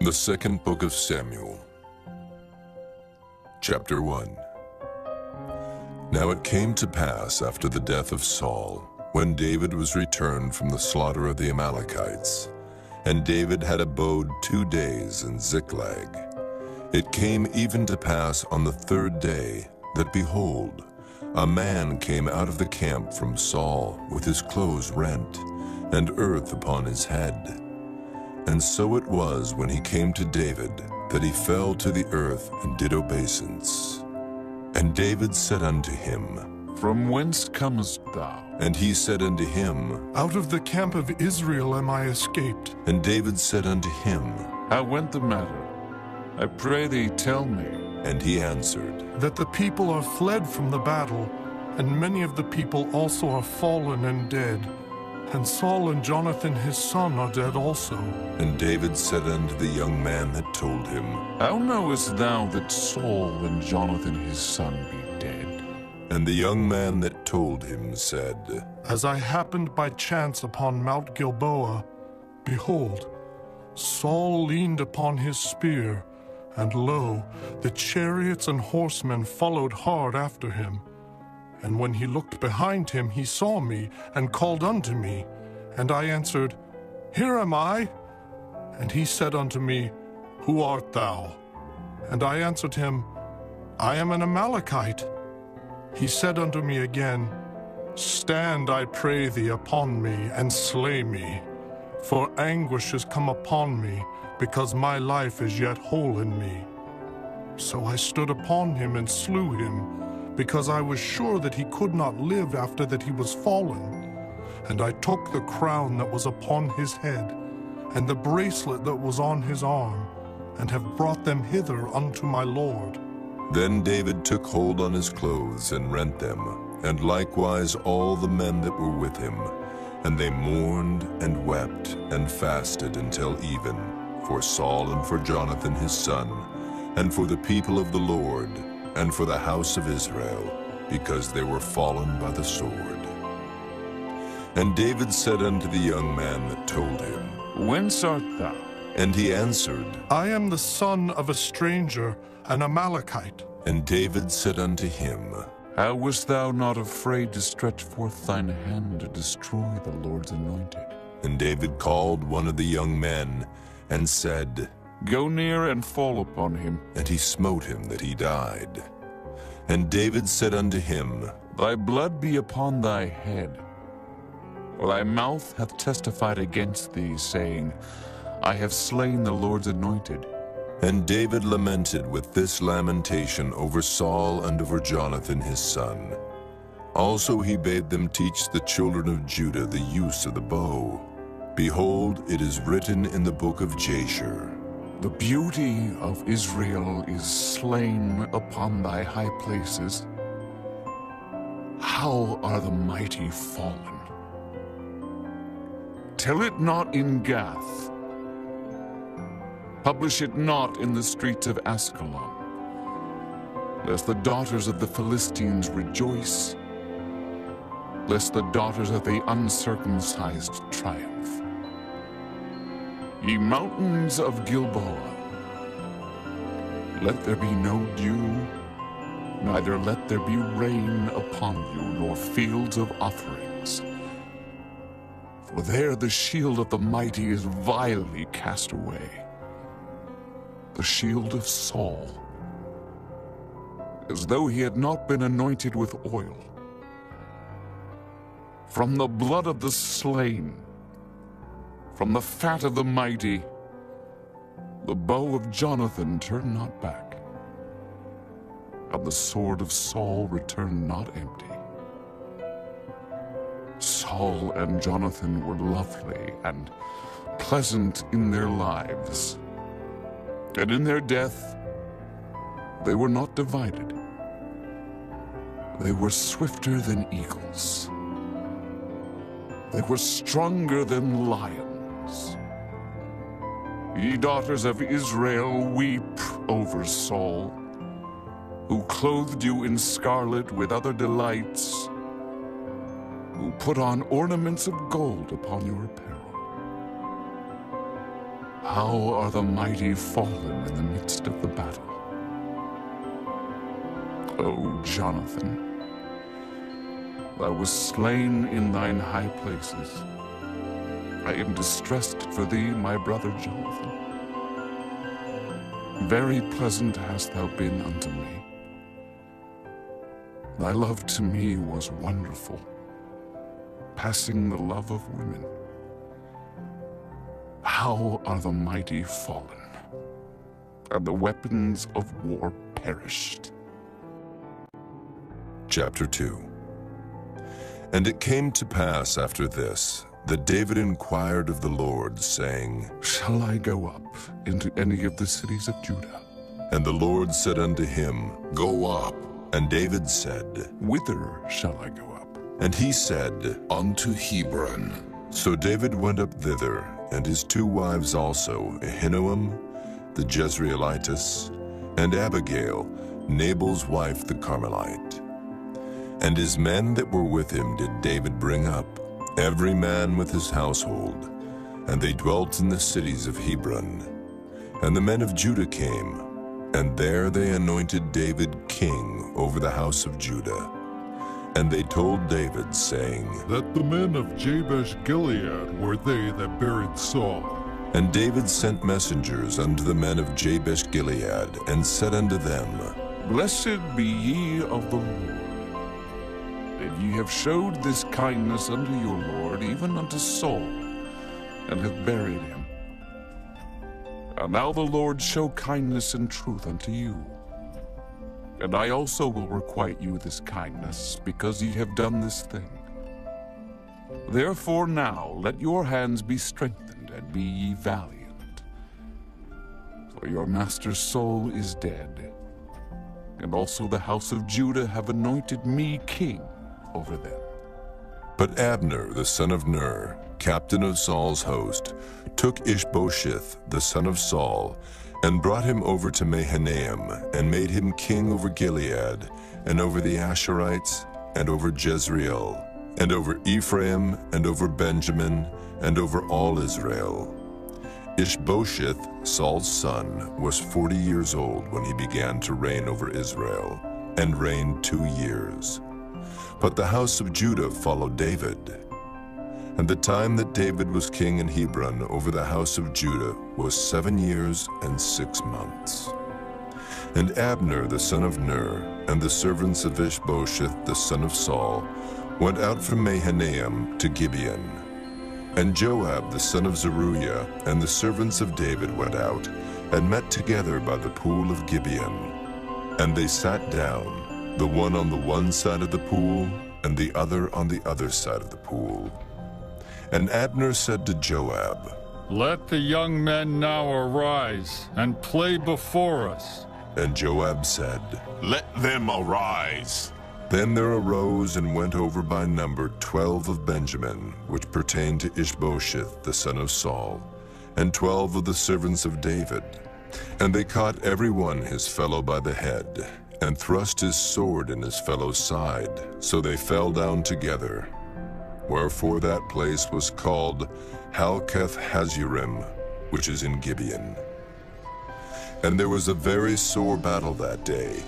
The second book of Samuel, chapter 1. Now it came to pass after the death of Saul, when David was returned from the slaughter of the Amalekites, and David had abode 2 days in Ziklag. It came even to pass on the 3rd day that, behold, a man came out of the camp from Saul with his clothes rent, and earth upon his head. And so it was, when he came to David, that he fell to the earth and did obeisance. And David said unto him, From whence comest thou? And he said unto him, Out of the camp of Israel am I escaped. And David said unto him, How went the matter? I pray thee, tell me. And he answered, That the people are fled from the battle, and many of the people also are fallen and dead. And Saul and Jonathan his son are dead also. And David said unto the young man that told him, How knowest thou that Saul and Jonathan his son be dead? And the young man that told him said, As I happened by chance upon Mount Gilboa, behold, Saul leaned upon his spear, and lo, the chariots and horsemen followed hard after him. And when he looked behind him, he saw me, and called unto me. And I answered, Here am I. And he said unto me, Who art thou? And I answered him, I am an Amalekite. He said unto me again, Stand, I pray thee, upon me, and slay me. For anguish is come upon me, because my life is yet whole in me. So I stood upon him and slew him, because I was sure that he could not live after that he was fallen. And I took the crown that was upon his head, and the bracelet that was on his arm, and have brought them hither unto my Lord. Then David took hold on his clothes and rent them, and likewise all the men that were with him. And they mourned and wept and fasted until even, for Saul and for Jonathan his son, and for the people of the Lord, and for the house of Israel, because they were fallen by the sword. And David said unto the young man that told him, Whence art thou? And he answered, I am the son of a stranger, an Amalekite. And David said unto him, How wast thou not afraid to stretch forth thine hand to destroy the Lord's anointed? And David called one of the young men, and said, Go near and fall upon him. And he smote him that he died. And David said unto him, Thy blood be upon thy head. For thy mouth hath testified against thee, saying, I have slain the Lord's anointed. And David lamented with this lamentation over Saul and over Jonathan his son. Also he bade them teach the children of Judah the use of the bow. Behold, it is written in the book of Jasher, The beauty of Israel is slain upon thy high places. How are the mighty fallen? Tell it not in Gath. Publish it not in the streets of Ascalon, lest the daughters of the Philistines rejoice, lest the daughters of the uncircumcised triumph. Ye mountains of Gilboa, let there be no dew, neither let there be rain upon you, nor fields of offerings. For there the shield of the mighty is vilely cast away, the shield of Saul, as though he had not been anointed with oil. From the blood of the slain, from the fat of the mighty, the bow of Jonathan turned not back, and the sword of Saul returned not empty. Saul and Jonathan were lovely and pleasant in their lives, and in their death they were not divided. They were swifter than eagles. They were stronger than lions. Ye daughters of Israel, weep over Saul, who clothed you in scarlet with other delights, who put on ornaments of gold upon your apparel. How are the mighty fallen in the midst of the battle? O Jonathan, thou wast slain in thine high places. I am distressed for thee, my brother Jonathan. Very pleasant hast thou been unto me. Thy love to me was wonderful, passing the love of women. How are the mighty fallen, and the weapons of war perished? Chapter 2. And it came to pass after this, that David inquired of the Lord, saying, Shall I go up into any of the cities of Judah? And the Lord said unto him, Go up. And David said, Whither shall I go up? And he said, Unto Hebron. So David went up thither, and his 2 wives also, Ahinoam the Jezreelitess, and Abigail, Nabal's wife the Carmelite. And his men that were with him did David bring up, every man with his household, and they dwelt in the cities of Hebron. And the men of Judah came, and there they anointed David king over the house of Judah. And they told David, saying, That the men of Jabesh Gilead were they that buried Saul. And David sent messengers unto the men of Jabesh Gilead, and said unto them, Blessed be ye of the Lord, that ye have showed this kindness unto your Lord, even unto Saul, and have buried him. And now the Lord show kindness and truth unto you. And I also will requite you this kindness, because ye have done this thing. Therefore now let your hands be strengthened, and be ye valiant. For your master Saul is dead, and also the house of Judah have anointed me king over them. But Abner the son of Ner, captain of Saul's host, took Ishbosheth the son of Saul, and brought him over to Mahanaim, and made him king over Gilead, and over the Asherites, and over Jezreel, and over Ephraim, and over Benjamin, and over all Israel. Ishbosheth, Saul's son, was 40 years old when he began to reign over Israel, and reigned 2 years. But the house of Judah followed David. And the time that David was king in Hebron over the house of Judah was 7 years and 6 months. And Abner the son of Ner, and the servants of Ishbosheth the son of Saul, went out from Mahanaim to Gibeon. And Joab the son of Zeruiah, and the servants of David went out, and met together by the pool of Gibeon. And they sat down, the one on the one side of the pool, and the other on the other side of the pool. And Abner said to Joab, Let the young men now arise, and play before us. And Joab said, Let them arise. Then there arose and went over by number 12 of Benjamin, which pertained to Ishbosheth the son of Saul, and 12 of the servants of David. And they caught every one his fellow by the head, and thrust his sword in his fellow's side, so they fell down together. Wherefore that place was called Halketh Hazurim, which is in Gibeon. And there was a very sore battle that day,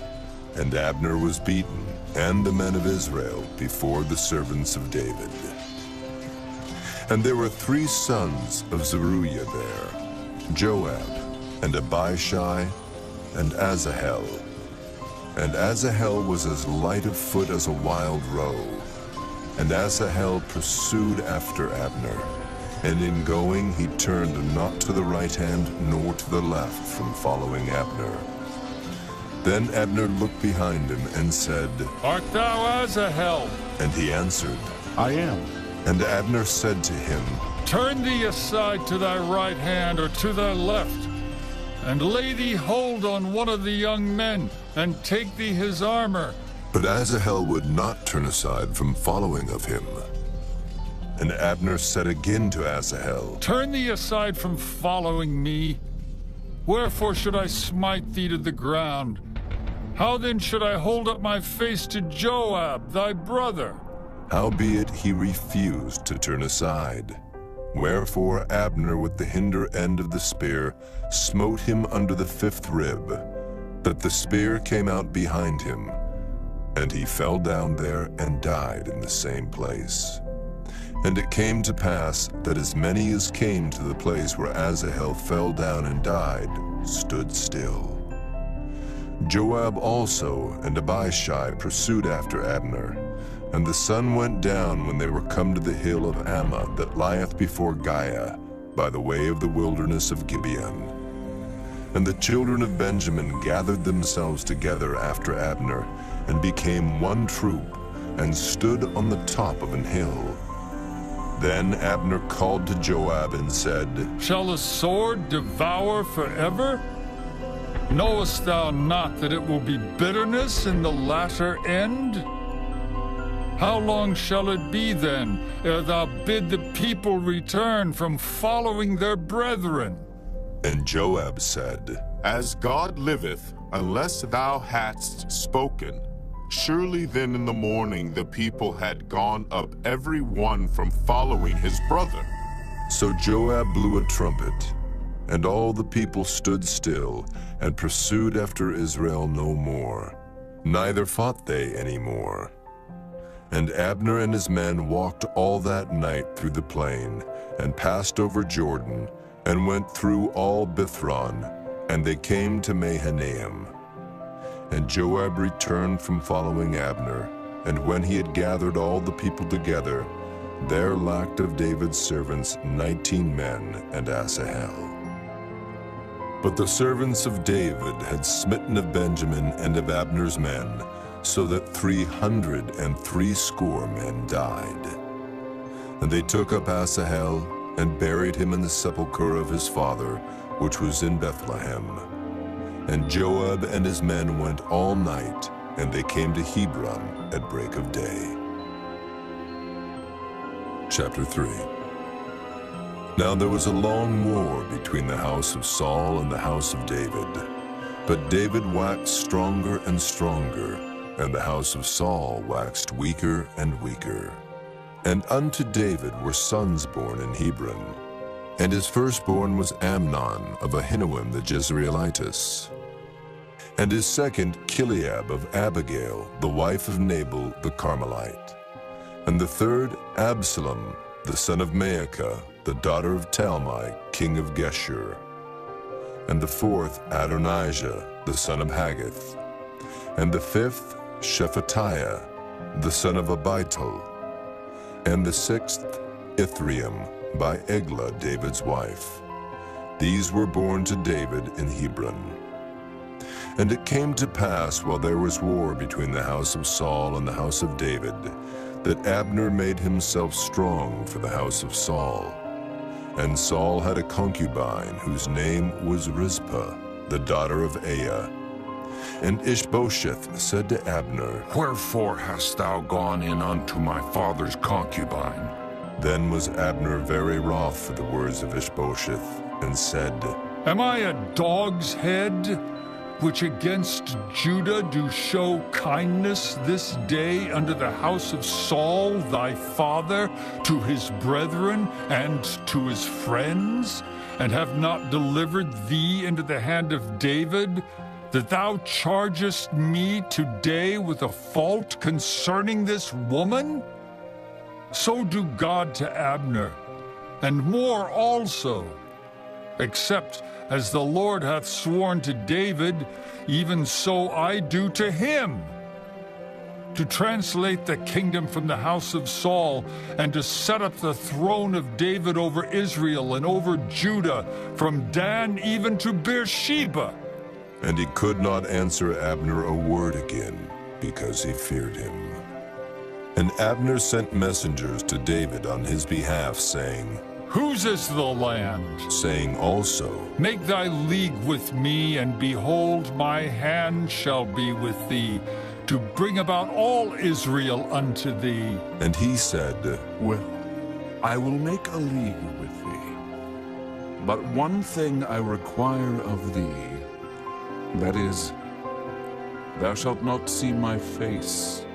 and Abner was beaten, and the men of Israel, before the servants of David. And there were 3 sons of Zeruiah there, Joab, and Abishai, and Asahel. And Asahel was as light of foot as a wild roe. And Asahel pursued after Abner, and in going he turned not to the right hand nor to the left from following Abner. Then Abner looked behind him and said, Art thou Asahel? And he answered, I am. And Abner said to him, Turn thee aside to thy right hand or to thy left, and lay thee hold on one of the young men, and take thee his armor. But Asahel would not turn aside from following of him. And Abner said again to Asahel, Turn thee aside from following me. Wherefore should I smite thee to the ground? How then should I hold up my face to Joab, thy brother? Howbeit he refused to turn aside. Wherefore Abner with the hinder end of the spear smote him under the 5th rib, that the spear came out behind him, and he fell down there and died in the same place. And it came to pass that as many as came to the place where Asahel fell down and died stood still. Joab also and Abishai pursued after Abner, and the sun went down when they were come to the hill of Ammah that lieth before Giah, by the way of the wilderness of Gibeon. And the children of Benjamin gathered themselves together after Abner, and became one troop, and stood on the top of an hill. Then Abner called to Joab and said, Shall the sword devour forever? Knowest thou not that it will be bitterness in the latter end? How long shall it be then, ere thou bid the people return from following their brethren? And Joab said, As God liveth, unless thou hadst spoken, surely then in the morning the people had gone up every one from following his brother. So Joab blew a trumpet, and all the people stood still, and pursued after Israel no more, neither fought they any more. And Abner and his men walked all that night through the plain, and passed over Jordan, and went through all Bithron, and they came to Mahanaim. And Joab returned from following Abner, and when he had gathered all the people together, there lacked of David's servants 19 men and Asahel. But the servants of David had smitten of Benjamin and of Abner's men, so that 360 men died. And they took up Asahel, and buried him in the sepulchre of his father, which was in Bethlehem. And Joab and his men went all night, and they came to Hebron at break of day. Chapter 3. Now there was a long war between the house of Saul and the house of David. But David waxed stronger and stronger, and the house of Saul waxed weaker and weaker. And unto David were sons born in Hebron. And his firstborn was Amnon of Ahinoam the Jezreelitess. And his second Chileab of Abigail, the wife of Nabal the Carmelite. And the third Absalom, the son of Maacah, the daughter of Talmai, king of Geshur. And the fourth Adonijah, the son of Haggith. And the fifth Shephatiah, the son of Abital. And the sixth Ithream, by Eglah, David's wife. These were born to David in Hebron. And it came to pass, while there was war between the house of Saul and the house of David, that Abner made himself strong for the house of Saul. And Saul had a concubine whose name was Rizpah, the daughter of Aiah. And Ishbosheth said to Abner, Wherefore hast thou gone in unto my father's concubine? Then was Abner very wroth for the words of Ishbosheth, and said, Am I a dog's head, which against Judah do show kindness this day unto the house of Saul thy father, to his brethren and to his friends, and have not delivered thee into the hand of David, that thou chargest me today with a fault concerning this woman? So do God to Abner, and more also, except as the Lord hath sworn to David, even so I do to him, to translate the kingdom from the house of Saul, and to set up the throne of David over Israel and over Judah, from Dan even to Beersheba. And he could not answer Abner a word again, because he feared him. And Abner sent messengers to David on his behalf, saying, Whose is the land? Saying also, Make thy league with me, and behold, my hand shall be with thee, to bring about all Israel unto thee. And he said, Well, I will make a league with thee. But one thing I require of thee, that is, thou shalt not see my face,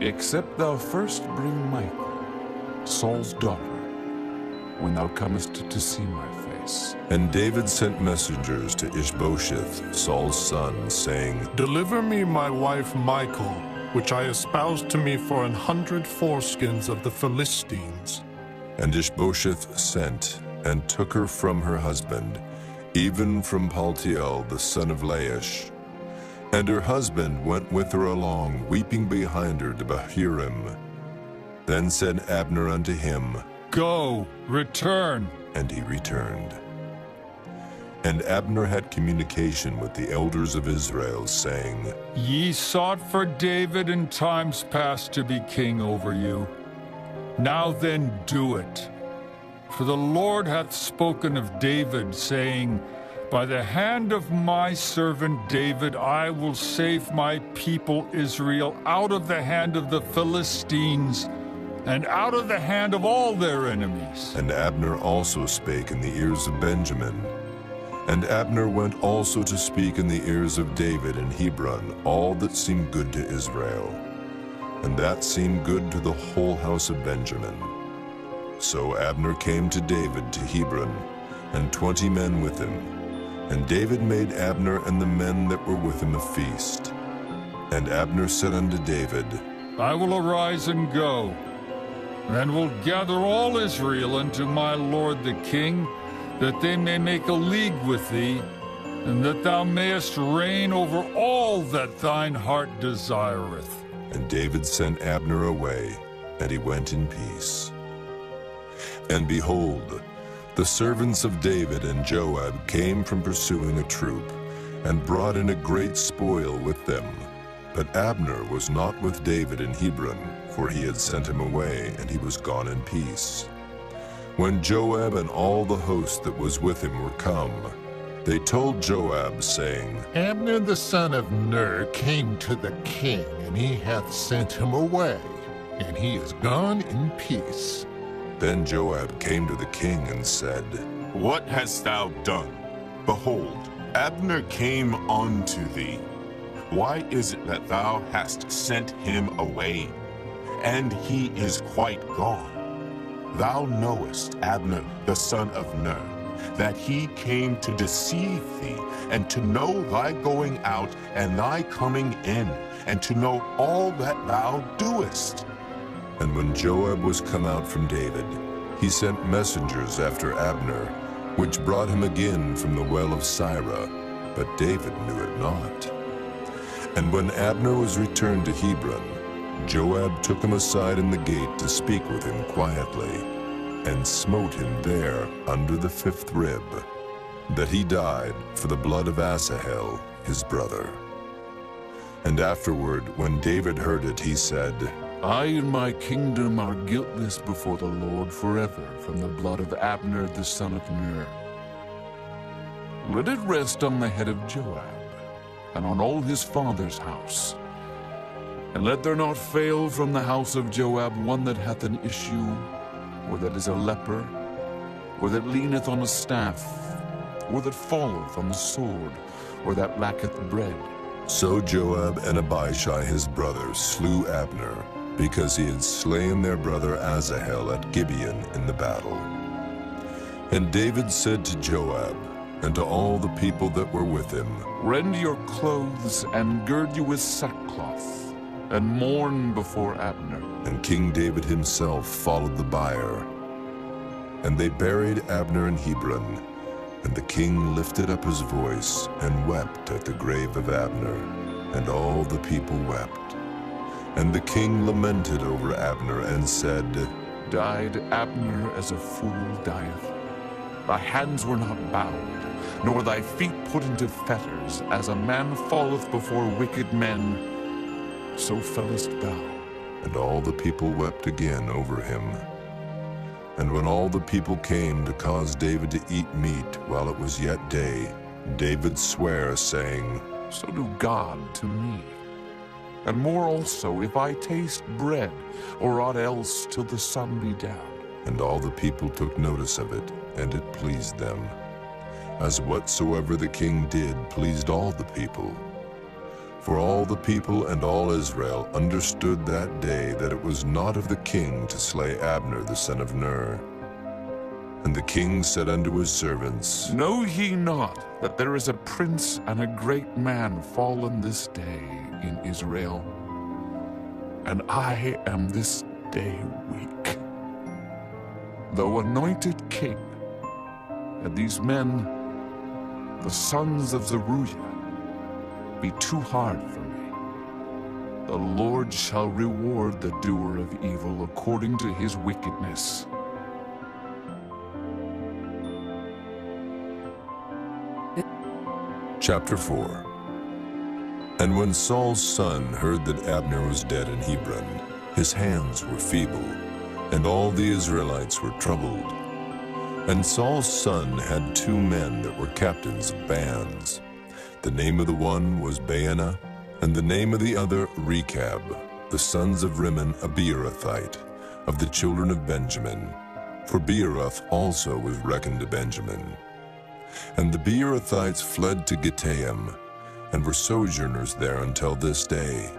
except thou first bring Michal, Saul's daughter, when thou comest to see my face. And David sent messengers to Ishbosheth, Saul's son, saying, Deliver me my wife Michal, which I espoused to me for 100 foreskins of the Philistines. And Ishbosheth sent, and took her from her husband, even from Paltiel the son of Laish. And her husband went with her along, weeping behind her to Bahurim. Then said Abner unto him, Go, return. and he returned. And Abner had communication with the elders of Israel, saying, Ye sought for David in times past to be king over you. Now then do it. For the Lord hath spoken of David, saying, By the hand of my servant David I will save my people Israel out of the hand of the Philistines, and out of the hand of all their enemies. And Abner also spake in the ears of Benjamin. And Abner went also to speak in the ears of David in Hebron all that seemed good to Israel. And that seemed good to the whole house of Benjamin. So Abner came to David to Hebron, and 20 men with him. And David made Abner and the men that were with him a feast. And Abner said unto David, I will arise and go, and will gather all Israel unto my lord the king, that they may make a league with thee, and that thou mayest reign over all that thine heart desireth. And David sent Abner away, and he went in peace. And behold, the servants of David and Joab came from pursuing a troop, and brought in a great spoil with them. But Abner was not with David in Hebron, for he had sent him away, and he was gone in peace. When Joab and all the host that was with him were come, they told Joab, saying, Abner the son of Ner came to the king, and he hath sent him away, and he is gone in peace. Then Joab came to the king and said, What hast thou done? Behold, Abner came unto thee. Why is it that thou hast sent him away? And he is quite gone. Thou knowest Abner the son of Ner, that he came to deceive thee, and to know thy going out and thy coming in, and to know all that thou doest. And when Joab was come out from David, he sent messengers after Abner, which brought him again from the well of Sirah, but David knew it not. And when Abner was returned to Hebron, Joab took him aside in the gate to speak with him quietly, and smote him there under the 5th rib, that he died for the blood of Asahel, his brother. And afterward, when David heard it, he said, I and my kingdom are guiltless before the Lord forever from the blood of Abner the son of Ner. Let it rest on the head of Joab, and on all his father's house. And let there not fail from the house of Joab one that hath an issue, or that is a leper, or that leaneth on a staff, or that falleth on the sword, or that lacketh bread. So Joab and Abishai his brother slew Abner, because he had slain their brother Asahel at Gibeon in the battle. And David said to Joab, and to all the people that were with him, Rend your clothes, and gird you with sackcloth, and mourn before Abner. And King David himself followed the bier. And they buried Abner in Hebron, and the king lifted up his voice, and wept at the grave of Abner, and all the people wept. And the king lamented over Abner, and said, Died Abner as a fool dieth. Thy hands were not bound, nor thy feet put into fetters, as a man falleth before wicked men, so fellest thou. And all the people wept again over him. And when all the people came to cause David to eat meat while it was yet day, David sware, saying, So do God to me. And more also, if I taste bread, or aught else, till the sun be down. And all the people took notice of it, and it pleased them, as whatsoever the king did pleased all the people. For all the people and all Israel understood that day that it was not of the king to slay Abner the son of Ner. And the king said unto his servants, Know ye not that there is a prince and a great man fallen this day in Israel? And I am this day weak. Though anointed king, and these men, the sons of Zeruiah, be too hard for me, the Lord shall reward the doer of evil according to his wickedness. Chapter 4. And when Saul's son heard that Abner was dead in Hebron, his hands were feeble, and all the Israelites were troubled. And Saul's son had 2 men that were captains of bands. The name of the one was Baanah, and the name of the other Rechab, the sons of Rimmon a Beerothite, of the children of Benjamin. For Beeroth also was reckoned to Benjamin. And the Beerothites fled to Gittaim, and were sojourners there until this day.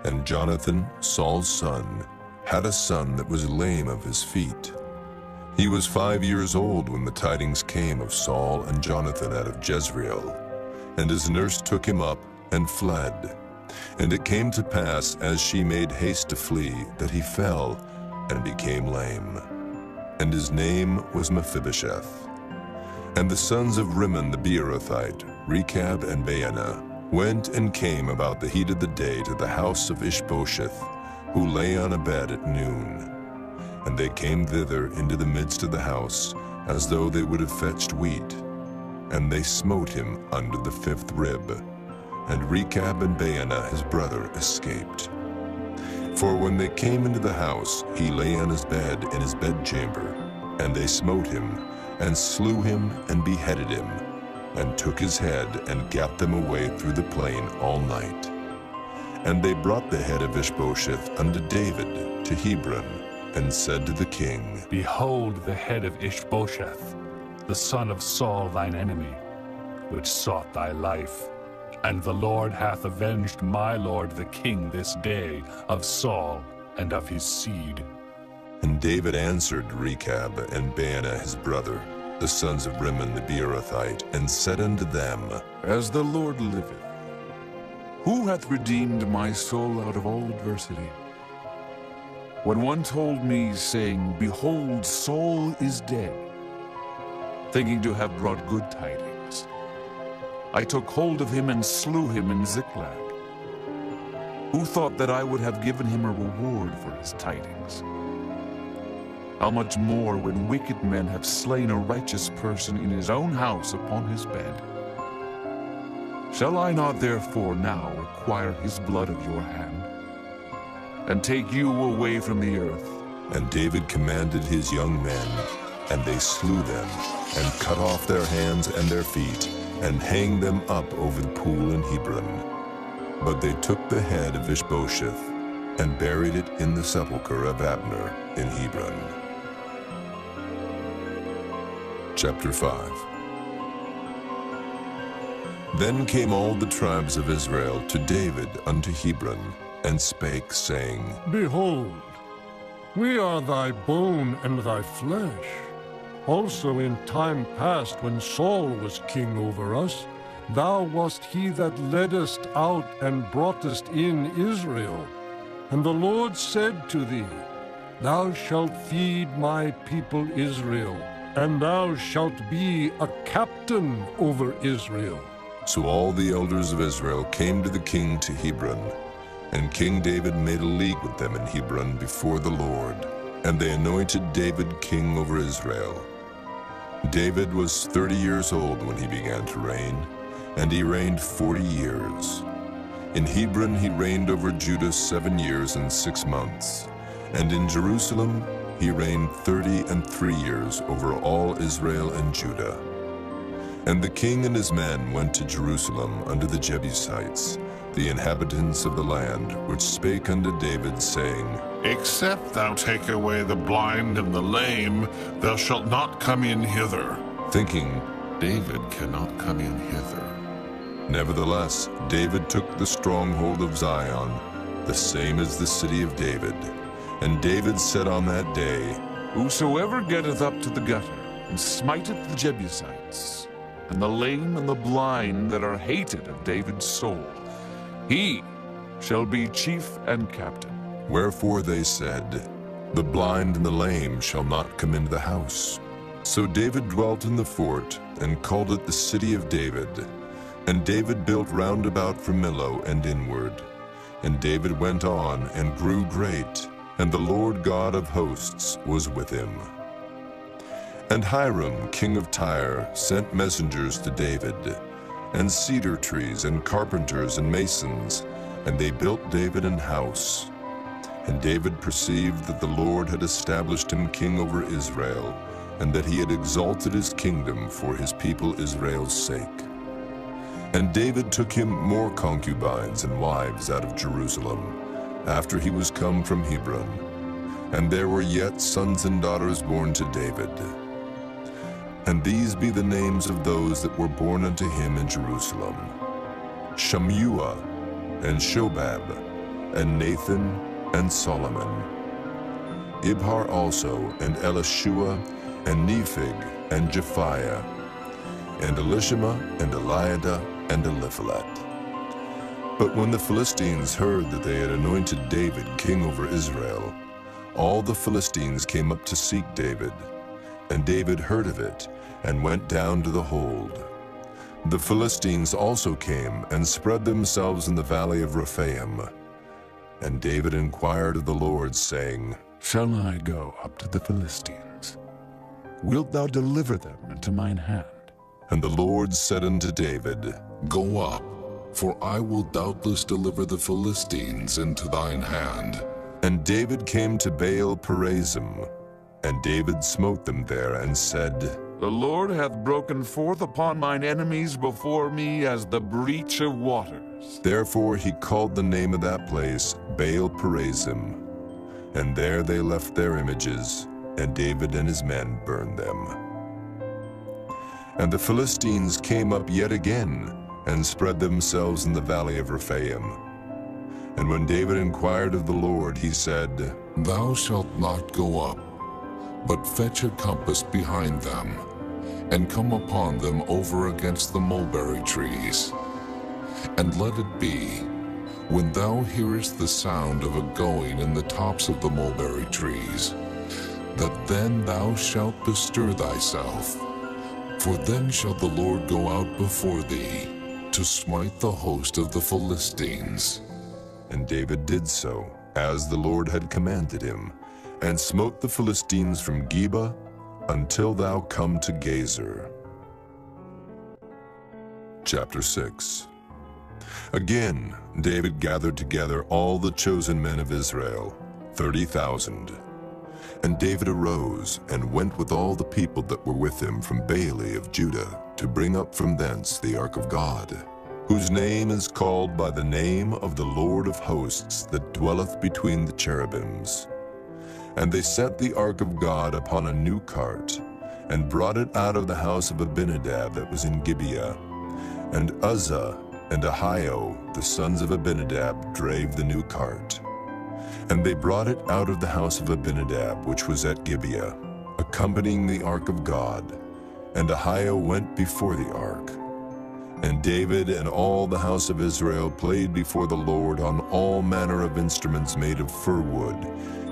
And Jonathan, Saul's son, had a son that was lame of his feet. He was 5 years old when the tidings came of Saul and Jonathan out of Jezreel. And his nurse took him up and fled. And it came to pass, as she made haste to flee, that he fell and became lame. And his name was Mephibosheth. And the sons of Rimmon the Beerothite, Rechab and Baanah, went and came about the heat of the day to the house of Ishbosheth, who lay on a bed at noon. And they came thither into the midst of the house, as though they would have fetched wheat. And they smote him under the 5th rib. And Rechab and Baanah his brother escaped. For when they came into the house, he lay on his bed in his bedchamber. And they smote him, and slew him, and beheaded him, and took his head, and gat them away through the plain all night. And they brought the head of Ishbosheth unto David to Hebron, and said to the king, Behold the head of Ishbosheth, the son of Saul thine enemy, which sought thy life. And the Lord hath avenged my lord the king this day of Saul and of his seed. And David answered Rechab and Baanah his brother, the sons of Rimmon the Beerothite, and said unto them, As the Lord liveth, who hath redeemed my soul out of all adversity? When one told me, saying, Behold, Saul is dead, thinking to have brought good tidings, I took hold of him and slew him in Ziklag. Who thought that I would have given him a reward for his tidings? How much more when wicked men have slain a righteous person in his own house upon his bed? Shall I not therefore now require his blood of your hand, and take you away from the earth? And David commanded his young men, and they slew them, and cut off their hands and their feet, and hanged them up over the pool in Hebron. But they took the head of Ishbosheth, and buried it in the sepulchre of Abner in Hebron. Chapter 5. Then came all the tribes of Israel to David unto Hebron, and spake, saying, Behold, we are thy bone and thy flesh. Also in time past, when Saul was king over us, thou wast he that leddest out and broughtest in Israel. And the Lord said to thee, Thou shalt feed my people Israel, and thou shalt be a captain over Israel. So all the elders of Israel came to the king to Hebron, and King David made a league with them in Hebron before the Lord, and they anointed David king over Israel. David was 30 years old when he began to reign, and he reigned 40 years. In Hebron he reigned over Judah 7 years and 6 months, and in Jerusalem he reigned 33 years over all Israel and Judah. And the king and his men went to Jerusalem unto the Jebusites, the inhabitants of the land, which spake unto David, saying, Except thou take away the blind and the lame, thou shalt not come in hither. thinking, David cannot come in hither. Nevertheless, David took the stronghold of Zion, the same as the city of David. And David said on that day, Whosoever getteth up to the gutter, and smiteth the Jebusites, and the lame and the blind that are hated of David's soul, he shall be chief and captain. Wherefore they said, The blind and the lame shall not come into the house. So David dwelt in the fort, and called it the city of David. And David built round about from Millo and inward. And David went on and grew great, and the Lord God of hosts was with him. And Hiram, king of Tyre, sent messengers to David, and cedar trees, and carpenters, and masons, and they built David an house. And David perceived that the Lord had established him king over Israel, and that he had exalted his kingdom for his people Israel's sake. And David took him more concubines and wives out of Jerusalem, after he was come from Hebron. And there were yet sons and daughters born to David. And these be the names of those that were born unto him in Jerusalem: Shammua, and Shobab, and Nathan, and Solomon. Ibhar also, and Elishua, and Nepheg, and Japhiah, and Elishama, and Eliada, and Eliphalet. But when the Philistines heard that they had anointed David king over Israel, all the Philistines came up to seek David. And David heard of it, and went down to the hold. The Philistines also came, and spread themselves in the valley of Rephaim. And David inquired of the Lord, saying, Shall I go up to the Philistines? Wilt thou deliver them into mine hand? And the Lord said unto David, Go up, for I will doubtless deliver the Philistines into thine hand. And David came to Baal Perazim, and David smote them there, and said, The Lord hath broken forth upon mine enemies before me as the breach of waters. Therefore he called the name of that place Baal Perazim. And there they left their images, and David and his men burned them. And the Philistines came up yet again, and spread themselves in the valley of Rephaim. And when David inquired of the Lord, he said, Thou shalt not go up, but fetch a compass behind them, and come upon them over against the mulberry trees. And let it be, when thou hearest the sound of a going in the tops of the mulberry trees, that then thou shalt bestir thyself, for then shall the Lord go out before thee, to smite the host of the Philistines. And David did so, as the Lord had commanded him, and smote the Philistines from Geba until thou come to Gazer. Chapter 6. Again, David gathered together all the chosen men of Israel, 30,000. And David arose and went with all the people that were with him from Baale of Judah to bring up from thence the ark of God, whose name is called by the name of the Lord of hosts that dwelleth between the cherubims. And they set the ark of God upon a new cart, and brought it out of the house of Abinadab that was in Gibeah. And Uzzah and Ahio, the sons of Abinadab, drave the new cart. And they brought it out of the house of Abinadab, which was at Gibeah, accompanying the ark of God. And Ahio went before the ark. And David and all the house of Israel played before the Lord on all manner of instruments made of fir wood,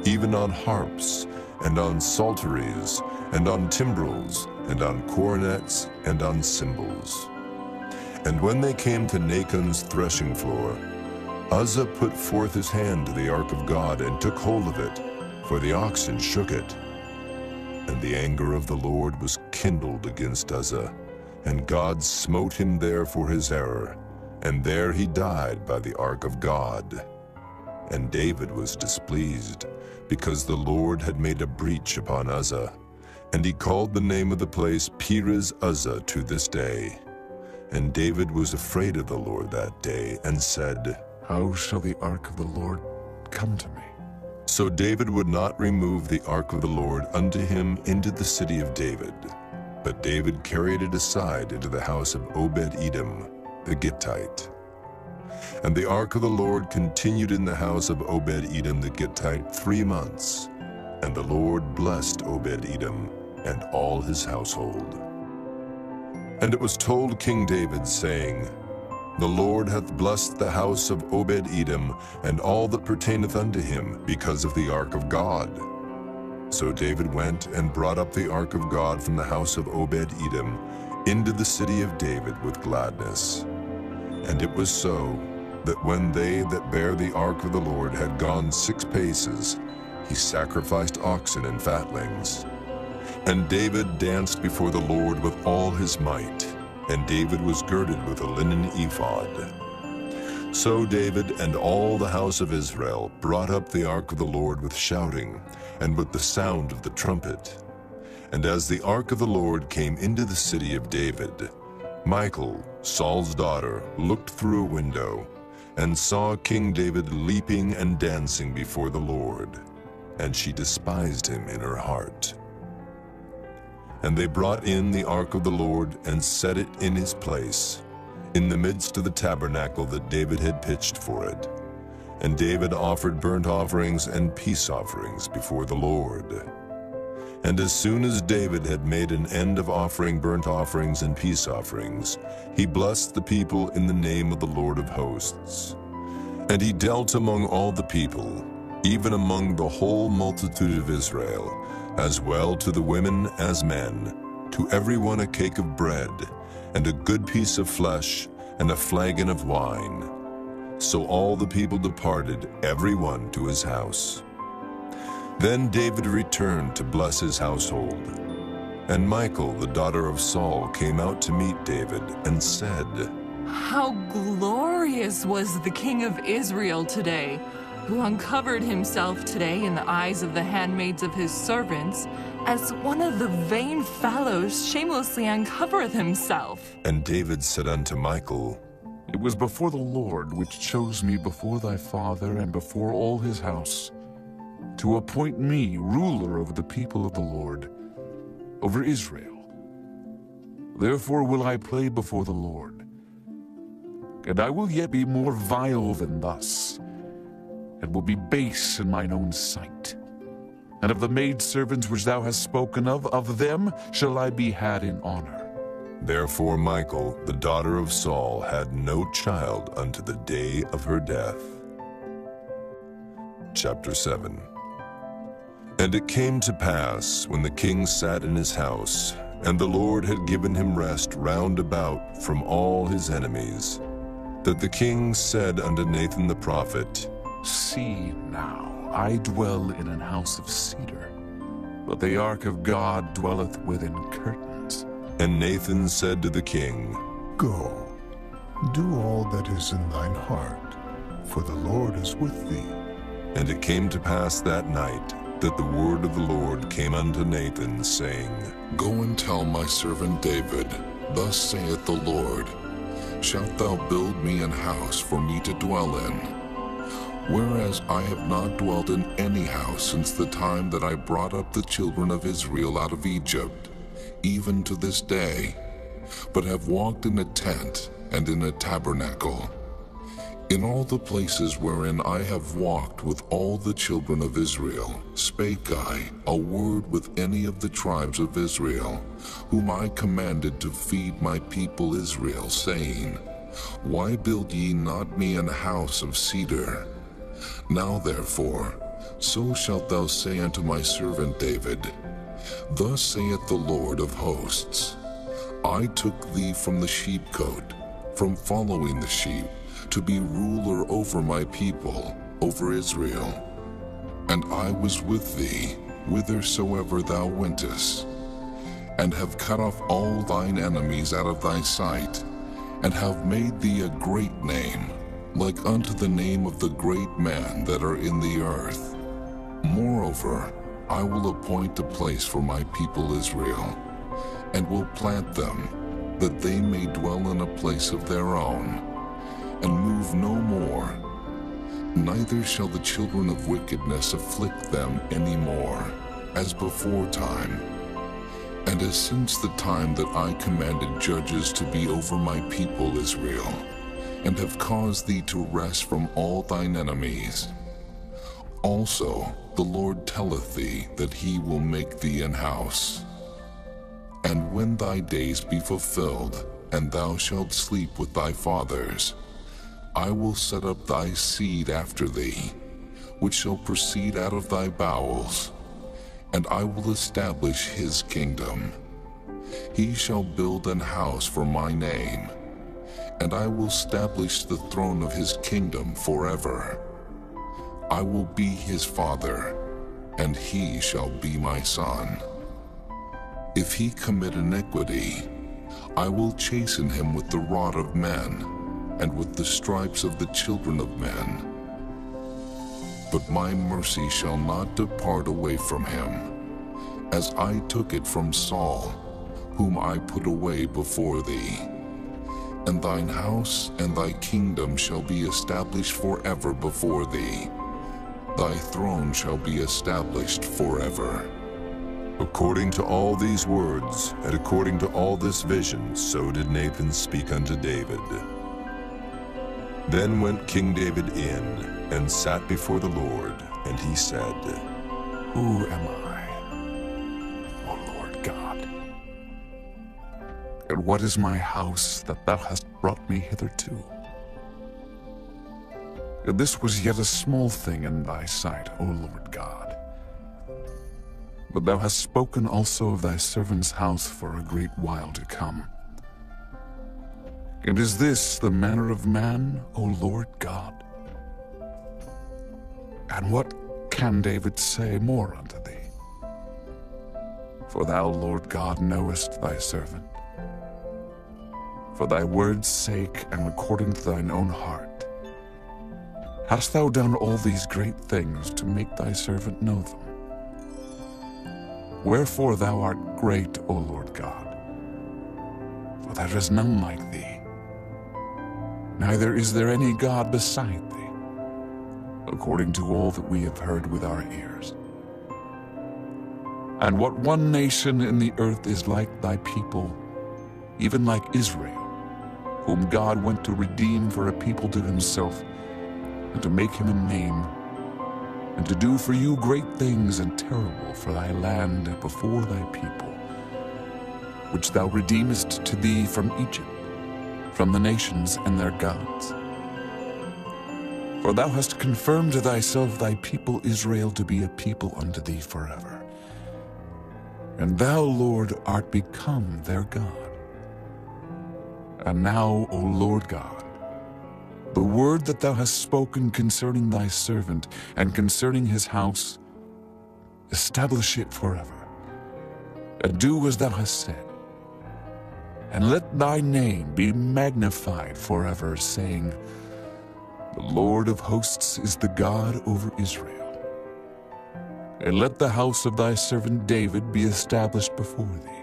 even on harps, and on psalteries, and on timbrels, and on cornets, and on cymbals. And when they came to Nachon's threshing floor, Uzzah put forth his hand to the ark of God, and took hold of it, for the oxen shook it. And the anger of the Lord was kindled against Uzzah, and God smote him there for his error, and there he died by the ark of God. And David was displeased, because the Lord had made a breach upon Uzzah, and he called the name of the place Perez Uzzah to this day. And David was afraid of the Lord that day, and said, How shall the ark of the Lord come to me? So David would not remove the ark of the Lord unto him into the city of David, but David carried it aside into the house of Obed-Edom, the Gittite. And the ark of the Lord continued in the house of Obed-Edom the Gittite 3 months. And the Lord blessed Obed-Edom and all his household. And it was told King David, saying, The Lord hath blessed the house of Obed-Edom and all that pertaineth unto him, because of the ark of God. So David went and brought up the ark of God from the house of Obed-Edom into the city of David with gladness. And it was so, that when they that bare the ark of the Lord had gone 6 paces, he sacrificed oxen and fatlings. And David danced before the Lord with all his might, and David was girded with a linen ephod. So David and all the house of Israel brought up the ark of the Lord with shouting, and with the sound of the trumpet. And as the ark of the Lord came into the city of David, Michal, Saul's daughter, looked through a window, and saw King David leaping and dancing before the Lord, and she despised him in her heart. And they brought in the ark of the Lord and set it in his place, in the midst of the tabernacle that David had pitched for it. And David offered burnt offerings and peace offerings before the Lord. And as soon as David had made an end of offering burnt offerings and peace offerings, he blessed the people in the name of the Lord of hosts. And he dealt among all the people, even among the whole multitude of Israel, as well to the women as men, to every one a cake of bread, and a good piece of flesh, and a flagon of wine. So all the people departed, every one to his house. Then David returned to bless his household. And Michal, the daughter of Saul, came out to meet David, and said, How glorious was the king of Israel today, who uncovered himself today in the eyes of the handmaids of his servants, as one of the vain fellows shamelessly uncovereth himself. And David said unto Michal, It was before the Lord which chose me before thy father and before all his house, to appoint me ruler over the people of the Lord, over Israel. Therefore will I play before the Lord, and I will yet be more vile than thus, and will be base in mine own sight. And of the maidservants which thou hast spoken of them shall I be had in honor. Therefore Michal, the daughter of Saul, had no child unto the day of her death. Chapter 7. And it came to pass, when the king sat in his house, and the Lord had given him rest round about from all his enemies, that the king said unto Nathan the prophet, See now, I dwell in an house of cedar, but the ark of God dwelleth within curtains. And Nathan said to the king, Go, do all that is in thine heart, for the Lord is with thee. And it came to pass that night, that the word of the Lord came unto Nathan, saying, Go and tell my servant David, Thus saith the Lord, Shalt thou build me an house for me to dwell in? Whereas I have not dwelt in any house since the time that I brought up the children of Israel out of Egypt, even to this day, but have walked in a tent and in a tabernacle. In all the places wherein I have walked with all the children of Israel, spake I a word with any of the tribes of Israel, whom I commanded to feed my people Israel, saying, Why build ye not me an house of cedar? Now therefore, so shalt thou say unto my servant David, Thus saith the Lord of hosts, I took thee from the sheepcote, from following the sheep, to be ruler over my people, over Israel. And I was with thee, whithersoever thou wentest, and have cut off all thine enemies out of thy sight, and have made thee a great name, like unto the name of the great men that are in the earth. Moreover, I will appoint a place for my people Israel, and will plant them, that they may dwell in a place of their own, and move no more. Neither shall the children of wickedness afflict them any more, as before time, and as since the time that I commanded judges to be over my people Israel, and have caused thee to rest from all thine enemies. Also the Lord telleth thee that he will make thee an house. And when thy days be fulfilled, and thou shalt sleep with thy fathers, I will set up thy seed after thee, which shall proceed out of thy bowels, and I will establish his kingdom. He shall build an house for my name, and I will establish the throne of his kingdom forever. I will be his father, and he shall be my son. If he commit iniquity, I will chasten him with the rod of men, and with the stripes of the children of men. But my mercy shall not depart away from him, as I took it from Saul, whom I put away before thee. And thine house and thy kingdom shall be established forever before thee. Thy throne shall be established forever. According to all these words, and according to all this vision, so did Nathan speak unto David. Then went King David in, and sat before the Lord, and he said, Who am I, O Lord God? And what is my house that thou hast brought me hitherto? And this was yet a small thing in thy sight, O Lord God. But thou hast spoken also of thy servant's house for a great while to come. And is this the manner of man, O Lord God? And what can David say more unto thee? For thou, Lord God, knowest thy servant. For thy word's sake and according to thine own heart, hast thou done all these great things to make thy servant know them? Wherefore thou art great, O Lord God, for there is none like thee. Neither is there any God beside thee, according to all that we have heard with our ears. And what one nation in the earth is like thy people, even like Israel, whom God went to redeem for a people to himself, and to make him a name, and to do for you great things and terrible for thy land before thy people, which thou redeemest to thee from Egypt, from the nations and their gods. For thou hast confirmed to thyself thy people Israel to be a people unto thee forever. And thou, Lord, art become their God. And now, O Lord God, the word that thou hast spoken concerning thy servant and concerning his house, establish it forever, and do as thou hast said. And let thy name be magnified forever, saying, The Lord of hosts is the God over Israel. And let the house of thy servant David be established before thee.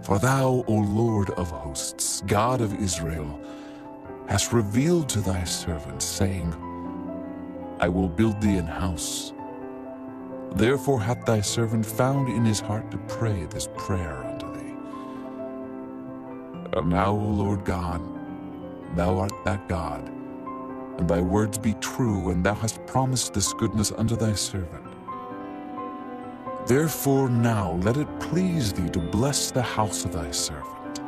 For thou, O Lord of hosts, God of Israel, hast revealed to thy servant, saying, I will build thee an house. Therefore hath thy servant found in his heart to pray this prayer unto thee. And now, O Lord God, thou art that God, and thy words be true, and thou hast promised this goodness unto thy servant. Therefore now let it please thee to bless the house of thy servant,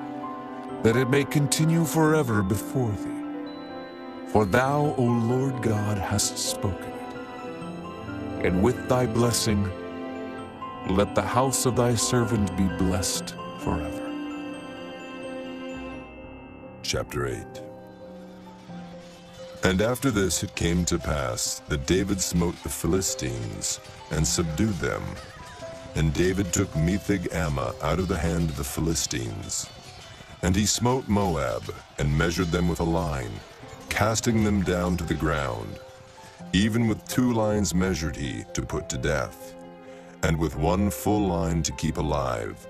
that it may continue forever before thee. For thou, O Lord God, hast spoken it. And with thy blessing, let the house of thy servant be blessed forever. Chapter 8. And after this it came to pass that David smote the Philistines, and subdued them. And David took Metheg-Ammah out of the hand of the Philistines. And he smote Moab, and measured them with a line, casting them down to the ground. Even with 2 lines measured he, to put to death, and with 1 full line to keep alive.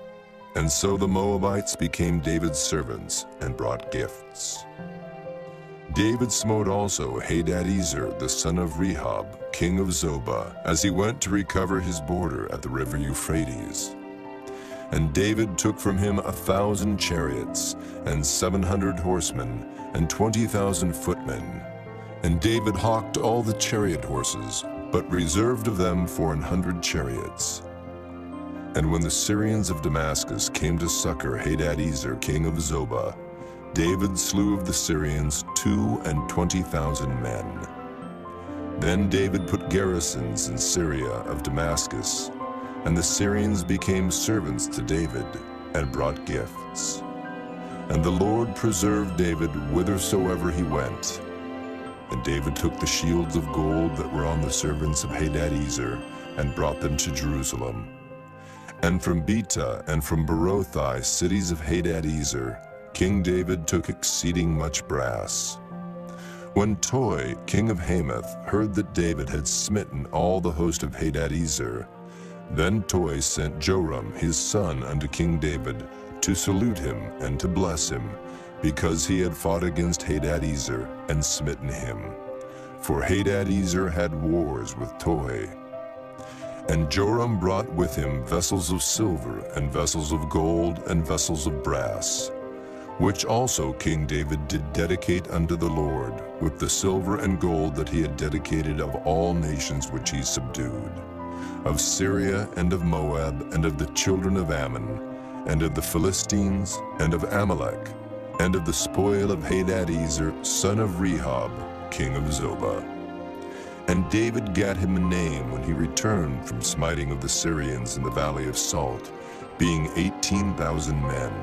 And so the Moabites became David's servants, and brought gifts. David smote also Hadadezer the son of Rehob, king of Zobah, as he went to recover his border at the river Euphrates. And David took from him 1,000 chariots, and 700 horsemen, and 20,000 footmen. And David hawked all the chariot horses, but reserved of them 400 chariots. And when the Syrians of Damascus came to succor Hadadezer, king of Zobah, David slew of the Syrians 22,000 men. Then David put garrisons in Syria of Damascus, and the Syrians became servants to David and brought gifts. And the Lord preserved David whithersoever he went. And David took the shields of gold that were on the servants of Hadadezer and brought them to Jerusalem. And from Betah and from Berothai, cities of Hadadezer, King David took exceeding much brass. When Toi, king of Hamath, heard that David had smitten all the host of Hadadezer, then Toi sent Joram his son unto King David to salute him and to bless him, because he had fought against Hadadezer and smitten him. For Hadadezer had wars with Toi. And Joram brought with him vessels of silver and vessels of gold and vessels of brass, which also King David did dedicate unto the Lord, with the silver and gold that he had dedicated of all nations which he subdued, of Syria and of Moab and of the children of Ammon, and of the Philistines and of Amalek, and of the spoil of Hadadezer, son of Rehob, king of Zobah. And David gat him a name when he returned from smiting of the Syrians in the valley of Salt, being 18,000 men.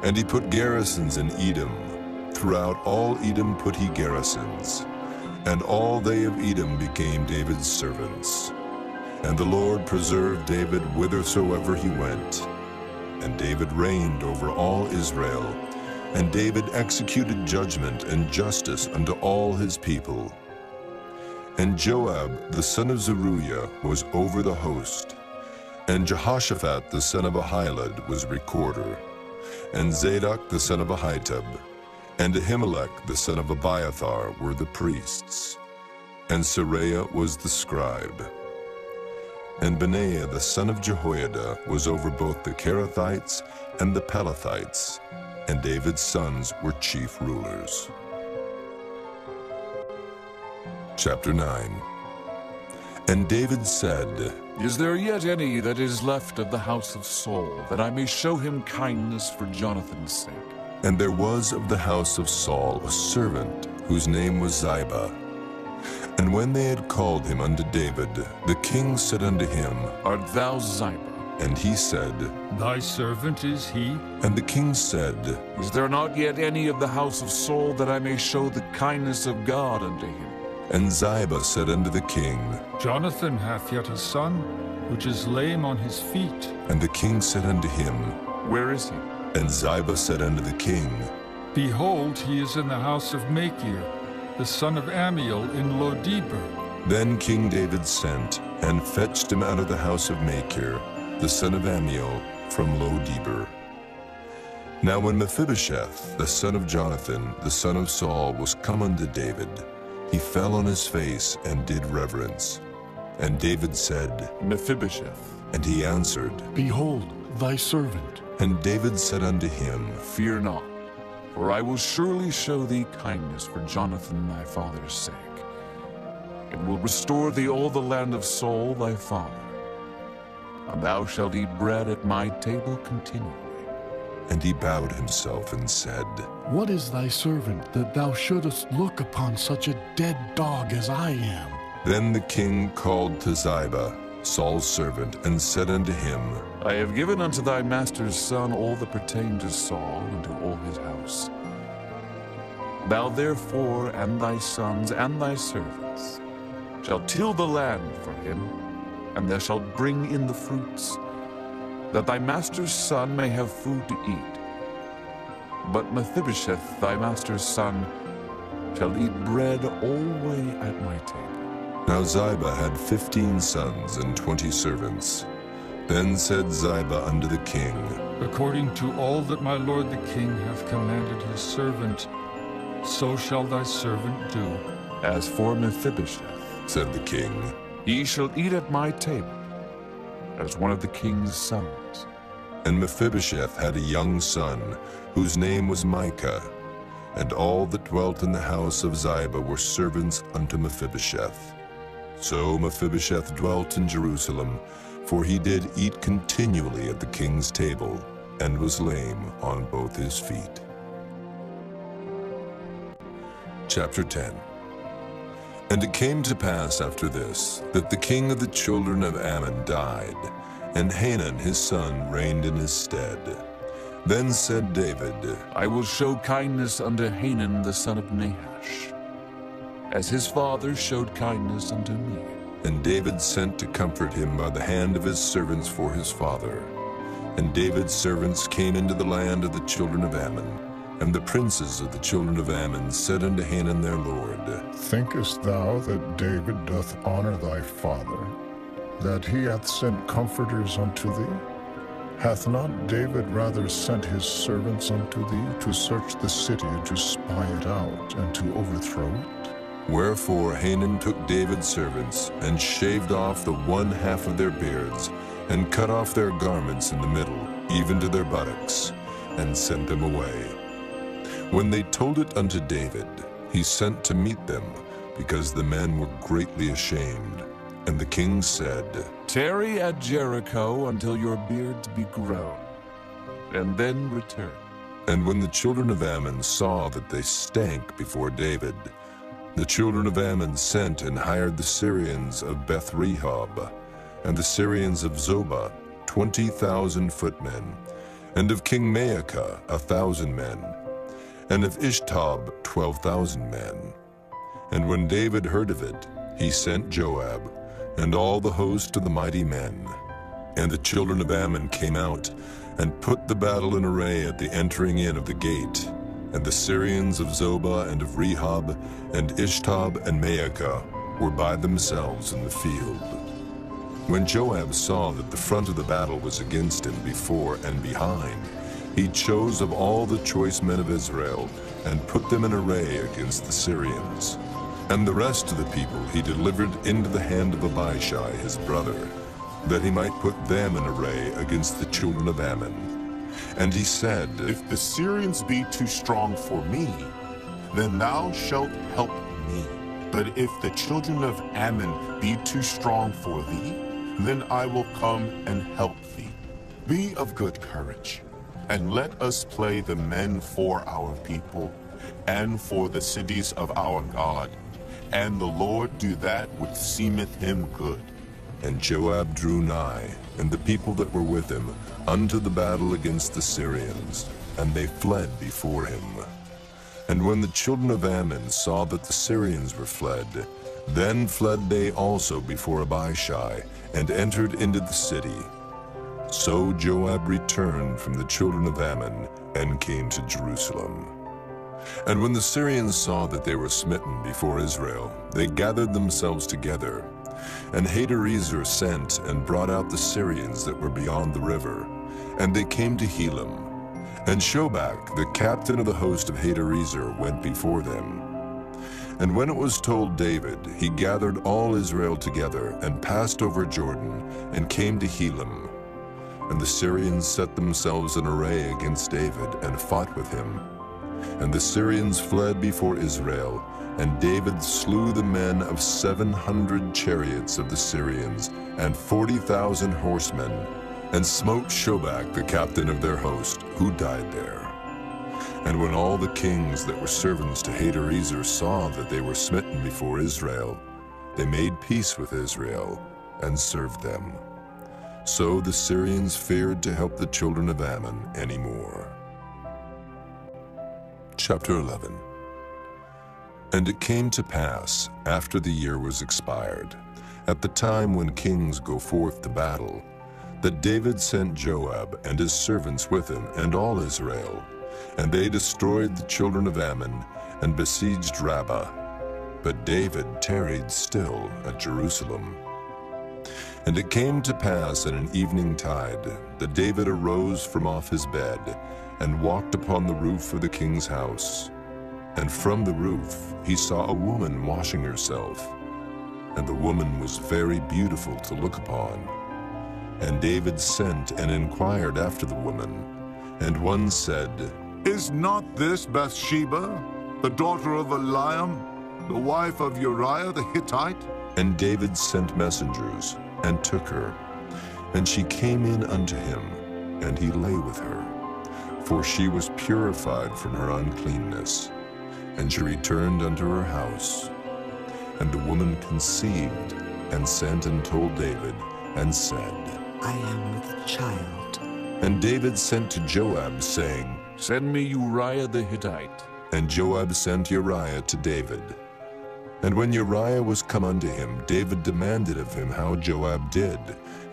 And he put garrisons in Edom. Throughout all Edom put he garrisons. And all they of Edom became David's servants. And the Lord preserved David whithersoever he went. And David reigned over all Israel. And David executed judgment and justice unto all his people. And Joab the son of Zeruiah was over the host. And Jehoshaphat the son of Ahilud was recorder. And Zadok the son of Ahitub, and Ahimelech the son of Abiathar were the priests. And Seraiah was the scribe. And Benaiah the son of Jehoiada was over both the Kerethites and the Pelethites, and David's sons were chief rulers. Chapter 9. And David said, Is there yet any that is left of the house of Saul, that I may show him kindness for Jonathan's sake? And there was of the house of Saul a servant, whose name was Ziba. And when they had called him unto David, the king said unto him, Art thou Ziba? And he said, Thy servant is he. And the king said, Is there not yet any of the house of Saul, that I may show the kindness of God unto him? And Ziba said unto the king, Jonathan hath yet a son, which is lame on his feet. And the king said unto him, Where is he? And Ziba said unto the king, Behold, he is in the house of Machir, the son of Amiel in Lodebar. Then King David sent, and fetched him out of the house of Machir, the son of Amiel, from Lodebar. Now when Mephibosheth, the son of Jonathan, the son of Saul, was come unto David, he fell on his face and did reverence. And David said, Mephibosheth. And he answered, Behold, thy servant. And David said unto him, Fear not, for I will surely show thee kindness for Jonathan thy father's sake, and will restore thee all the land of Saul thy father. And thou shalt eat bread at my table continually. And he bowed himself and said, What is thy servant, that thou shouldest look upon such a dead dog as I am? Then the king called to Ziba, Saul's servant, and said unto him, I have given unto thy master's son all that pertain to Saul and to all his house. Thou therefore and thy sons and thy servants shall till the land for him, and thou shalt bring in the fruits, that thy master's son may have food to eat. But Mephibosheth, thy master's son, shall eat bread alway at my table. Now Ziba had 15 sons and 20 servants. Then said Ziba unto the king, According to all that my lord the king hath commanded his servant, so shall thy servant do. As for Mephibosheth, said the king, he shall eat at my table, as one of the king's sons. And Mephibosheth had a young son, whose name was Micah. And all that dwelt in the house of Ziba were servants unto Mephibosheth. So Mephibosheth dwelt in Jerusalem, for he did eat continually at the king's table, and was lame on both his feet. Chapter 10. And it came to pass after this, that the king of the children of Ammon died, and Hanun his son reigned in his stead. Then said David, I will show kindness unto Hanun the son of Nahash, as his father showed kindness unto me. And David sent to comfort him by the hand of his servants for his father. And David's servants came into the land of the children of Ammon. And the princes of the children of Ammon said unto Hanun their lord, Thinkest thou that David doth honor thy father, that he hath sent comforters unto thee? Hath not David rather sent his servants unto thee to search the city, to spy it out, and to overthrow it? Wherefore Hanun took David's servants, and shaved off the one half of their beards, and cut off their garments in the middle, even to their buttocks, and sent them away. When they told it unto David, he sent to meet them, because the men were greatly ashamed. And the king said, Tarry at Jericho until your beards be grown, and then return. And when the children of Ammon saw that they stank before David, the children of Ammon sent and hired the Syrians of Beth-rehob, and the Syrians of Zobah, 20,000 footmen, and of King Maacah 1,000 men, and of Ishtob 12,000 men. And when David heard of it, he sent Joab, and all the host of the mighty men. And the children of Ammon came out, and put the battle in array at the entering in of the gate. And the Syrians of Zobah and of Rehob, and Ishtob and Maacah were by themselves in the field. When Joab saw that the front of the battle was against him before and behind, he chose of all the choice men of Israel, and put them in array against the Syrians. And the rest of the people he delivered into the hand of Abishai his brother, that he might put them in array against the children of Ammon. And he said, If the Syrians be too strong for me, then thou shalt help me. But if the children of Ammon be too strong for thee, then I will come and help thee. Be of good courage, and let us play the men for our people, and for the cities of our God. And the Lord do that which seemeth him good. And Joab drew nigh, and the people that were with him, unto the battle against the Syrians, and they fled before him. And when the children of Ammon saw that the Syrians were fled, then fled they also before Abishai, and entered into the city. So Joab returned from the children of Ammon, and came to Jerusalem. And when the Syrians saw that they were smitten before Israel, they gathered themselves together. And Hadarezer sent and brought out the Syrians that were beyond the river, and they came to Helam. And Shobach, the captain of the host of Hadarezer, went before them. And when it was told David, he gathered all Israel together, and passed over Jordan, and came to Helam. And the Syrians set themselves in array against David, and fought with him. And the Syrians fled before Israel, and David slew the men of 700 chariots of the Syrians, and 40,000 horsemen, and smote Shobach the captain of their host, who died there. And when all the kings that were servants to Hadarezer saw that they were smitten before Israel, they made peace with Israel, and served them. So the Syrians feared to help the children of Ammon any more. Chapter 11. And it came to pass, after the year was expired, at the time when kings go forth to battle, that David sent Joab and his servants with him and all Israel, and they destroyed the children of Ammon and besieged Rabbah. But David tarried still at Jerusalem. And it came to pass in an evening tide that David arose from off his bed, and walked upon the roof of the king's house. And from the roof he saw a woman washing herself, and the woman was very beautiful to look upon. And David sent and inquired after the woman, and one said, Is not this Bathsheba, the daughter of Eliam, the wife of Uriah the Hittite? And David sent messengers, and took her. And she came in unto him, and he lay with her. For she was purified from her uncleanness. And she returned unto her house. And the woman conceived, and sent and told David, and said, I am with child. And David sent to Joab, saying, Send me Uriah the Hittite. And Joab sent Uriah to David. And when Uriah was come unto him, David demanded of him how Joab did,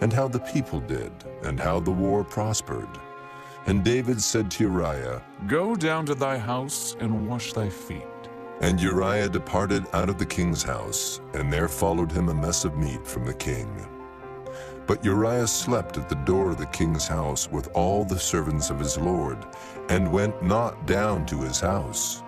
and how the people did, and how the war prospered. And David said to Uriah, Go down to thy house and wash thy feet. And Uriah departed out of the king's house, and there followed him a mess of meat from the king. But Uriah slept at the door of the king's house with all the servants of his lord, and went not down to his house.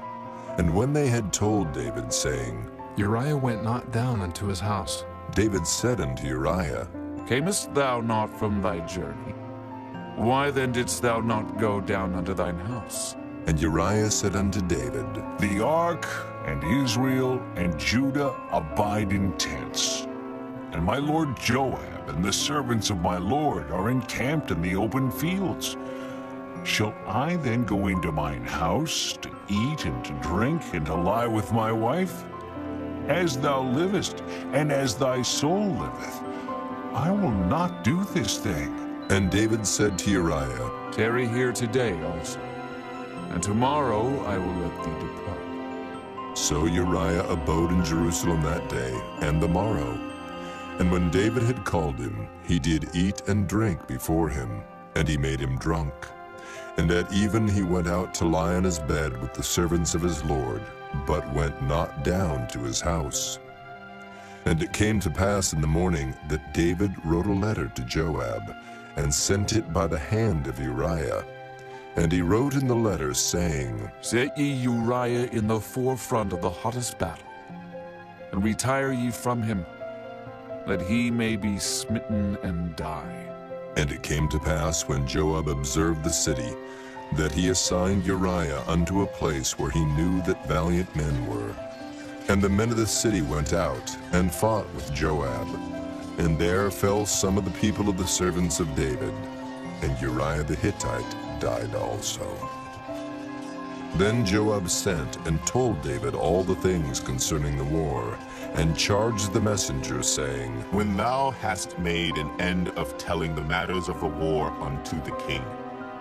And when they had told David, saying, Uriah went not down unto his house. David said unto Uriah, Camest thou not from thy journey? Why then didst thou not go down unto thine house? And Uriah said unto David, The ark and Israel and Judah abide in tents. And my lord Joab and the servants of my lord are encamped in the open fields. Shall I then go into mine house to eat and to drink and to lie with my wife? As thou livest, and as thy soul liveth, I will not do this thing. And David said to Uriah, Tarry here today also, and tomorrow I will let thee depart. So Uriah abode in Jerusalem that day and the morrow. And when David had called him, he did eat and drink before him, and he made him drunk. And at even he went out to lie on his bed with the servants of his lord, but went not down to his house. And it came to pass in the morning that David wrote a letter to Joab, and sent it by the hand of Uriah. And he wrote in the letter, saying, Set ye Uriah in the forefront of the hottest battle, and retire ye from him, that he may be smitten and die. And it came to pass, when Joab observed the city, that he assigned Uriah unto a place where he knew that valiant men were. And the men of the city went out, and fought with Joab. And there fell some of the people of the servants of David, and Uriah the Hittite died also. Then Joab sent and told David all the things concerning the war, and charged the messenger, saying, When thou hast made an end of telling the matters of the war unto the king,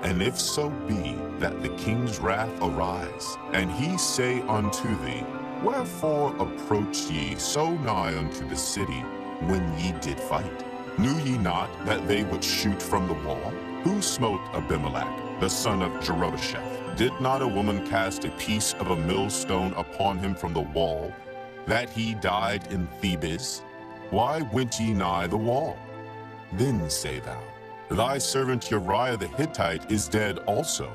and if so be that the king's wrath arise, and he say unto thee, Wherefore approached ye so nigh unto the city, when ye did fight? Knew ye not that they would shoot from the wall? Who smote Abimelech, the son of Jerubbesheth? Did not a woman cast a piece of a millstone upon him from the wall, that he died in Thebes? Why went ye nigh the wall? Then say thou, Thy servant Uriah the Hittite is dead also.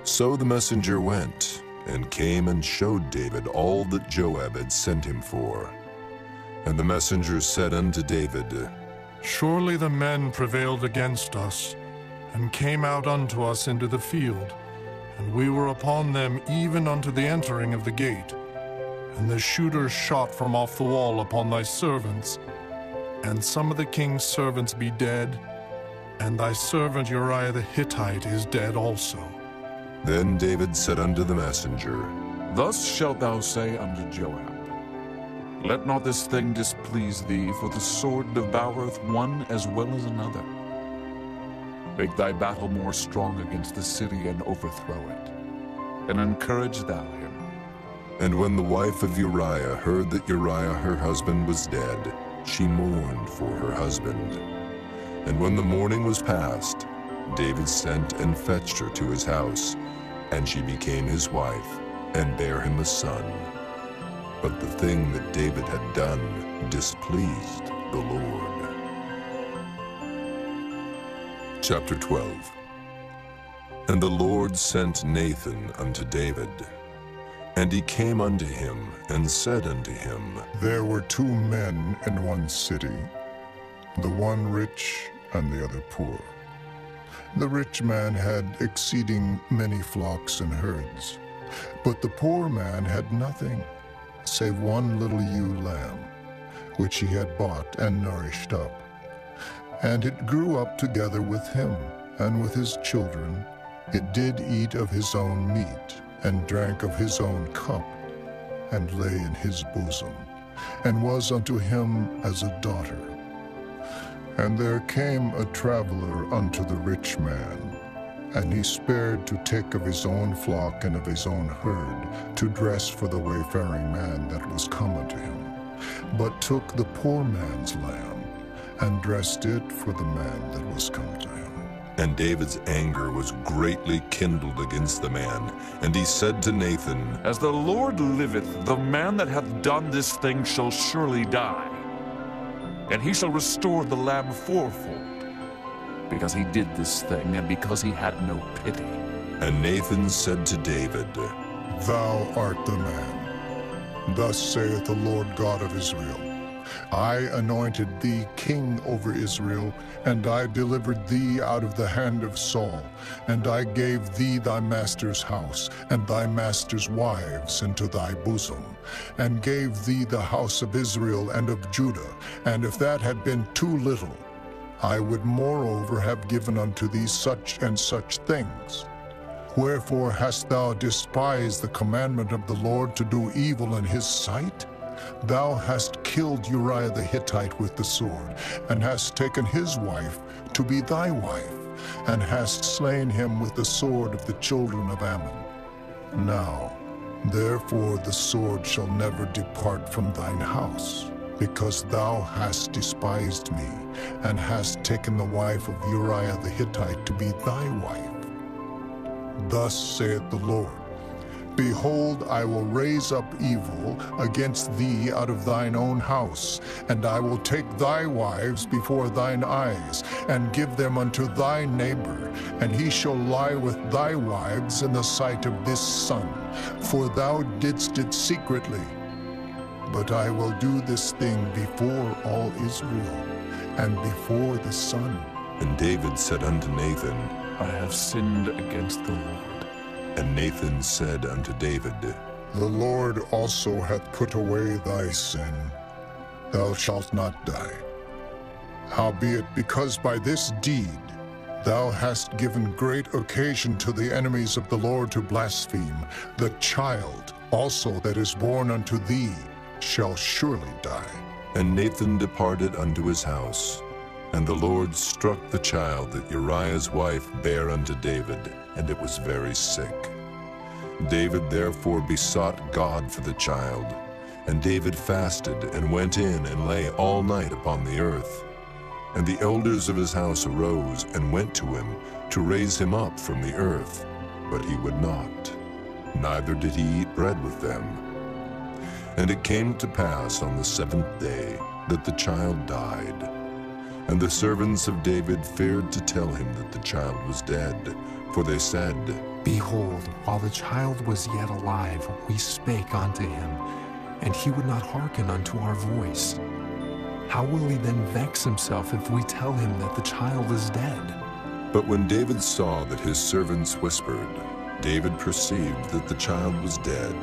So the messenger went, and came and showed David all that Joab had sent him for. And the messenger said unto David, Surely the men prevailed against us, and came out unto us into the field, and we were upon them even unto the entering of the gate. And the shooters shot from off the wall upon thy servants, and some of the king's servants be dead, and thy servant Uriah the Hittite is dead also. Then David said unto the messenger, Thus shalt thou say unto Joab, Let not this thing displease thee, for the sword devoureth one as well as another. Make thy battle more strong against the city, and overthrow it, and encourage thou him. And when the wife of Uriah heard that Uriah her husband was dead, she mourned for her husband. And when the mourning was past, David sent and fetched her to his house, and she became his wife, and bare him a son. But the thing that David had done displeased the Lord. Chapter 12. And the Lord sent Nathan unto David. And he came unto him, and said unto him, There were 2 men in one city, the one rich and the other poor. The rich man had exceeding many flocks and herds, but the poor man had nothing, save one little ewe lamb, which he had bought and nourished up. And it grew up together with him, and with his children. It did eat of his own meat, and drank of his own cup, and lay in his bosom, and was unto him as a daughter. And there came a traveler unto the rich man, and he spared to take of his own flock and of his own herd, to dress for the wayfaring man that was come unto him, but took the poor man's lamb, and dressed it for the man that was come to him. And David's anger was greatly kindled against the man, and he said to Nathan, As the Lord liveth, the man that hath done this thing shall surely die, and he shall restore the lamb fourfold, because he did this thing, and because he had no pity. And Nathan said to David, Thou art the man. Thus saith the Lord God of Israel, I anointed thee king over Israel, and I delivered thee out of the hand of Saul, and I gave thee thy master's house, and thy master's wives into thy bosom, and gave thee the house of Israel and of Judah. And if that had been too little, I would moreover have given unto thee such and such things. Wherefore hast thou despised the commandment of the Lord to do evil in his sight? Thou hast killed Uriah the Hittite with the sword, and hast taken his wife to be thy wife, and hast slain him with the sword of the children of Ammon. Now, therefore the sword shall never depart from thine house, because thou hast despised me, and hast taken the wife of Uriah the Hittite to be thy wife. Thus saith the Lord, Behold, I will raise up evil against thee out of thine own house, and I will take thy wives before thine eyes, and give them unto thy neighbor, and he shall lie with thy wives in the sight of this sun, for thou didst it secretly. But I will do this thing before all Israel, and before the sun. And David said unto Nathan, I have sinned against the Lord. And Nathan said unto David, The Lord also hath put away thy sin. Thou shalt not die. Howbeit, because by this deed thou hast given great occasion to the enemies of the Lord to blaspheme, the child also that is born unto thee shall surely die. And Nathan departed unto his house. And the Lord struck the child that Uriah's wife bare unto David, and it was very sick. David therefore besought God for the child. And David fasted, and went in, and lay all night upon the earth. And the elders of his house arose, and went to him, to raise him up from the earth. But he would not, neither did he eat bread with them. And it came to pass on the 7th day, that the child died. And the servants of David feared to tell him that the child was dead, for they said, Behold, while the child was yet alive, we spake unto him, and he would not hearken unto our voice. How will he then vex himself if we tell him that the child is dead? But when David saw that his servants whispered, David perceived that the child was dead.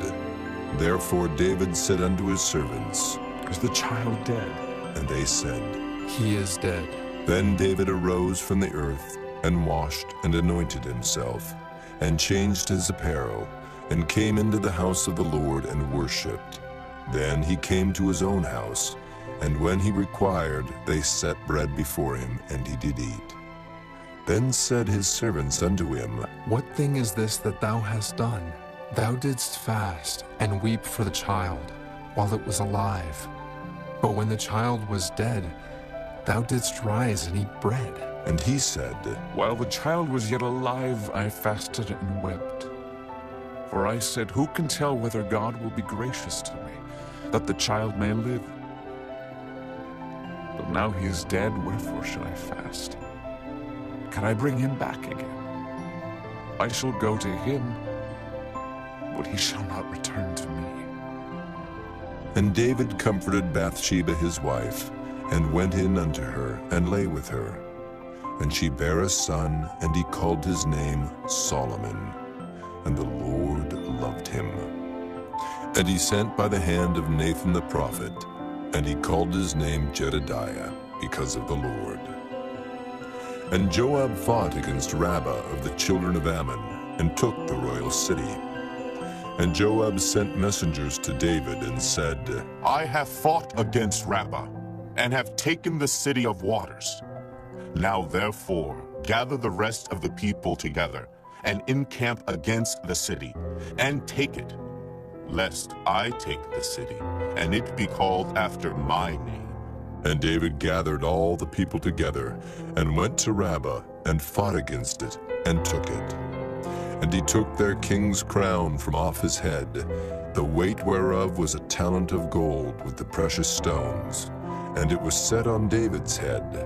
Therefore David said unto his servants, Is the child dead? And they said, He is dead. Then David arose from the earth, and washed and anointed himself, and changed his apparel, and came into the house of the Lord and worshipped. Then he came to his own house, and when he required, they set bread before him, and he did eat. Then said his servants unto him, What thing is this that thou hast done? Thou didst fast and weep for the child while it was alive. But when the child was dead, thou didst rise and eat bread. And he said, While the child was yet alive, I fasted and wept. For I said, Who can tell whether God will be gracious to me, that the child may live? But now he is dead, wherefore should I fast? Can I bring him back again? I shall go to him, but he shall not return to me. And David comforted Bathsheba his wife, and went in unto her, and lay with her. And she bare a son, and he called his name Solomon. And the Lord loved him. And he sent by the hand of Nathan the prophet, And he called his name Jedediah, because of the Lord. And Joab fought against Rabbah of the children of Ammon, and took the royal city. And Joab sent messengers to David and said, I have fought against Rabbah, and have taken the city of waters. Now therefore, gather the rest of the people together, and encamp against the city, and take it, lest I take the city, and it be called after my name. And David gathered all the people together, and went to Rabbah, and fought against it, and took it. And he took their king's crown from off his head, the weight whereof was a talent of gold with the precious stones, and it was set on David's head.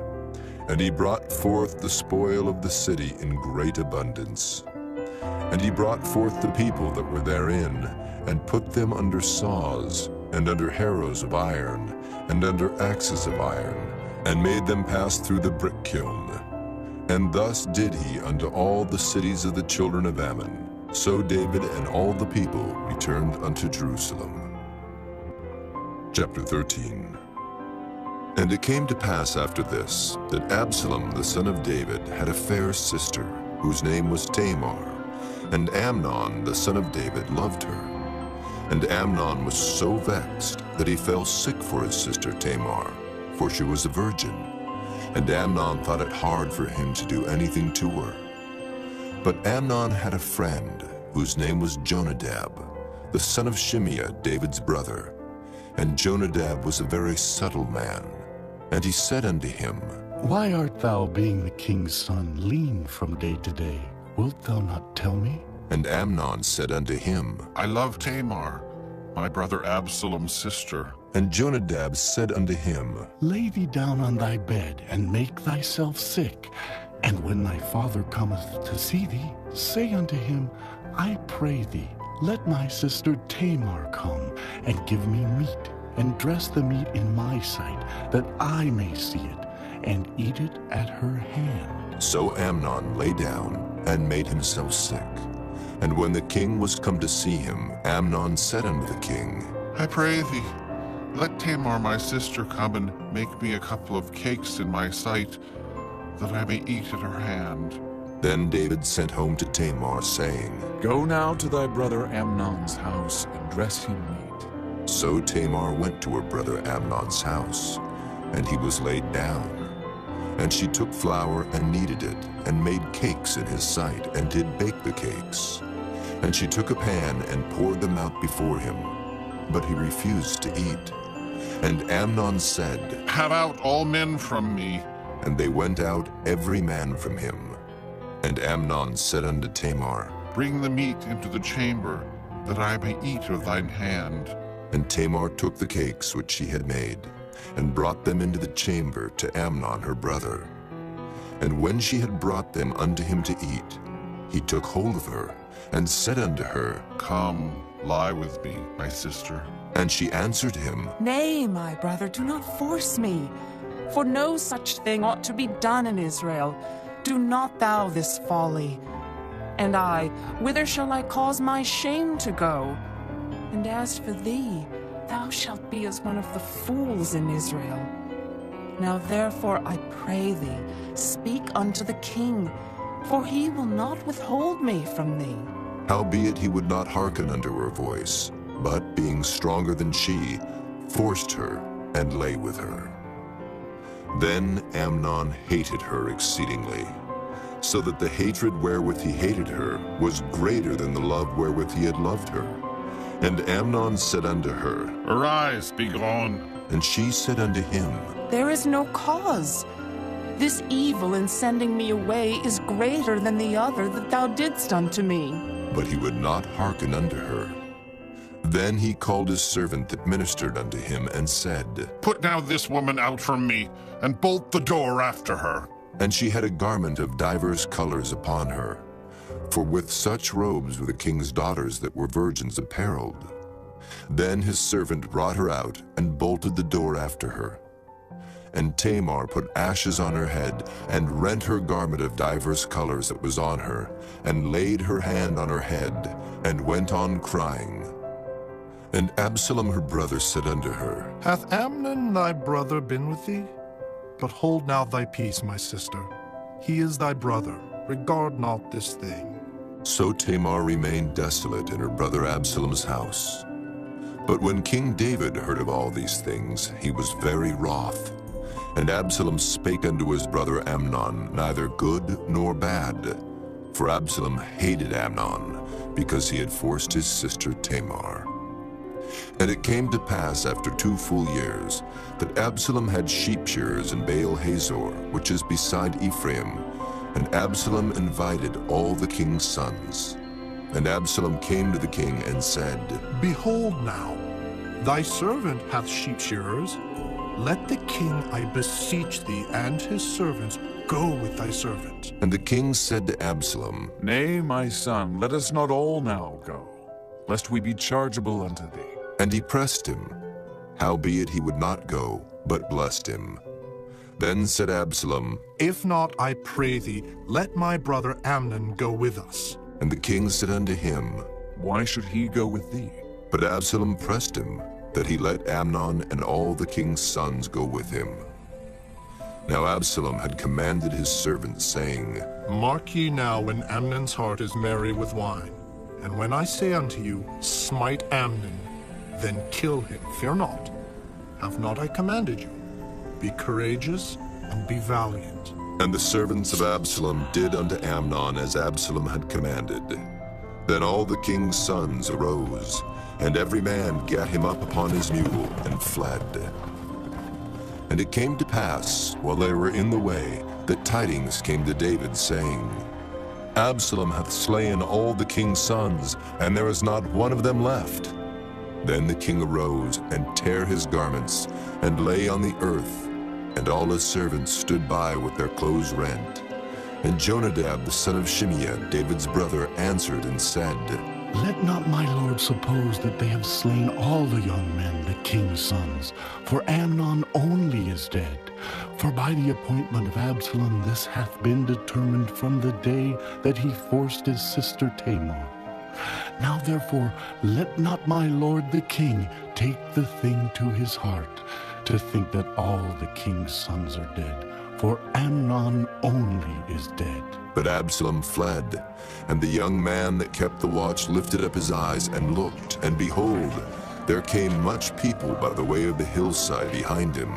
And he brought forth the spoil of the city in great abundance. And he brought forth the people that were therein, and put them under saws, and under harrows of iron, and under axes of iron, and made them pass through the brick kiln. And thus did he unto all the cities of the children of Ammon. So David and all the people returned unto Jerusalem. Chapter 13. And it came to pass after this, that Absalom the son of David had a fair sister, whose name was Tamar, and Amnon the son of David loved her. And Amnon was so vexed that he fell sick for his sister Tamar, for she was a virgin. And Amnon thought it hard for him to do anything to her. But Amnon had a friend, whose name was Jonadab, the son of Shimeah, David's brother. And Jonadab was a very subtle man. And he said unto him, Why art thou, being the king's son, lean from day to day? Wilt thou not tell me? And Amnon said unto him, I love Tamar, my brother Absalom's sister. And Jonadab said unto him, Lay thee down on thy bed, and make thyself sick. And when thy father cometh to see thee, say unto him, I pray thee, let my sister Tamar come, and give me meat, and dress the meat in my sight, that I may see it, and eat it at her hand. So Amnon lay down, and made himself sick. And when the king was come to see him, Amnon said unto the king, I pray thee, let Tamar my sister come and make me a couple of cakes in my sight, that I may eat at her hand. Then David sent home to Tamar, saying, Go now to thy brother Amnon's house, and dress him meat. So Tamar went to her brother Amnon's house, and he was laid down. And she took flour and kneaded it, and made cakes in his sight, and did bake the cakes. And she took a pan and poured them out before him, but he refused to eat. And Amnon said, Have out all men from me. And they went out every man from him. And Amnon said unto Tamar, Bring the meat into the chamber, that I may eat of thine hand. And Tamar took the cakes which she had made, and brought them into the chamber to Amnon her brother. And when she had brought them unto him to eat, he took hold of her, and said unto her, Come, lie with me, my sister. And she answered him, Nay, my brother, do not force me, for no such thing ought to be done in Israel. Do not thou this folly. And I, whither shall I cause my shame to go? And as for thee, thou shalt be as one of the fools in Israel. Now therefore I pray thee, speak unto the king, for he will not withhold me from thee. Howbeit he would not hearken unto her voice, but being stronger than she, forced her, and lay with her. Then Amnon hated her exceedingly, so that the hatred wherewith he hated her was greater than the love wherewith he had loved her. And Amnon said unto her, Arise, be gone. And she said unto him, There is no cause. This evil in sending me away is greater than the other that thou didst unto me. But he would not hearken unto her. Then he called his servant that ministered unto him, and said, Put now this woman out from me, and bolt the door after her. And she had a garment of divers colors upon her, for with such robes were the king's daughters that were virgins apparelled. Then his servant brought her out, and bolted the door after her. And Tamar put ashes on her head, and rent her garment of divers colors that was on her, and laid her hand on her head, and went on crying. And Absalom her brother said unto her, Hath Amnon thy brother been with thee? But hold now thy peace, my sister. He is thy brother. Regard not this thing. So Tamar remained desolate in her brother Absalom's house. But when King David heard of all these things, he was very wroth. And Absalom spake unto his brother Amnon, neither good nor bad. For Absalom hated Amnon, because he had forced his sister Tamar. And it came to pass after 2 full years, that Absalom had sheep shearers in Baal Hazor, which is beside Ephraim. And Absalom invited all the king's sons. And Absalom came to the king and said, Behold now, thy servant hath sheep shearers. Let the king, I beseech thee, and his servants go with thy servant. And the king said to Absalom, Nay, my son, let us not all now go, lest we be chargeable unto thee. And he pressed him. Howbeit he would not go, but blessed him. Then said Absalom, If not, I pray thee, let my brother Amnon go with us. And the king said unto him, Why should he go with thee? But Absalom pressed him, that he let Amnon and all the king's sons go with him. Now Absalom had commanded his servants, saying, Mark ye now when Amnon's heart is merry with wine. And when I say unto you, Smite Amnon, then kill him, fear not. Have not I commanded you? Be courageous and be valiant. And the servants of Absalom did unto Amnon as Absalom had commanded. Then all the king's sons arose, and every man gat him up upon his mule, and fled. And it came to pass, while they were in the way, that tidings came to David, saying, Absalom hath slain all the king's sons, and there is not one of them left. Then the king arose, and tare his garments, and lay on the earth, and all his servants stood by with their clothes rent. And Jonadab the son of Shimeah, David's brother, answered and said, Let not my lord suppose that they have slain all the young men, the king's sons, for Amnon only is dead. For by the appointment of Absalom this hath been determined from the day that he forced his sister Tamar. Now therefore let not my lord the king take the thing to his heart, to think that all the king's sons are dead, for Amnon only is dead. But Absalom fled, and the young man that kept the watch lifted up his eyes and looked, and behold, there came much people by the way of the hillside behind him.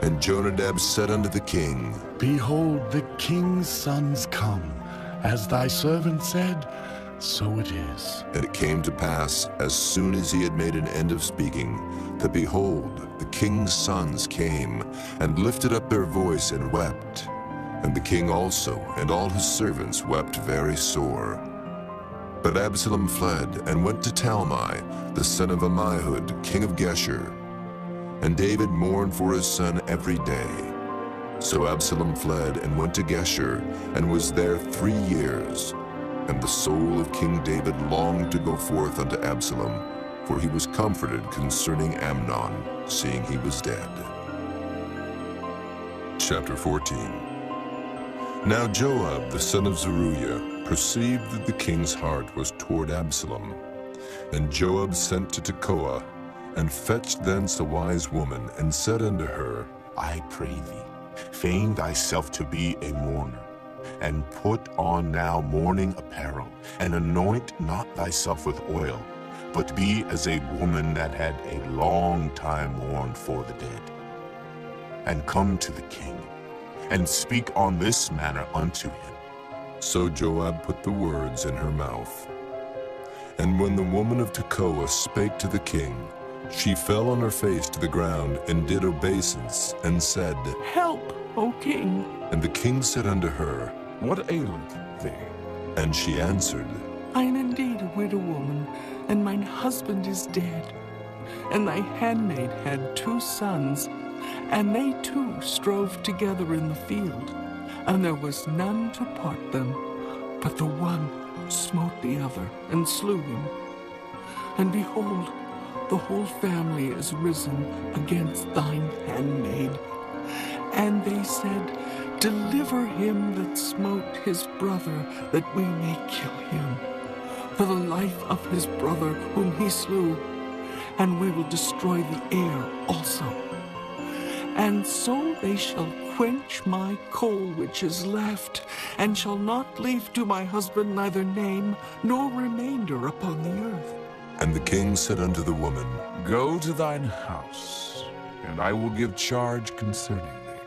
And Jonadab said unto the king, Behold, the king's sons come. As thy servant said, so it is. And it came to pass, as soon as he had made an end of speaking, that behold, the king's sons came, and lifted up their voice and wept. And the king also, and all his servants, wept very sore. But Absalom fled, and went to Talmai, the son of Ammihud, king of Geshur. And David mourned for his son every day. So Absalom fled, and went to Geshur, and was there 3 years. And the soul of King David longed to go forth unto Absalom, for he was comforted concerning Amnon, seeing he was dead. Chapter 14. Now Joab, the son of Zeruiah, perceived that the king's heart was toward Absalom. And Joab sent to Tekoa, and fetched thence a wise woman, and said unto her, I pray thee, feign thyself to be a mourner, and put on now mourning apparel, and anoint not thyself with oil, but be as a woman that had a long time mourned for the dead. And come to the king, and speak on this manner unto him. So Joab put the words in her mouth. And when the woman of Tekoa spake to the king, she fell on her face to the ground, and did obeisance, and said, Help, O king. And the king said unto her, What aileth thee? And she answered, I am indeed a widow woman, and mine husband is dead. And thy handmaid had 2 sons, and they too strove together in the field, and there was none to part them, but the one smote the other, and slew him. And behold, the whole family is risen against thine handmaid. And they said, Deliver him that smote his brother, that we may kill him, for the life of his brother whom he slew. and we will destroy the air also. And so they shall quench my coal which is left, and shall not leave to my husband neither name nor remainder upon the earth. And the king said unto the woman, Go to thine house, and I will give charge concerning thee.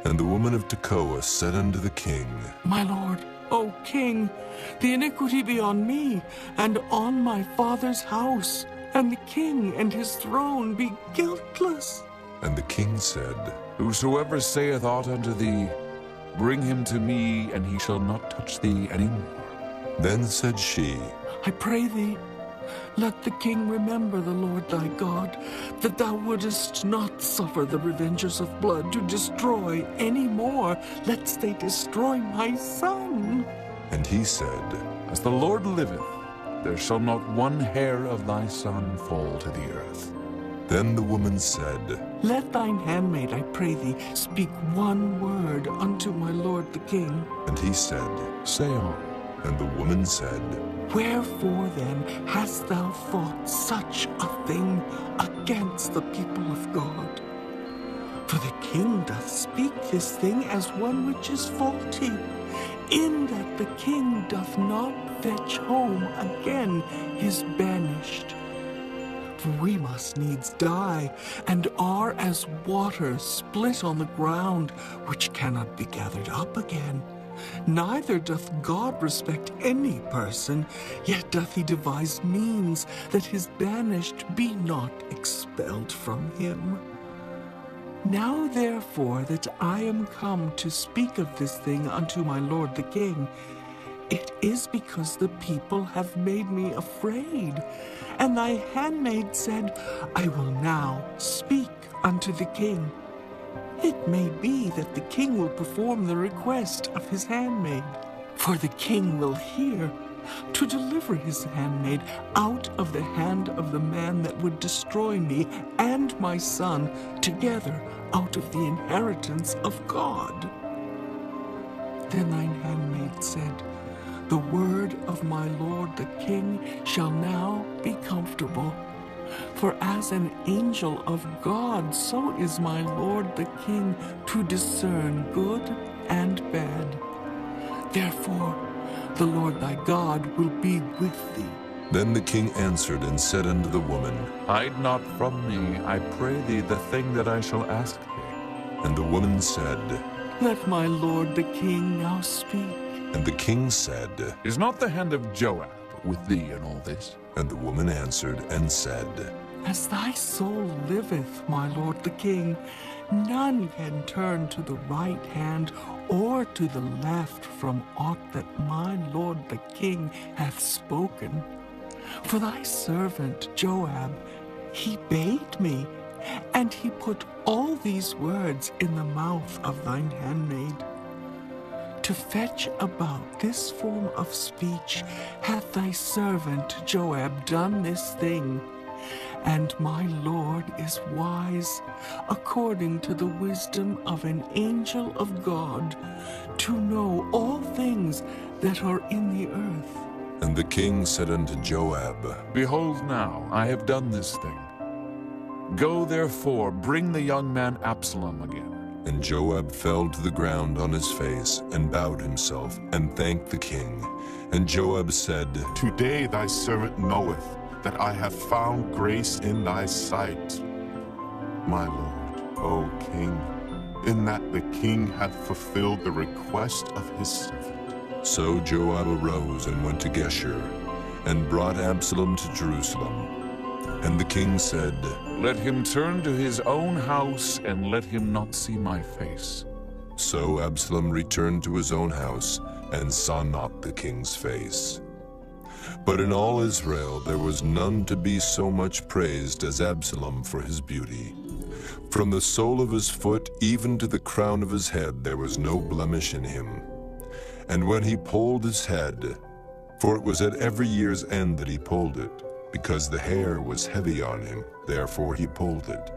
And the woman of Tekoa said unto the king, My lord, O king, the iniquity be on me, and on my father's house, and the king and his throne be guiltless. And the king said, Whosoever saith aught unto thee, bring him to me, and he shall not touch thee any more. Then said she, I pray thee, let the king remember the Lord thy God, that thou wouldest not suffer the revengers of blood to destroy any more, lest they destroy my son. And he said, As the Lord liveth, there shall not one hair of thy son fall to the earth. Then the woman said, Let thine handmaid, I pray thee, speak one word unto my lord the king. And he said, Say on. And the woman said, Wherefore then hast thou thought such a thing against the people of God? For the king doth speak this thing as one which is faulty, in that the king doth not fetch home again his banished. For we must needs die, and are as water split on the ground, which cannot be gathered up again. Neither doth God respect any person, yet doth he devise means that his banished be not expelled from him. Now therefore that I am come to speak of this thing unto my lord the king, it is because the people have made me afraid. And thy handmaid said, I will now speak unto the king. It may be that the king will perform the request of his handmaid, for the king will hear, to deliver his handmaid out of the hand of the man that would destroy me and my son together out of the inheritance of God. Then thine handmaid said, The word of my lord the king shall now be comfortable. For as an angel of God, so is my lord the king to discern good and bad. Therefore, the Lord thy God will be with thee. Then the king answered and said unto the woman, Hide not from me, I pray thee, the thing that I shall ask thee. And the woman said, Let my lord the king now speak. And the king said, Is not the hand of Joab with thee in all this? And the woman answered and said, As thy soul liveth, my lord the king, none can turn to the right hand or to the left from aught that my lord the king hath spoken. For thy servant Joab, he bade me, and he put all these words in the mouth of thine handmaid. To fetch about this form of speech hath thy servant Joab done this thing, and my lord is wise, according to the wisdom of an angel of God, to know all things that are in the earth. And the king said unto Joab, Behold now, I have done this thing. Go therefore, bring the young man Absalom again. And Joab fell to the ground on his face, and bowed himself, and thanked the king. And Joab said, Today thy servant knoweth that I have found grace in thy sight, my lord, O king, in that the king hath fulfilled the request of his servant. So Joab arose and went to Geshur, and brought Absalom to Jerusalem. And the king said, Let him turn to his own house, and let him not see my face. So Absalom returned to his own house, and saw not the king's face. But in all Israel there was none to be so much praised as Absalom for his beauty. From the sole of his foot even to the crown of his head there was no blemish in him. And when he polled his head, for it was at every year's end that he polled it, because the hair was heavy on him, therefore he polled it.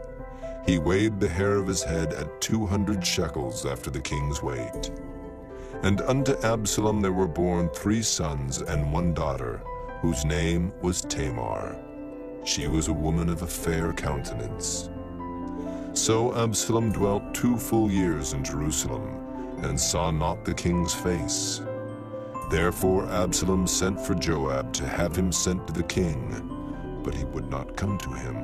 He weighed the hair of his head at 200 shekels after the king's weight. And unto Absalom there were born 3 sons and 1 daughter, whose name was Tamar. She was a woman of a fair countenance. So Absalom dwelt 2 full years in Jerusalem, and saw not the king's face. Therefore Absalom sent for Joab to have him sent to the king, but he would not come to him.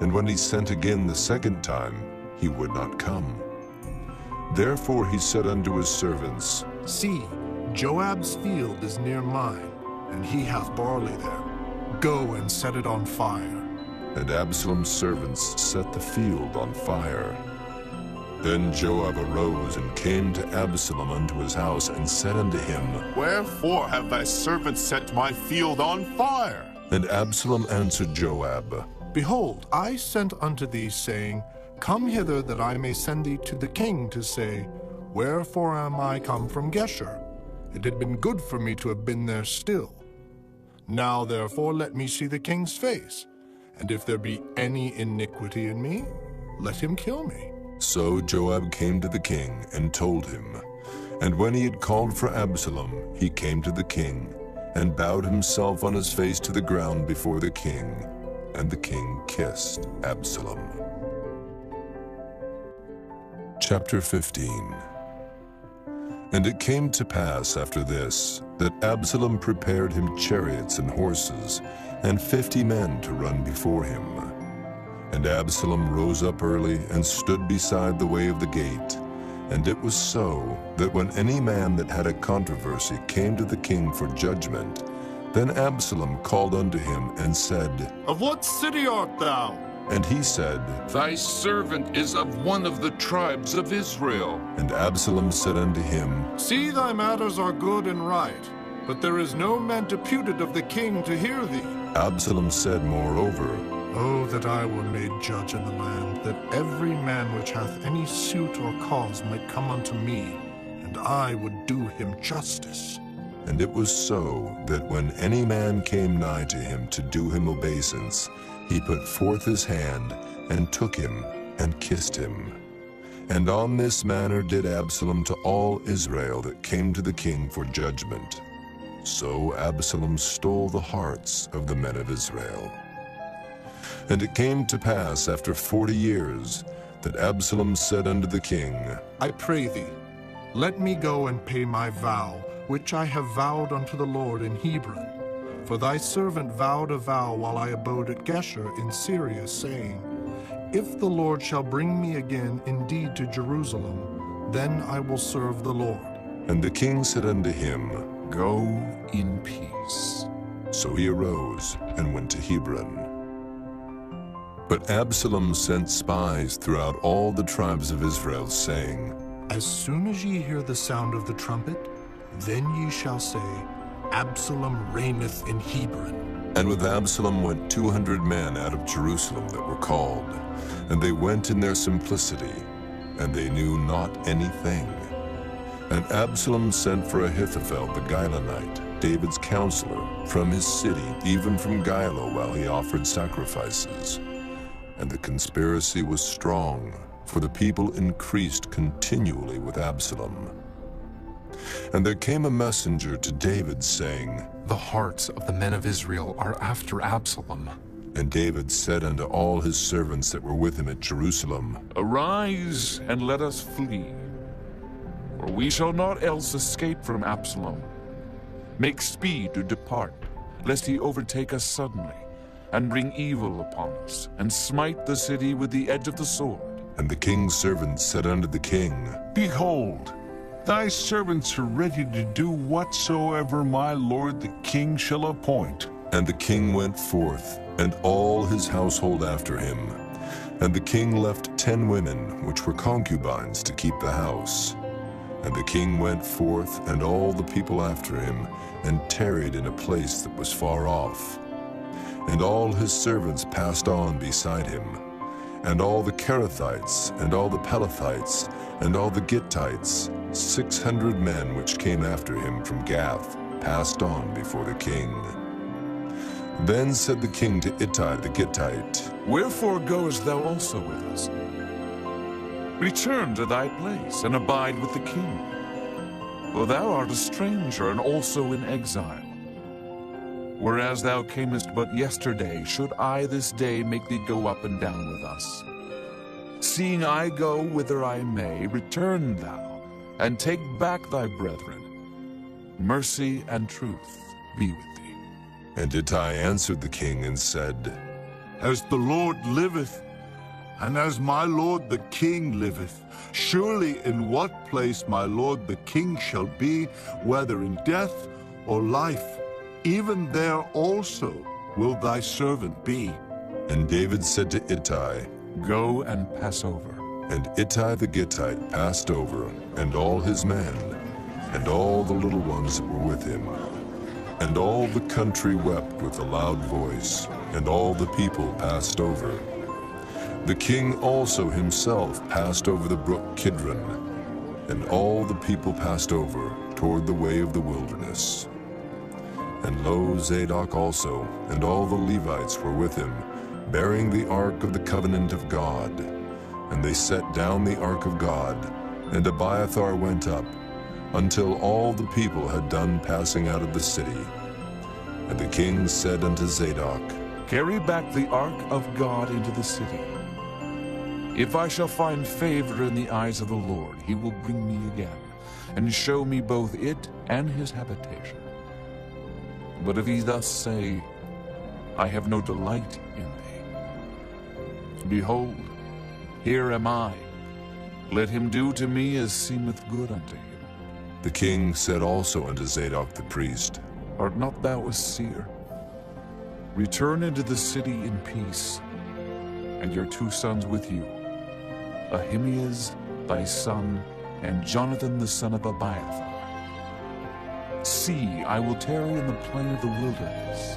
And when he sent again the second time, he would not come. Therefore he said unto his servants, See, Joab's field is near mine, and he hath barley there. Go and set it on fire. And Absalom's servants set the field on fire. Then Joab arose and came to Absalom unto his house, and said unto him, Wherefore have thy servants set my field on fire? And Absalom answered Joab, Behold, I sent unto thee, saying, Come hither, that I may send thee to the king to say, Wherefore am I come from Geshur? It had been good for me to have been there still. Now therefore let me see the king's face, and if there be any iniquity in me, let him kill me. So Joab came to the king and told him. And when he had called for Absalom, he came to the king, and bowed himself on his face to the ground before the king. And the king kissed Absalom. Chapter 15. And it came to pass after this, that Absalom prepared him chariots and horses, and 50 men to run before him. And Absalom rose up early, and stood beside the way of the gate. And it was so, that when any man that had a controversy came to the king for judgment, then Absalom called unto him, and said, Of what city art thou? And he said, Thy servant is of one of the tribes of Israel. And Absalom said unto him, See, thy matters are good and right, but there is no man deputed of the king to hear thee. Absalom said moreover, Oh, that I were made judge in the land, that every man which hath any suit or cause might come unto me, and I would do him justice. And it was so, that when any man came nigh to him to do him obeisance, he put forth his hand, and took him, and kissed him. And on this manner did Absalom to all Israel that came to the king for judgment. So Absalom stole the hearts of the men of Israel. And it came to pass after 40 years, that Absalom said unto the king, I pray thee, let me go and pay my vow, which I have vowed unto the Lord in Hebron. For thy servant vowed a vow while I abode at Geshur in Syria, saying, If the Lord shall bring me again indeed to Jerusalem, then I will serve the Lord. And the king said unto him, Go in peace. So he arose and went to Hebron. But Absalom sent spies throughout all the tribes of Israel, saying, As soon as ye hear the sound of the trumpet, then ye shall say, Absalom reigneth in Hebron. And with Absalom went 200 men out of Jerusalem that were called, and they went in their simplicity, and they knew not anything. And Absalom sent for Ahithophel the Gilonite, David's counselor, from his city, even from Gilo, while he offered sacrifices. And the conspiracy was strong, for the people increased continually with Absalom. And there came a messenger to David, saying, The hearts of the men of Israel are after Absalom. And David said unto all his servants that were with him at Jerusalem, Arise, and let us flee, for we shall not else escape from Absalom. Make speed to depart, lest he overtake us suddenly, and bring evil upon us, and smite the city with the edge of the sword. And the king's servants said unto the king, Behold, thy servants are ready to do whatsoever my lord the king shall appoint. And the king went forth, and all his household after him. And the king left 10 women, which were concubines, to keep the house. And the king went forth, and all the people after him, and tarried in a place that was far off. And all his servants passed on beside him. And all the Kerethites, and all the Pelethites, and all the Gittites, 600 men which came after him from Gath, passed on before the king. Then said the king to Ittai the Gittite, Wherefore goest thou also with us? Return to thy place, and abide with the king. For thou art a stranger, and also in exile. Whereas thou camest but yesterday, should I this day make thee go up and down with us? Seeing I go whither I may, return thou, and take back thy brethren. Mercy and truth be with thee. And Ittai answered the king and said, As the Lord liveth, and as my lord the king liveth, surely in what place my lord the king shall be, whether in death or life, even there also will thy servant be. And David said to Ittai, Go and pass over. And Ittai the Gittite passed over, and all his men, and all the little ones that were with him. And all the country wept with a loud voice, and all the people passed over. The king also himself passed over the brook Kidron, and all the people passed over toward the way of the wilderness. And lo, Zadok also, and all the Levites were with him, bearing the ark of the covenant of God. And they set down the ark of God, and Abiathar went up, until all the people had done passing out of the city. And the king said unto Zadok, Carry back the ark of God into the city. If I shall find favor in the eyes of the Lord, he will bring me again, and show me both it and his habitation. But if he thus say, I have no delight in thee, behold, here am I. Let him do to me as seemeth good unto him. The king said also unto Zadok the priest, Art not thou a seer? Return into the city in peace, and your 2 sons with you, Ahimaaz thy son, and Jonathan the son of Abiathar. See, I will tarry in the plain of the wilderness,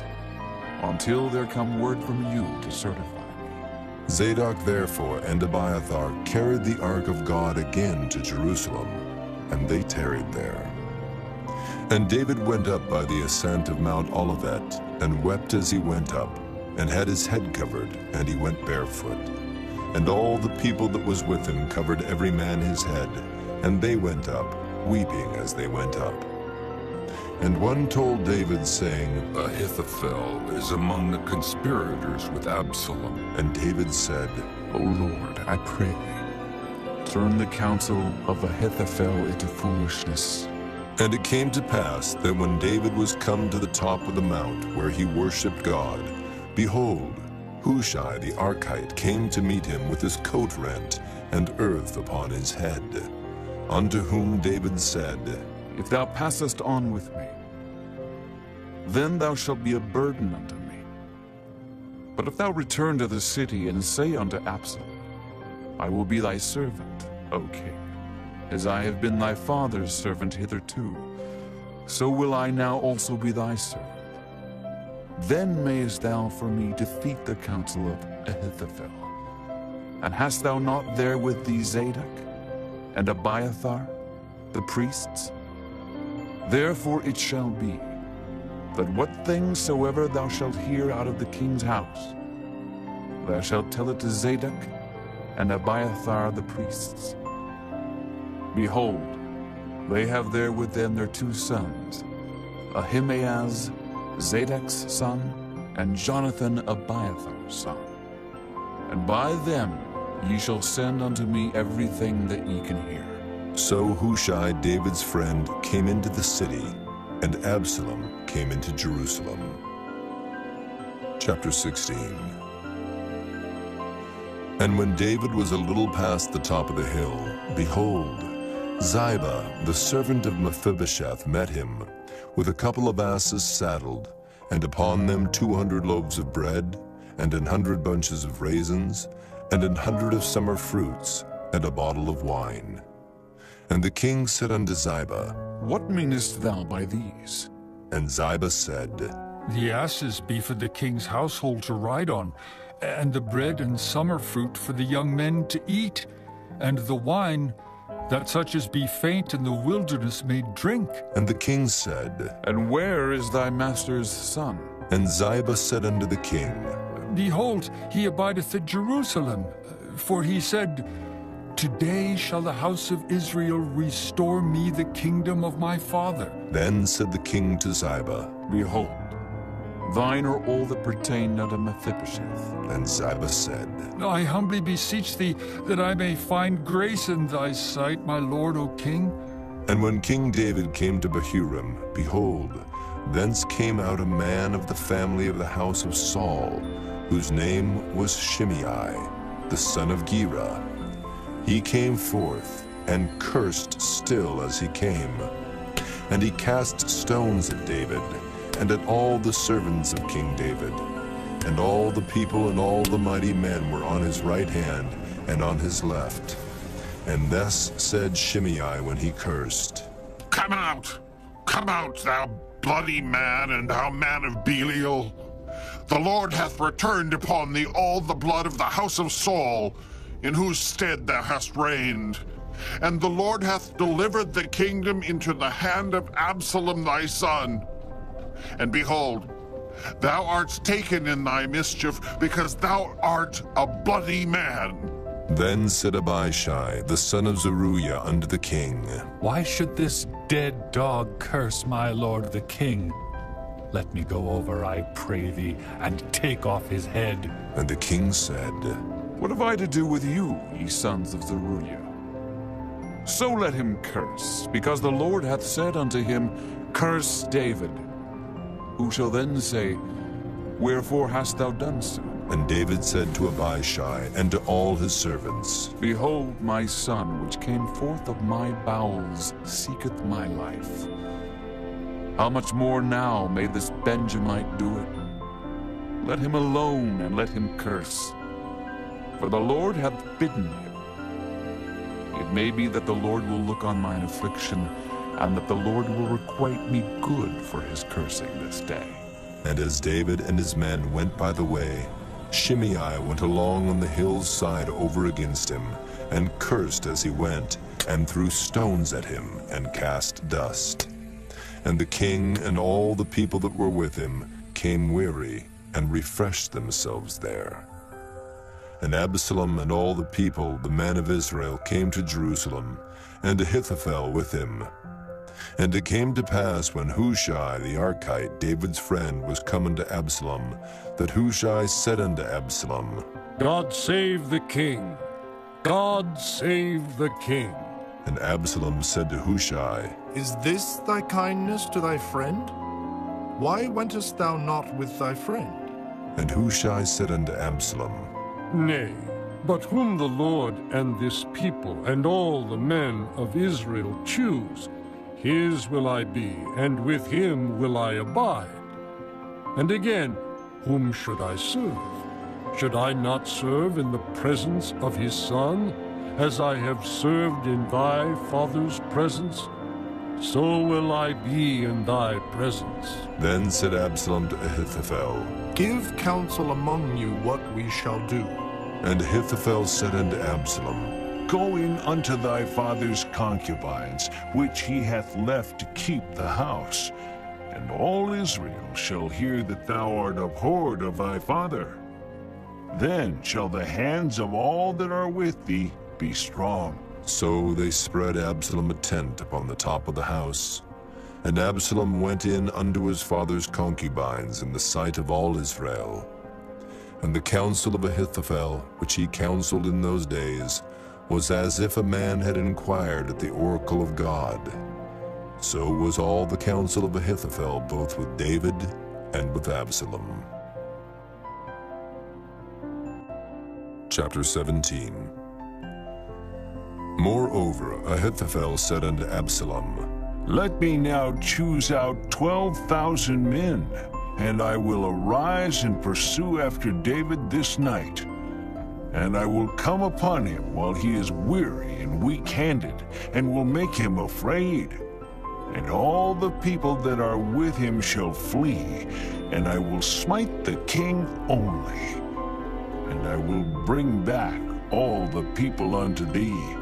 until there come word from you to certify me. Zadok therefore and Abiathar carried the ark of God again to Jerusalem, and they tarried there. And David went up by the ascent of Mount Olivet, and wept as he went up, and had his head covered, and he went barefoot. And all the people that was with him covered every man his head, and they went up, weeping as they went up. And one told David, saying, Ahithophel is among the conspirators with Absalom. And David said, O Lord, I pray thee, turn the counsel of Ahithophel into foolishness. And it came to pass that when David was come to the top of the mount where he worshipped God, behold, Hushai the Archite came to meet him with his coat rent and earth upon his head. Unto whom David said, If thou passest on with me, then thou shalt be a burden unto me. But if thou return to the city and say unto Absalom, I will be thy servant, O king, as I have been thy father's servant hitherto, so will I now also be thy servant. Then mayest thou for me defeat the counsel of Ahithophel. And hast thou not there with thee Zadok and Abiathar, the priests? Therefore it shall be, that what things soever thou shalt hear out of the king's house, thou shalt tell it to Zadok and Abiathar the priests. Behold, they have there with them their 2 sons, Ahimaaz, Zadok's son, and Jonathan, Abiathar's son. And by them ye shall send unto me everything that ye can hear. So Hushai, David's friend, came into the city, and Absalom came into Jerusalem. Chapter 16. And when David was a little past the top of the hill, behold, Ziba, the servant of Mephibosheth, met him, with a couple of asses saddled, and upon them 200 loaves of bread, and 100 bunches of raisins, and 100 of summer fruits, and a bottle of wine. And the king said unto Ziba, What meanest thou by these? And Ziba said, The asses be for the king's household to ride on, and the bread and summer fruit for the young men to eat, and the wine, that such as be faint in the wilderness may drink. And the king said, And where is thy master's son? And Ziba said unto the king, Behold, he abideth at Jerusalem, for he said, Today shall the house of Israel restore me the kingdom of my father. Then said the king to Ziba, Behold, Thine are all that pertain unto Mephibosheth. And Ziba said, I humbly beseech thee that I may find grace in thy sight, my lord, O king. And when King David came to Bahurim, behold, thence came out a man of the family of the house of Saul, whose name was Shimei, the son of Gera. He came forth, and cursed still as he came. And he cast stones at David, and at all the servants of King David. And all the people and all the mighty men were on his right hand and on his left. And thus said Shimei when he cursed, Come out, thou bloody man, and thou man of Belial. The Lord hath returned upon thee all the blood of the house of Saul, in whose stead thou hast reigned. And the Lord hath delivered the kingdom into the hand of Absalom thy son. And behold, thou art taken in thy mischief, because thou art a bloody man. Then said Abishai, the son of Zeruiah, unto the king, Why should this dead dog curse my lord the king? Let me go over, I pray thee, and take off his head. And the king said, What have I to do with you, ye sons of Zeruiah? So let him curse, because the Lord hath said unto him, Curse David. Who shall then say, Wherefore hast thou done so? And David said to Abishai and to all his servants, Behold, my son, which came forth of my bowels, seeketh my life. How much more now may this Benjamite do it? Let him alone, and let him curse. For the Lord hath bidden him. It may be that the Lord will look on mine affliction, and that the Lord will requite me good for his cursing this day. And as David and his men went by the way, Shimei went along on the hill's side over against him, and cursed as he went, and threw stones at him, and cast dust. And the king and all the people that were with him came weary, and refreshed themselves there. And Absalom and all the people, the men of Israel, came to Jerusalem, and Ahithophel with him. And it came to pass, when Hushai the Archite, David's friend, was come unto Absalom, that Hushai said unto Absalom, God save the king! God save the king! And Absalom said to Hushai, Is this thy kindness to thy friend? Why wentest thou not with thy friend? And Hushai said unto Absalom, Nay, but whom the Lord and this people and all the men of Israel choose, his will I be, and with him will I abide. And again, whom should I serve? Should I not serve in the presence of his son, as I have served in thy father's presence? So will I be in thy presence. Then said Absalom to Ahithophel, Give counsel among you what we shall do. And Ahithophel said unto Absalom, Go in unto thy father's concubines, which he hath left to keep the house, and all Israel shall hear that thou art abhorred of thy father. Then shall the hands of all that are with thee be strong. So they spread Absalom a tent upon the top of the house. And Absalom went in unto his father's concubines in the sight of all Israel. And the counsel of Ahithophel, which he counseled in those days, was as if a man had inquired at the oracle of God. So was all the counsel of Ahithophel, both with David and with Absalom. Chapter 17. Moreover, Ahithophel said unto Absalom, Let me now choose out 12,000 men, and I will arise and pursue after David this night. And I will come upon him while he is weary and weak-handed, and will make him afraid. And all the people that are with him shall flee, and I will smite the king only. And I will bring back all the people unto thee.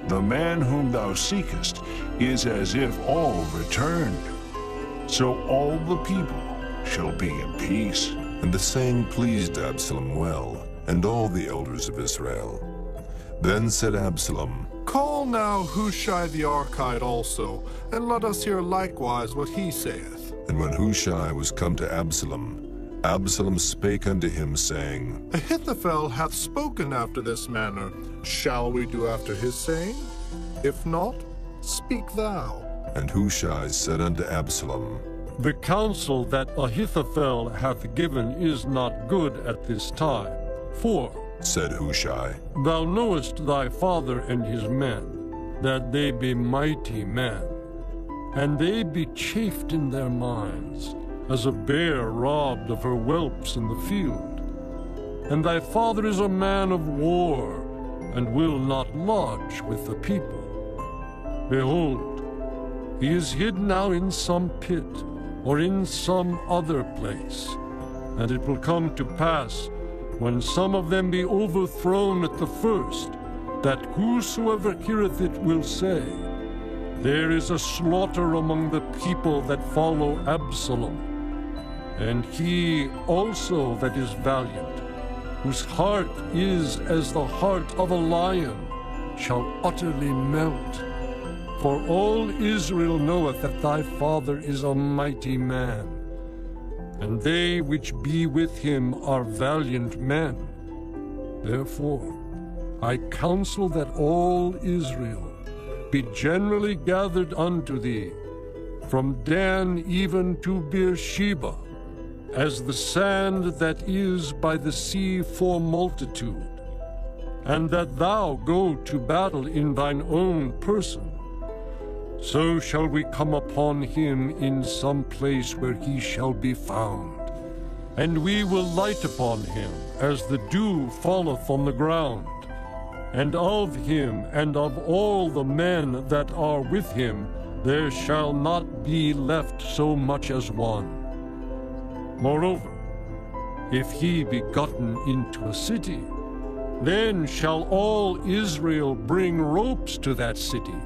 The man whom thou seekest is as if all returned. So all the people shall be in peace. And the saying pleased Absalom well, and all the elders of Israel. Then said Absalom, Call now Hushai the Archite also, and let us hear likewise what he saith. And when Hushai was come to Absalom, Absalom spake unto him, saying, Ahithophel hath spoken after this manner. Shall we do after his saying? If not, speak thou. And Hushai said unto Absalom, The counsel that Ahithophel hath given is not good at this time. For, said Hushai, thou knowest thy father and his men, that they be mighty men, and they be chafed in their minds, as a bear robbed of her whelps in the field. And thy father is a man of war, and will not lodge with the people. Behold, he is hid now in some pit, or in some other place. And it will come to pass, when some of them be overthrown at the first, that whosoever heareth it will say, There is a slaughter among the people that follow Absalom. And he also that is valiant, whose heart is as the heart of a lion, shall utterly melt. For all Israel knoweth that thy father is a mighty man, and they which be with him are valiant men. Therefore, I counsel that all Israel be generally gathered unto thee, from Dan even to Beersheba, as the sand that is by the sea for multitude, and that thou go to battle in thine own person. So shall we come upon him in some place where he shall be found, and we will light upon him as the dew falleth on the ground. And of him and of all the men that are with him there shall not be left so much as one. Moreover, if he be gotten into a city, then shall all Israel bring ropes to that city,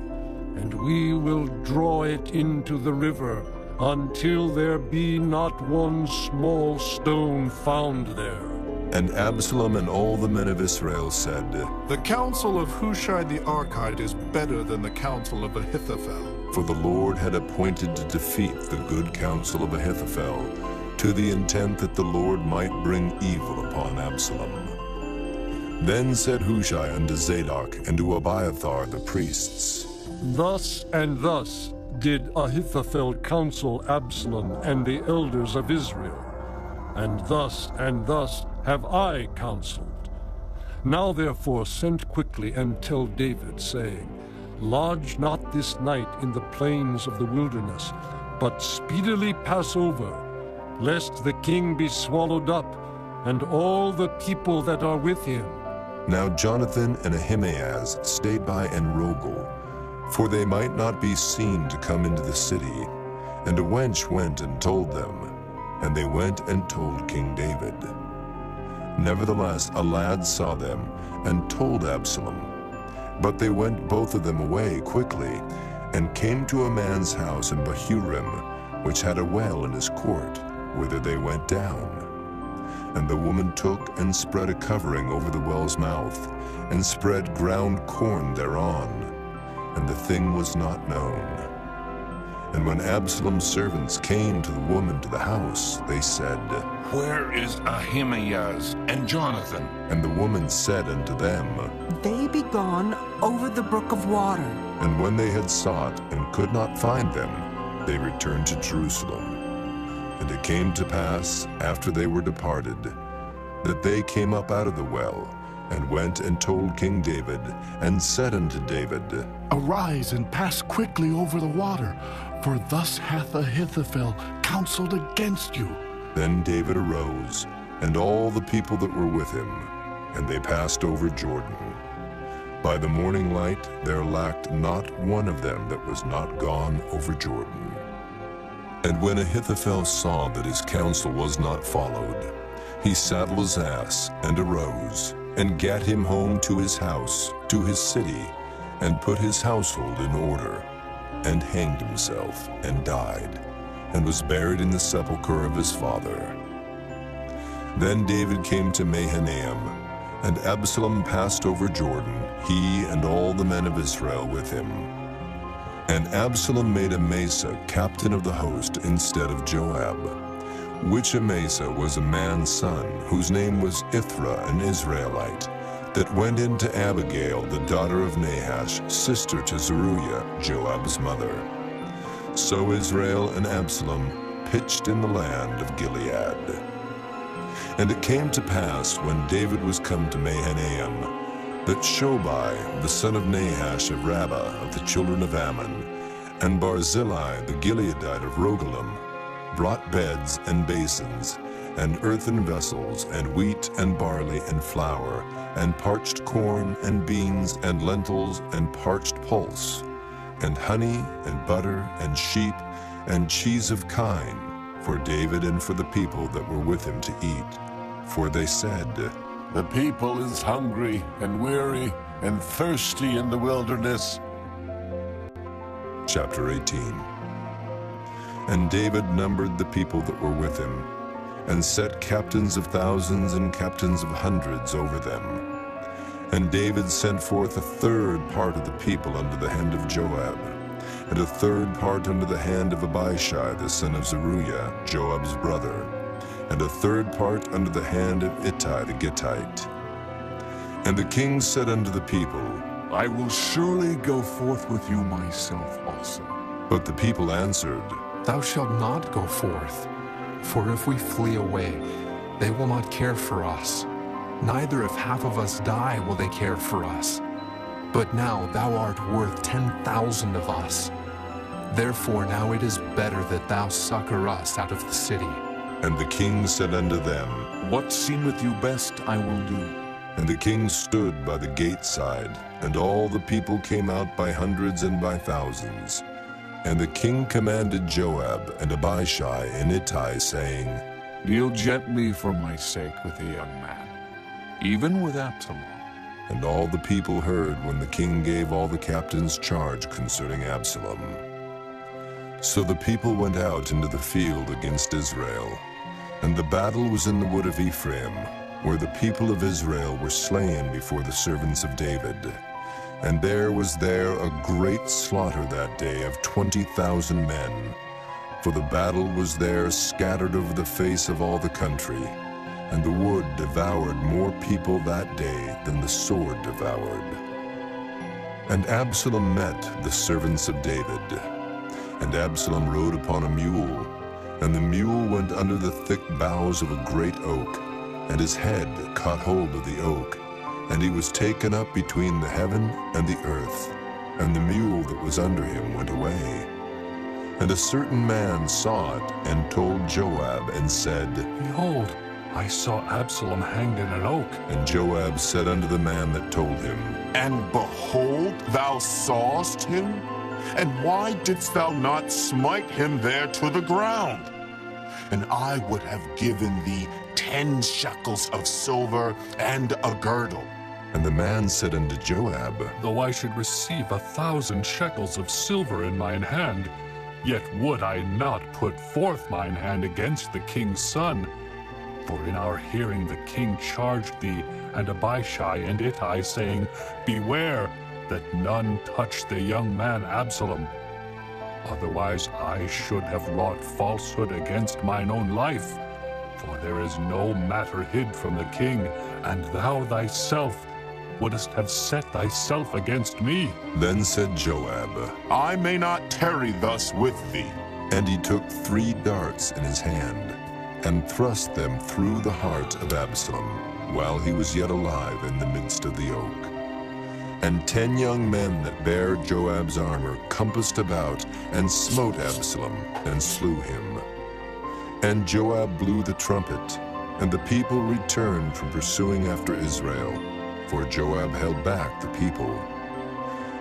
and we will draw it into the river until there be not one small stone found there. And Absalom and all the men of Israel said, The counsel of Hushai the Archite is better than the counsel of Ahithophel. For the Lord had appointed to defeat the good counsel of Ahithophel, to the intent that the Lord might bring evil upon Absalom. Then said Hushai unto Zadok and to Abiathar the priests, Thus and thus did Ahithophel counsel Absalom and the elders of Israel, and thus have I counseled. Now therefore send quickly and tell David, saying, Lodge not this night in the plains of the wilderness, but speedily pass over, lest the king be swallowed up, and all the people that are with him. Now Jonathan and Ahimaaz stayed by Enrogel, for they might not be seen to come into the city. And a wench went and told them, and they went and told King David. Nevertheless, a lad saw them, and told Absalom. But they went both of them away quickly, and came to a man's house in Bahurim, which had a well in his court, whither they went down. And the woman took and spread a covering over the well's mouth, and spread ground corn thereon, and the thing was not known. And when Absalom's servants came to the woman to the house, they said, Where is Ahimaaz and Jonathan? And the woman said unto them, They be gone over the brook of water. And when they had sought and could not find them, they returned to Jerusalem. And it came to pass, after they were departed, that they came up out of the well, and went and told King David, and said unto David, Arise and pass quickly over the water, for thus hath Ahithophel counseled against you. Then David arose, and all the people that were with him, and they passed over Jordan. By the morning light there lacked not one of them that was not gone over Jordan. And when Ahithophel saw that his counsel was not followed, he saddled his ass, and arose, and gat him home to his house, to his city, and put his household in order, and hanged himself, and died, and was buried in the sepulchre of his father. Then David came to Mahanaim, and Absalom passed over Jordan, he and all the men of Israel with him. And Absalom made Amasa captain of the host instead of Joab, which Amasa was a man's son, whose name was Ithra, an Israelite, that went in to Abigail, the daughter of Nahash, sister to Zeruiah, Joab's mother. So Israel and Absalom pitched in the land of Gilead. And it came to pass, when David was come to Mahanaim, that Shobai, the son of Nahash of Rabbah of the children of Ammon, and Barzillai, the Gileadite of Rogelim, brought beds and basins, and earthen vessels, and wheat and barley and flour, and parched corn and beans and lentils and parched pulse, and honey and butter and sheep and cheese of kine, for David and for the people that were with him to eat. For they said, The people is hungry and weary and thirsty in the wilderness. Chapter 18. And David numbered the people that were with him, and set captains of thousands and captains of hundreds over them. And David sent forth a third part of the people under the hand of Joab, and a third part under the hand of Abishai the son of Zeruiah, Joab's brother, and a third part under the hand of Ittai the Gittite. And the king said unto the people, I will surely go forth with you myself also. But the people answered, Thou shalt not go forth, for if we flee away, they will not care for us. Neither if half of us die will they care for us. But now thou art worth 10,000 of us. Therefore now it is better that thou succor us out of the city. And the king said unto them, What seemeth you best I will do. And the king stood by the gate side, and all the people came out by hundreds and by thousands. And the king commanded Joab and Abishai and Ittai, saying, Deal gently for my sake with the young man, even with Absalom. And all the people heard when the king gave all the captains charge concerning Absalom. So the people went out into the field against Israel, and the battle was in the wood of Ephraim, where the people of Israel were slain before the servants of David. And there was a great slaughter that day of 20,000 men, for the battle was there scattered over the face of all the country, and the wood devoured more people that day than the sword devoured. And Absalom met the servants of David, and Absalom rode upon a mule, and the mule went under the thick boughs of a great oak, and his head caught hold of the oak, and he was taken up between the heaven and the earth, and the mule that was under him went away. And a certain man saw it, and told Joab, and said, Behold, I saw Absalom hanged in an oak. And Joab said unto the man that told him, And behold, thou sawest him? And why didst thou not smite him there to the ground? And I would have given thee 10 shekels of silver and a girdle. And the man said unto Joab, Though I should receive 1,000 shekels of silver in mine hand, yet would I not put forth mine hand against the king's son. For in our hearing the king charged thee and Abishai and Ittai, saying, Beware that none touch the young man Absalom. Otherwise I should have wrought falsehood against mine own life. For there is no matter hid from the king, and thou thyself wouldst have set thyself against me. Then said Joab, I may not tarry thus with thee. And he took 3 darts in his hand, and thrust them through the heart of Absalom, while he was yet alive in the midst of the oak. And 10 young men that bare Joab's armor compassed about, and smote Absalom, and slew him. And Joab blew the trumpet, and the people returned from pursuing after Israel, for Joab held back the people.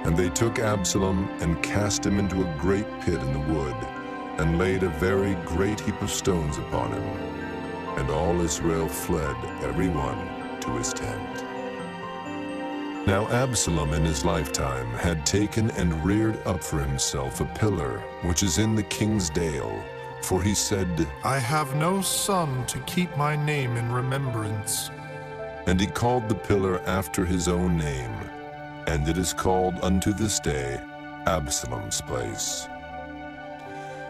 And they took Absalom, and cast him into a great pit in the wood, and laid a very great heap of stones upon him. And all Israel fled, every one to his tent. Now Absalom in his lifetime had taken and reared up for himself a pillar, which is in the king's dale. For he said, I have no son to keep my name in remembrance. And he called the pillar after his own name, and it is called unto this day Absalom's place.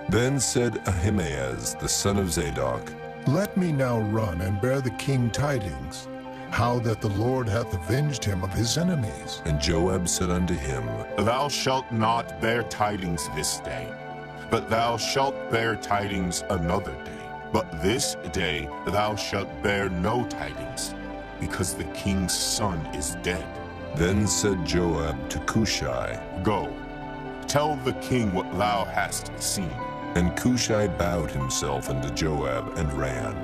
Then said Ahimaaz, the son of Zadok, Let me now run and bear the king tidings, how that the Lord hath avenged him of his enemies. And Joab said unto him, Thou shalt not bear tidings this day, but thou shalt bear tidings another day. But this day thou shalt bear no tidings, because the king's son is dead. Then said Joab to Cushai, Go, tell the king what thou hast seen. And Cushai bowed himself unto Joab and ran.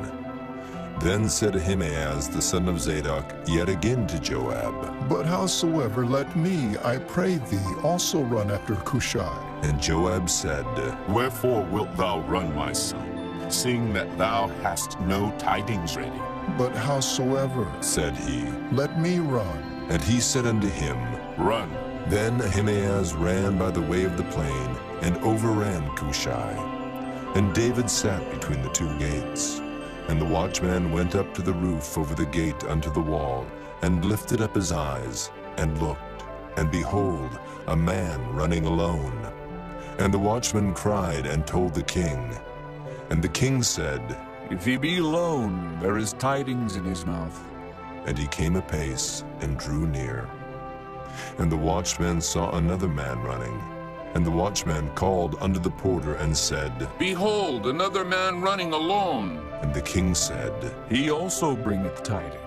Then said Ahimaaz the son of Zadok yet again to Joab, But howsoever, let me, I pray thee, also run after Cushai. And Joab said, Wherefore wilt thou run, my son, seeing that thou hast no tidings ready? But howsoever, said he, let me run. And he said unto him, Run. Then Ahimaaz ran by the way of the plain, and overran Cushai. And David sat between the two gates. And the watchman went up to the roof over the gate unto the wall, and lifted up his eyes, and looked, and behold, a man running alone. And the watchman cried and told the king. And the king said, If he be alone, there is tidings in his mouth. And he came apace, and drew near. And the watchman saw another man running. And the watchman called unto the porter, and said, Behold, another man running alone. And the king said, He also bringeth tidings.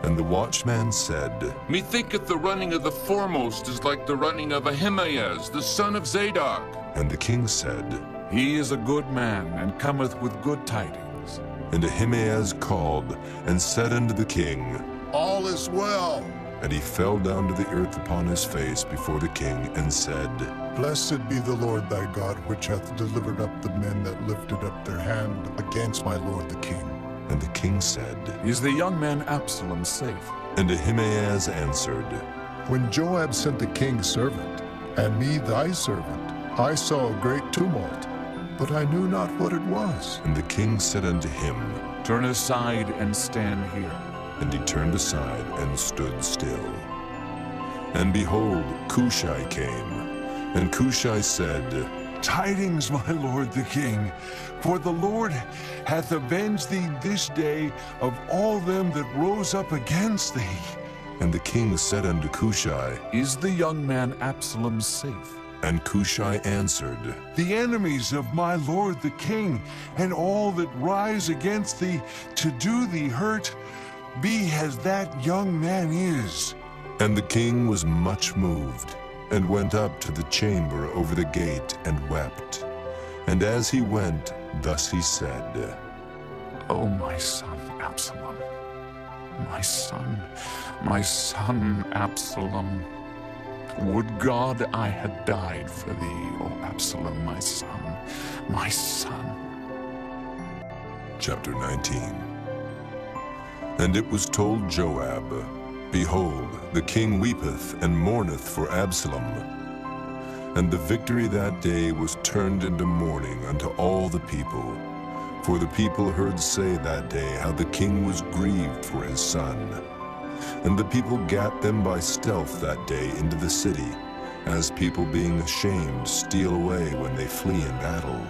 And the watchman said, Methinketh the running of the foremost is like the running of Ahimaaz, the son of Zadok. And the king said, He is a good man, and cometh with good tidings. And Ahimaaz called, and said unto the king, All is well. And he fell down to the earth upon his face before the king, and said, Blessed be the Lord thy God, which hath delivered up the men that lifted up their hand against my lord the king. And the king said, Is the young man Absalom safe? And Ahimaaz answered, When Joab sent the king's servant, and me thy servant, I saw a great tumult, but I knew not what it was. And the king said unto him, Turn aside and stand here. And he turned aside and stood still. And behold, Cushai came. And Cushai said, Tidings, my lord the king, for the Lord hath avenged thee this day of all them that rose up against thee. And the king said unto Cushai, Is the young man Absalom safe? And Cushai answered, The enemies of my lord the king, and all that rise against thee to do thee hurt, be as that young man is. And the king was much moved, and went up to the chamber over the gate, and wept. And as he went, thus he said, O my son Absalom, my son Absalom, would God I had died for thee, O Absalom, my son, my son. Chapter 19. And it was told Joab, Behold, the king weepeth and mourneth for Absalom. And the victory that day was turned into mourning unto all the people. For the people heard say that day how the king was grieved for his son. And the people gat them by stealth that day into the city, as people being ashamed steal away when they flee in battle.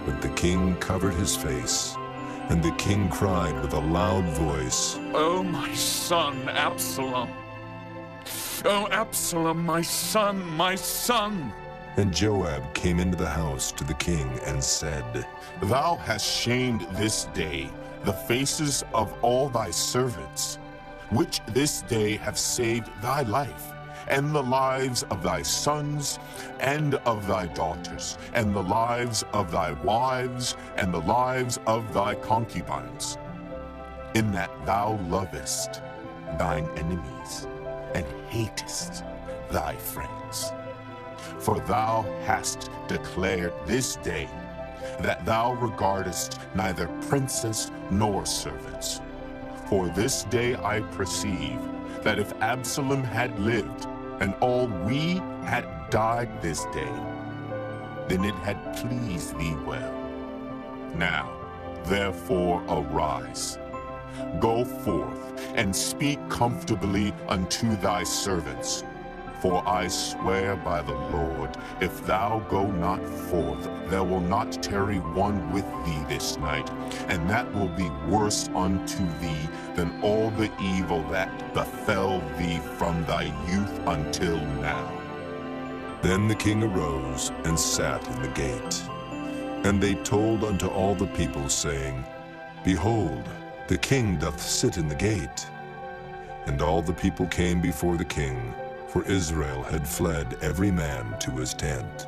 But the king covered his face, and the king cried with a loud voice, O my son Absalom! O Absalom, my son, my son! And Joab came into the house to the king and said, Thou hast shamed this day the faces of all thy servants, which this day have saved thy life, and the lives of thy sons, and of thy daughters, and the lives of thy wives, and the lives of thy concubines, in that thou lovest thine enemies, and hatest thy friends. For thou hast declared this day that thou regardest neither princess nor servants. For this day I perceive that if Absalom had lived, and all we had died this day, then it had pleased thee well. Now, therefore, arise, go forth, and speak comfortably unto thy servants. For I swear by the Lord, if thou go not forth, there will not tarry one with thee this night, and that will be worse unto thee than all the evil that befell thee from thy youth until now. Then the king arose and sat in the gate. And they told unto all the people, saying, Behold, the king doth sit in the gate. And all the people came before the king, for Israel had fled every man to his tent.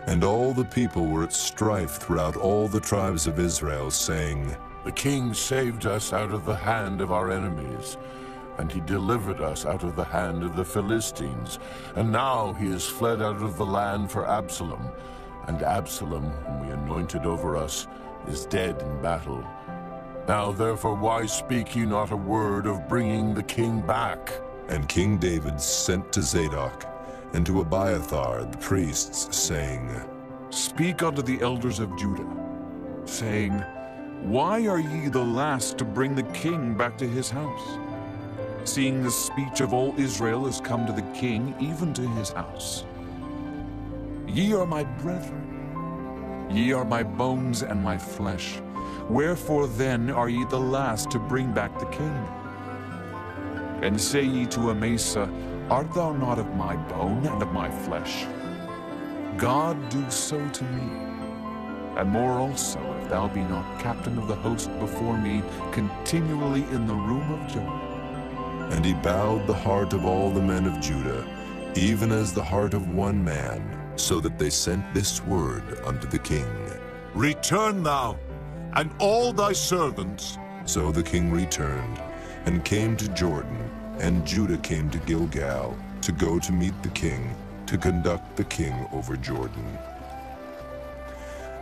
And all the people were at strife throughout all the tribes of Israel, saying, The king saved us out of the hand of our enemies, and he delivered us out of the hand of the Philistines. And now he is fled out of the land for Absalom. And Absalom, whom we anointed over us, is dead in battle. Now therefore why speak ye not a word of bringing the king back? And King David sent to Zadok and to Abiathar the priests, saying, Speak unto the elders of Judah, saying, Why are ye the last to bring the king back to his house? Seeing the speech of all Israel is come to the king, even to his house. Ye are my brethren, ye are my bones and my flesh. Wherefore then are ye the last to bring back the king? And say ye to Amasa, Art thou not of my bone and of my flesh? God do so to me, and more also, if thou be not captain of the host before me, continually in the room of joy. And he bowed the heart of all the men of Judah, even as the heart of one man, so that they sent this word unto the king. Return thou, and all thy servants. So the king returned, and came to Jordan, and Judah came to Gilgal, to go to meet the king, to conduct the king over Jordan.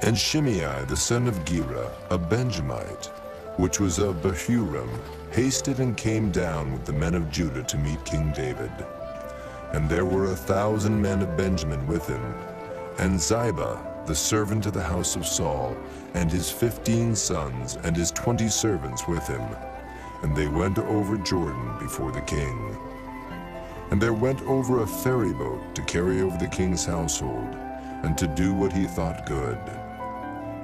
And Shimei the son of Gera, a Benjamite, which was of Bahurim, hasted and came down with the men of Judah to meet King David. And there were 1,000 men of Benjamin with him, and Ziba, the servant of the house of Saul, and his 15 sons, and his 20 servants with him. And they went over Jordan before the king. And there went over a ferry boat to carry over the king's household, and to do what he thought good.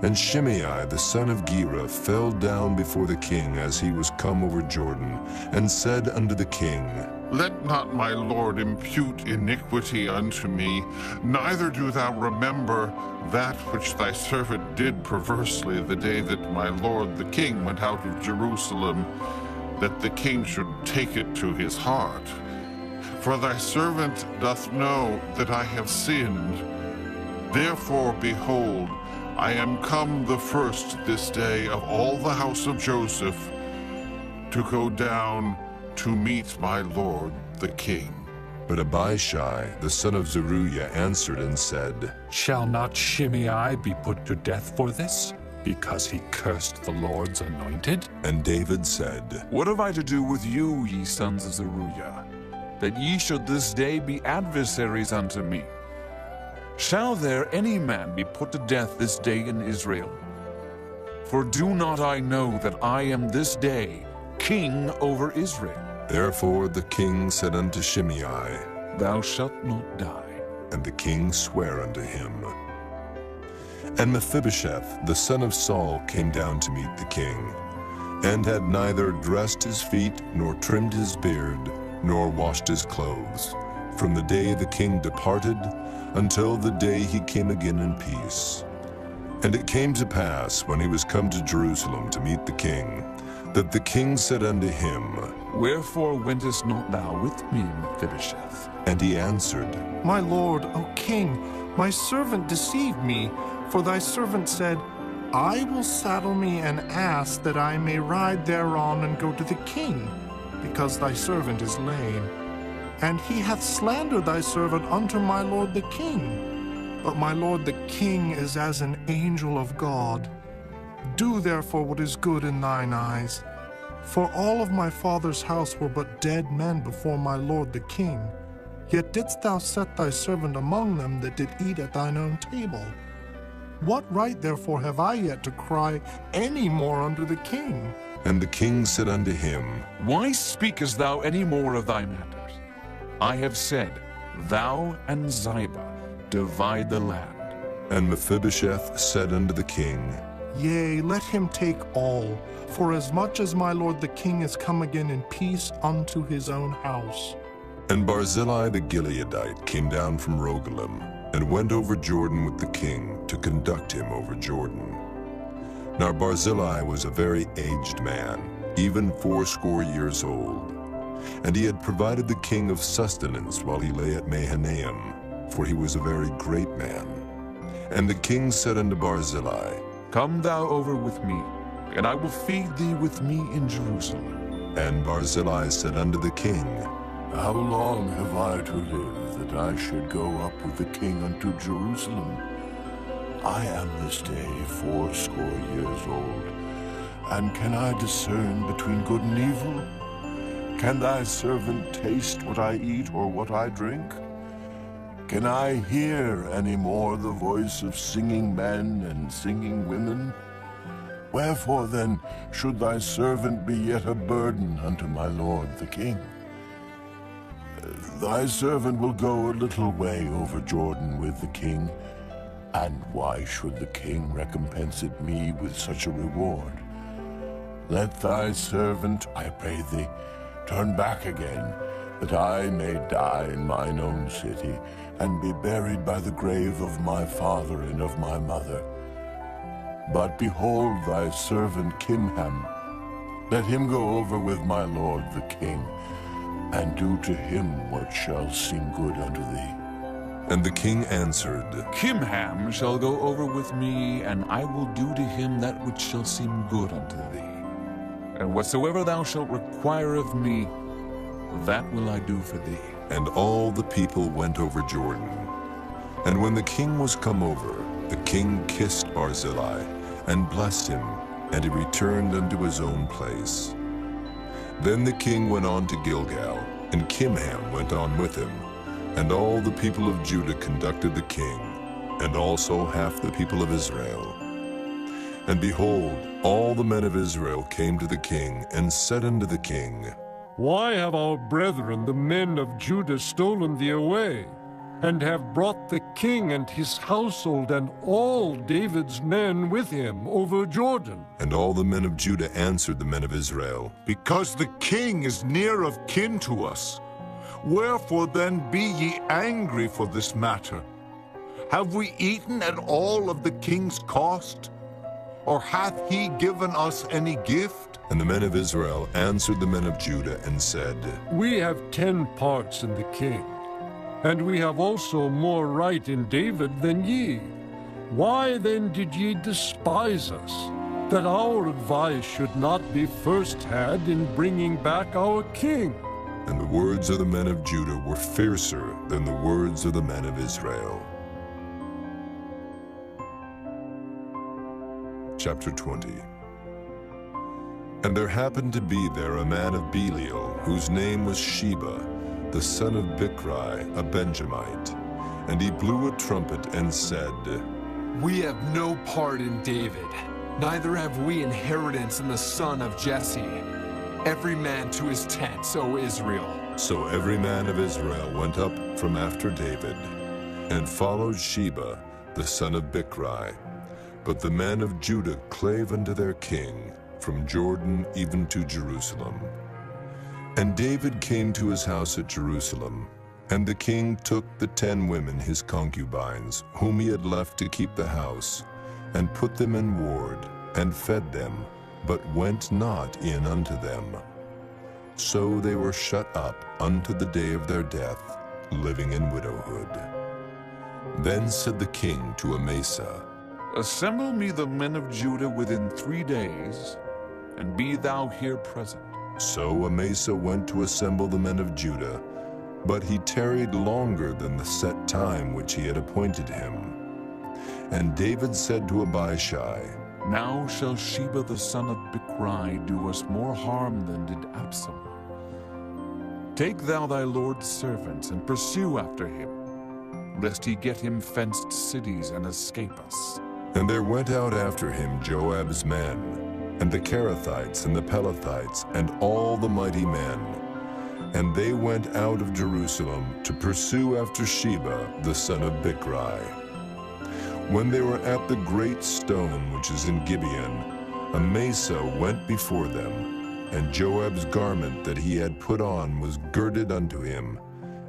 And Shimei the son of Gera fell down before the king as he was come over Jordan, and said unto the king, Let not my lord impute iniquity unto me, neither do thou remember that which thy servant did perversely the day that my lord the king went out of Jerusalem, that the king should take it to his heart. For thy servant doth know that I have sinned. Therefore, behold, I am come the first this day of all the house of Joseph to go down to meet my lord the king. But Abishai the son of Zeruiah answered and said, Shall not Shimei be put to death for this, because he cursed the Lord's anointed? And David said, What have I to do with you, ye sons of Zeruiah, that ye should this day be adversaries unto me? Shall there any man be put to death this day in Israel? For do not I know that I am this day king over Israel? Therefore the king said unto Shimei, Thou shalt not die. And the king sware unto him. And Mephibosheth the son of Saul came down to meet the king, and had neither dressed his feet, nor trimmed his beard, nor washed his clothes, from the day the king departed until the day he came again in peace. And it came to pass, when he was come to Jerusalem to meet the king, that the king said unto him, Wherefore wentest not thou with me, Mephibosheth? And he answered, My lord, O king, my servant deceived me, for thy servant said, I will saddle me an ass that I may ride thereon and go to the king, because thy servant is lame. And he hath slandered thy servant unto my lord the king. But my lord the king is as an angel of God. Do therefore what is good in thine eyes. For all of my father's house were but dead men before my lord the king. Yet didst thou set thy servant among them that did eat at thine own table. What right therefore have I yet to cry any more unto the king? And the king said unto him, Why speakest thou any more of thy matters? I have said, thou and Ziba divide the land. And Mephibosheth said unto the king, Yea, let him take all, for as much as my lord the king is come again in peace unto his own house. And Barzillai the Gileadite came down from Rogelim, and went over Jordan with the king to conduct him over Jordan. Now Barzillai was a very aged man, even 80 years old. And he had provided the king of sustenance while he lay at Mahanaim, for he was a very great man. And the king said unto Barzillai, Come thou over with me, and I will feed thee with me in Jerusalem. And Barzillai said unto the king, How long have I to live that I should go up with the king unto Jerusalem? I am this day 80 years old, and can I discern between good and evil? Can thy servant taste what I eat or what I drink? Can I hear any more the voice of singing men and singing women? Wherefore then should thy servant be yet a burden unto my lord the king? Thy servant will go a little way over Jordan with the king, and why should the king recompense it me with such a reward? Let thy servant, I pray thee, turn back again, that I may die in mine own city, and be buried by the grave of my father and of my mother. But behold thy servant Kimham. Let him go over with my lord the king, and do to him what shall seem good unto thee. And the king answered, Kimham shall go over with me, and I will do to him that which shall seem good unto thee. And whatsoever thou shalt require of me, that will I do for thee. And all the people went over Jordan. And when the king was come over, the king kissed Barzillai, and blessed him, and he returned unto his own place. Then the king went on to Gilgal, and Kimham went on with him. And all the people of Judah conducted the king, and also half the people of Israel. And behold, all the men of Israel came to the king, and said unto the king, Why have our brethren, the men of Judah, stolen thee away, and have brought the king and his household and all David's men with him over Jordan? And all the men of Judah answered the men of Israel, Because the king is near of kin to us. Wherefore then be ye angry for this matter? Have we eaten at all of the king's cost? Or hath he given us any gift? And the men of Israel answered the men of Judah and said, We have 10 parts in the king, and we have also more right in David than ye. Why then did ye despise us, that our advice should not be first had in bringing back our king? And the words of the men of Judah were fiercer than the words of the men of Israel. Chapter 20. And there happened to be there a man of Belial, whose name was Sheba, the son of Bichri, a Benjamite. And he blew a trumpet and said, We have no part in David, neither have we inheritance in the son of Jesse. Every man to his tent, O Israel. So every man of Israel went up from after David, and followed Sheba, the son of Bichri. But the men of Judah clave unto their king, from Jordan even to Jerusalem. And David came to his house at Jerusalem, and the king took the 10 women his concubines, whom he had left to keep the house, and put them in ward, and fed them, but went not in unto them. So they were shut up unto the day of their death, living in widowhood. Then said the king to Amasa, Assemble me the men of Judah within 3 days, and be thou here present. So Amasa went to assemble the men of Judah, but he tarried longer than the set time which he had appointed him. And David said to Abishai, Now shall Sheba the son of Bichri do us more harm than did Absalom. Take thou thy lord's servants, and pursue after him, lest he get him fenced cities and escape us. And there went out after him Joab's men, and the Kerethites and the Pelethites, and all the mighty men. And they went out of Jerusalem to pursue after Sheba, the son of Bichri. When they were at the great stone which is in Gibeon, Amasa went before them, and Joab's garment that he had put on was girded unto him,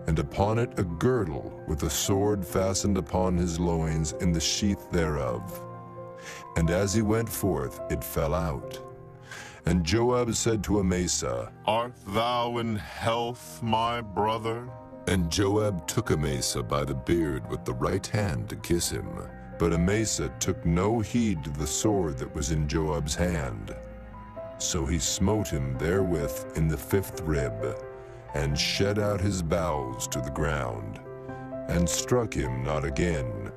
and upon it a girdle with a sword fastened upon his loins in the sheath thereof. And as he went forth, it fell out. And Joab said to Amasa, Art thou in health, my brother? And Joab took Amasa by the beard with the right hand to kiss him. But Amasa took no heed to the sword that was in Joab's hand. So he smote him therewith in the 5th rib, and shed out his bowels to the ground, and struck him not again,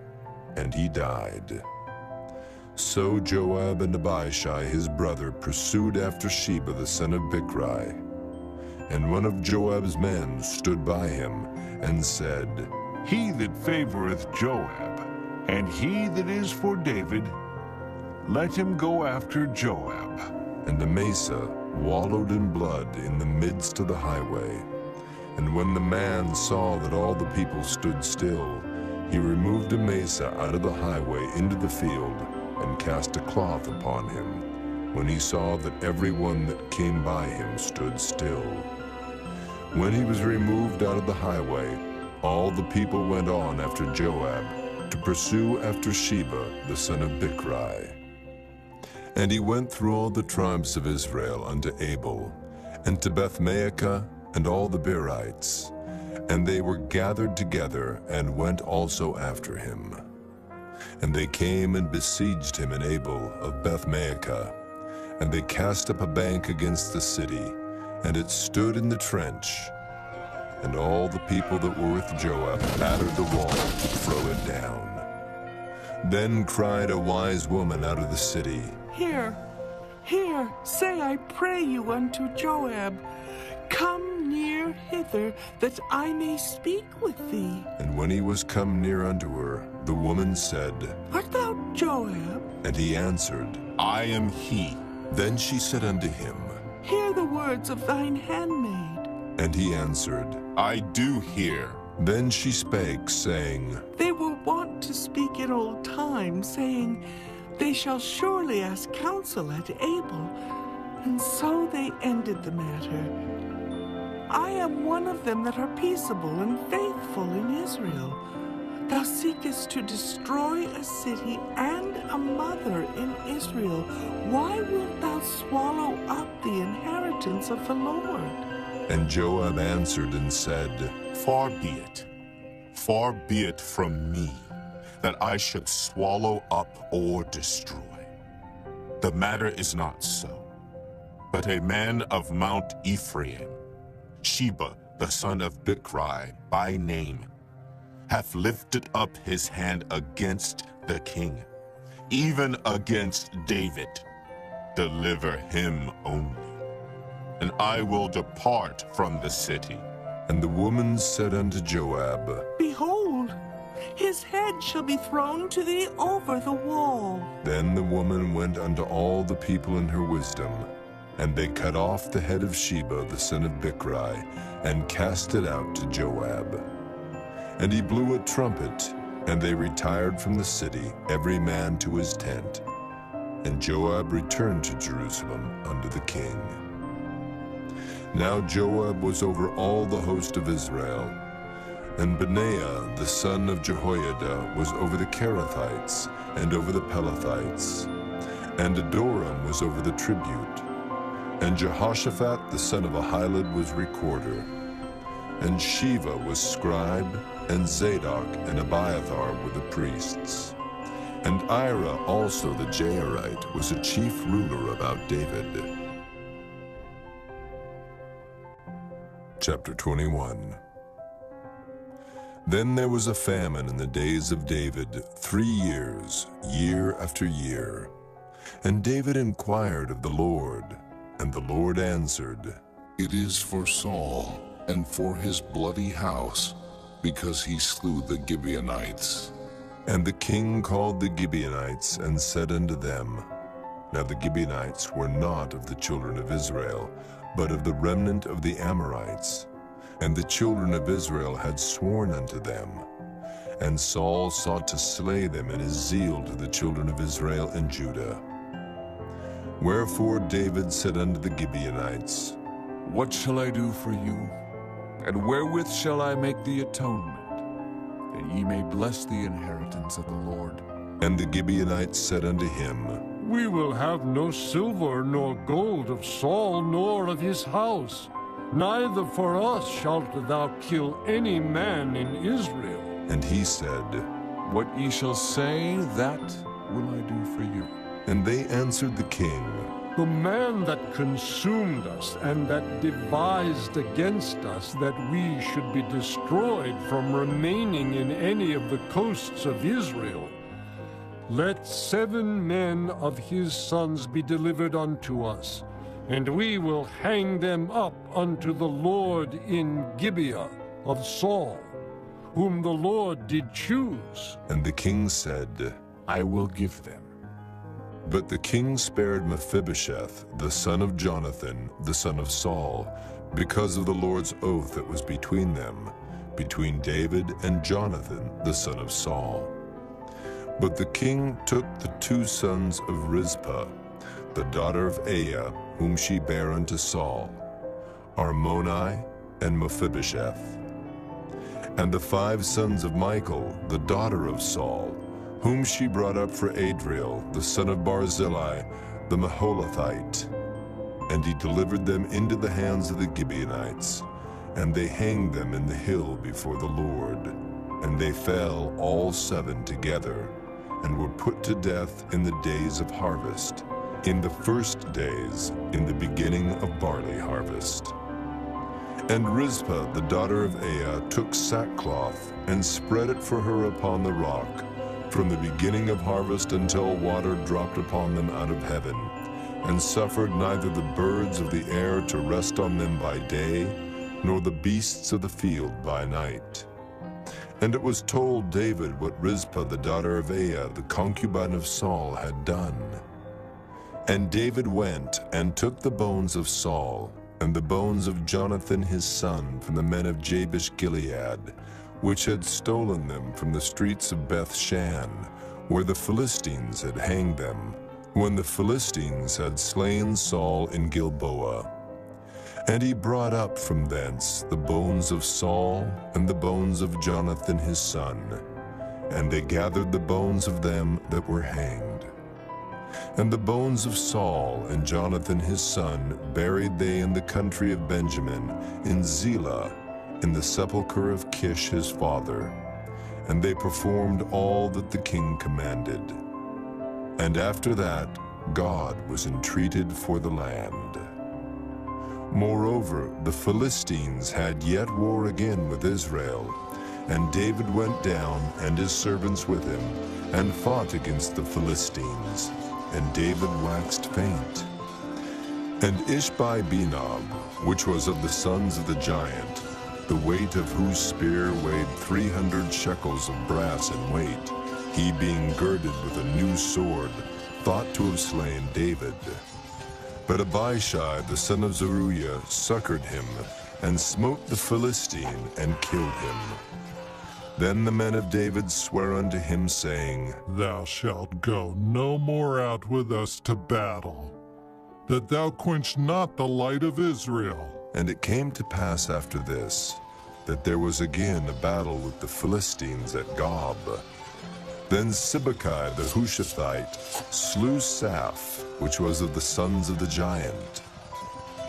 and he died. So Joab and Abishai his brother pursued after Sheba the son of Bichri. And one of Joab's men stood by him, and said, He that favoreth Joab, and he that is for David, let him go after Joab. And Amasa wallowed in blood in the midst of the highway. And when the man saw that all the people stood still, he removed Amasa out of the highway into the field, and cast a cloth upon him, when he saw that every one that came by him stood still. When he was removed out of the highway, all the people went on after Joab, to pursue after Sheba the son of Bichri. And he went through all the tribes of Israel unto Abel, and to Beth-maachah, and all the Berites. And they were gathered together, and went also after him. And they came and besieged him in Abel of Beth-maachah. And they cast up a bank against the city, and it stood in the trench. And all the people that were with Joab battered the wall to throw it down. Then cried a wise woman out of the city, Here, say I pray you unto Joab, Come near hither, that I may speak with thee. And when he was come near unto her, the woman said, Art thou Joab? And he answered, I am he. Then she said unto him, Hear the words of thine handmaid. And he answered, I do hear. Then she spake, saying, They were wont to speak in old time, saying, They shall surely ask counsel at Abel. And so they ended the matter. I am one of them that are peaceable and faithful in Israel. Thou seekest to destroy a city and a mother in Israel. Why wilt thou swallow up the inheritance of the Lord? And Joab answered and said, Far be it from me, that I should swallow up or destroy. The matter is not so, but a man of Mount Ephraim, Sheba the son of Bichri by name, hath lifted up his hand against the king, even against David. Deliver him only, and I will depart from the city. And the woman said unto Joab, Behold, his head shall be thrown to thee over the wall. Then the woman went unto all the people in her wisdom, and they cut off the head of Sheba the son of Bichri, and cast it out to Joab. And he blew a trumpet, and they retired from the city, every man to his tent. And Joab returned to Jerusalem unto the king. Now Joab was over all the host of Israel, and Benaiah the son of Jehoiada was over the Kerethites, and over the Pelethites, and Adoram was over the tribute, and Jehoshaphat the son of Ahilud was recorder, and Sheva was scribe, and Zadok and Abiathar were the priests. And Ira also the Jairite was a chief ruler about David. Chapter 21. Then there was a famine in the days of David 3 years, year after year. And David inquired of the Lord, and the Lord answered, It is for Saul and for his bloody house, because he slew the Gibeonites. And the king called the Gibeonites and said unto them, Now the Gibeonites were not of the children of Israel, but of the remnant of the Amorites, and the children of Israel had sworn unto them. And Saul sought to slay them in his zeal to the children of Israel and Judah. Wherefore David said unto the Gibeonites, What shall I do for you? And wherewith shall I make the atonement, that ye may bless the inheritance of the Lord? And the Gibeonites said unto him, We will have no silver nor gold of Saul nor of his house. Neither for us shalt thou kill any man in Israel. And he said, What ye shall say, that will I do for you. And they answered the king, The man that consumed us and that devised against us that we should be destroyed from remaining in any of the coasts of Israel, let 7 men of his sons be delivered unto us, and we will hang them up unto the Lord in Gibeah of Saul, whom the Lord did choose. And the king said, I will give them. But the king spared Mephibosheth, the son of Jonathan, the son of Saul, because of the Lord's oath that was between them, between David and Jonathan, the son of Saul. But the king took the 2 sons of Rizpah, the daughter of Aiah, whom she bare unto Saul, Armoni and Mephibosheth. And the 5 sons of Michal, the daughter of Saul, whom she brought up for Adriel, the son of Barzillai, the Maholathite. And he delivered them into the hands of the Gibeonites, and they hanged them in the hill before the Lord. And they fell all 7 together, and were put to death in the days of harvest, in the first days, in the beginning of barley harvest. And Rizpah, the daughter of Aiah, took sackcloth, and spread it for her upon the rock, from the beginning of harvest until water dropped upon them out of heaven, and suffered neither the birds of the air to rest on them by day, nor the beasts of the field by night. And it was told David what Rizpah, the daughter of Aiah, the concubine of Saul, had done. And David went and took the bones of Saul, and the bones of Jonathan his son from the men of Jabesh Gilead, which had stolen them from the streets of Beth-shan, where the Philistines had hanged them, when the Philistines had slain Saul in Gilboa. And he brought up from thence the bones of Saul and the bones of Jonathan his son, and they gathered the bones of them that were hanged. And the bones of Saul and Jonathan his son buried they in the country of Benjamin, in Zelah, in the sepulchre of Kish his father. And they performed all that the king commanded. And after that, God was entreated for the land. Moreover, the Philistines had yet war again with Israel, and David went down, and his servants with him, and fought against the Philistines, and David waxed faint. And Ishbi-Benob, which was of the sons of the giant, the weight of whose spear weighed 300 shekels of brass in weight, he being girded with a new sword, thought to have slain David. But Abishai, the son of Zeruiah, succored him, and smote the Philistine, and killed him. Then the men of David sware unto him, saying, Thou shalt go no more out with us to battle, that thou quench not the light of Israel. And it came to pass after this, that there was again a battle with the Philistines at Gob. Then Sibbecai the Hushathite slew Saph, which was of the sons of the giant.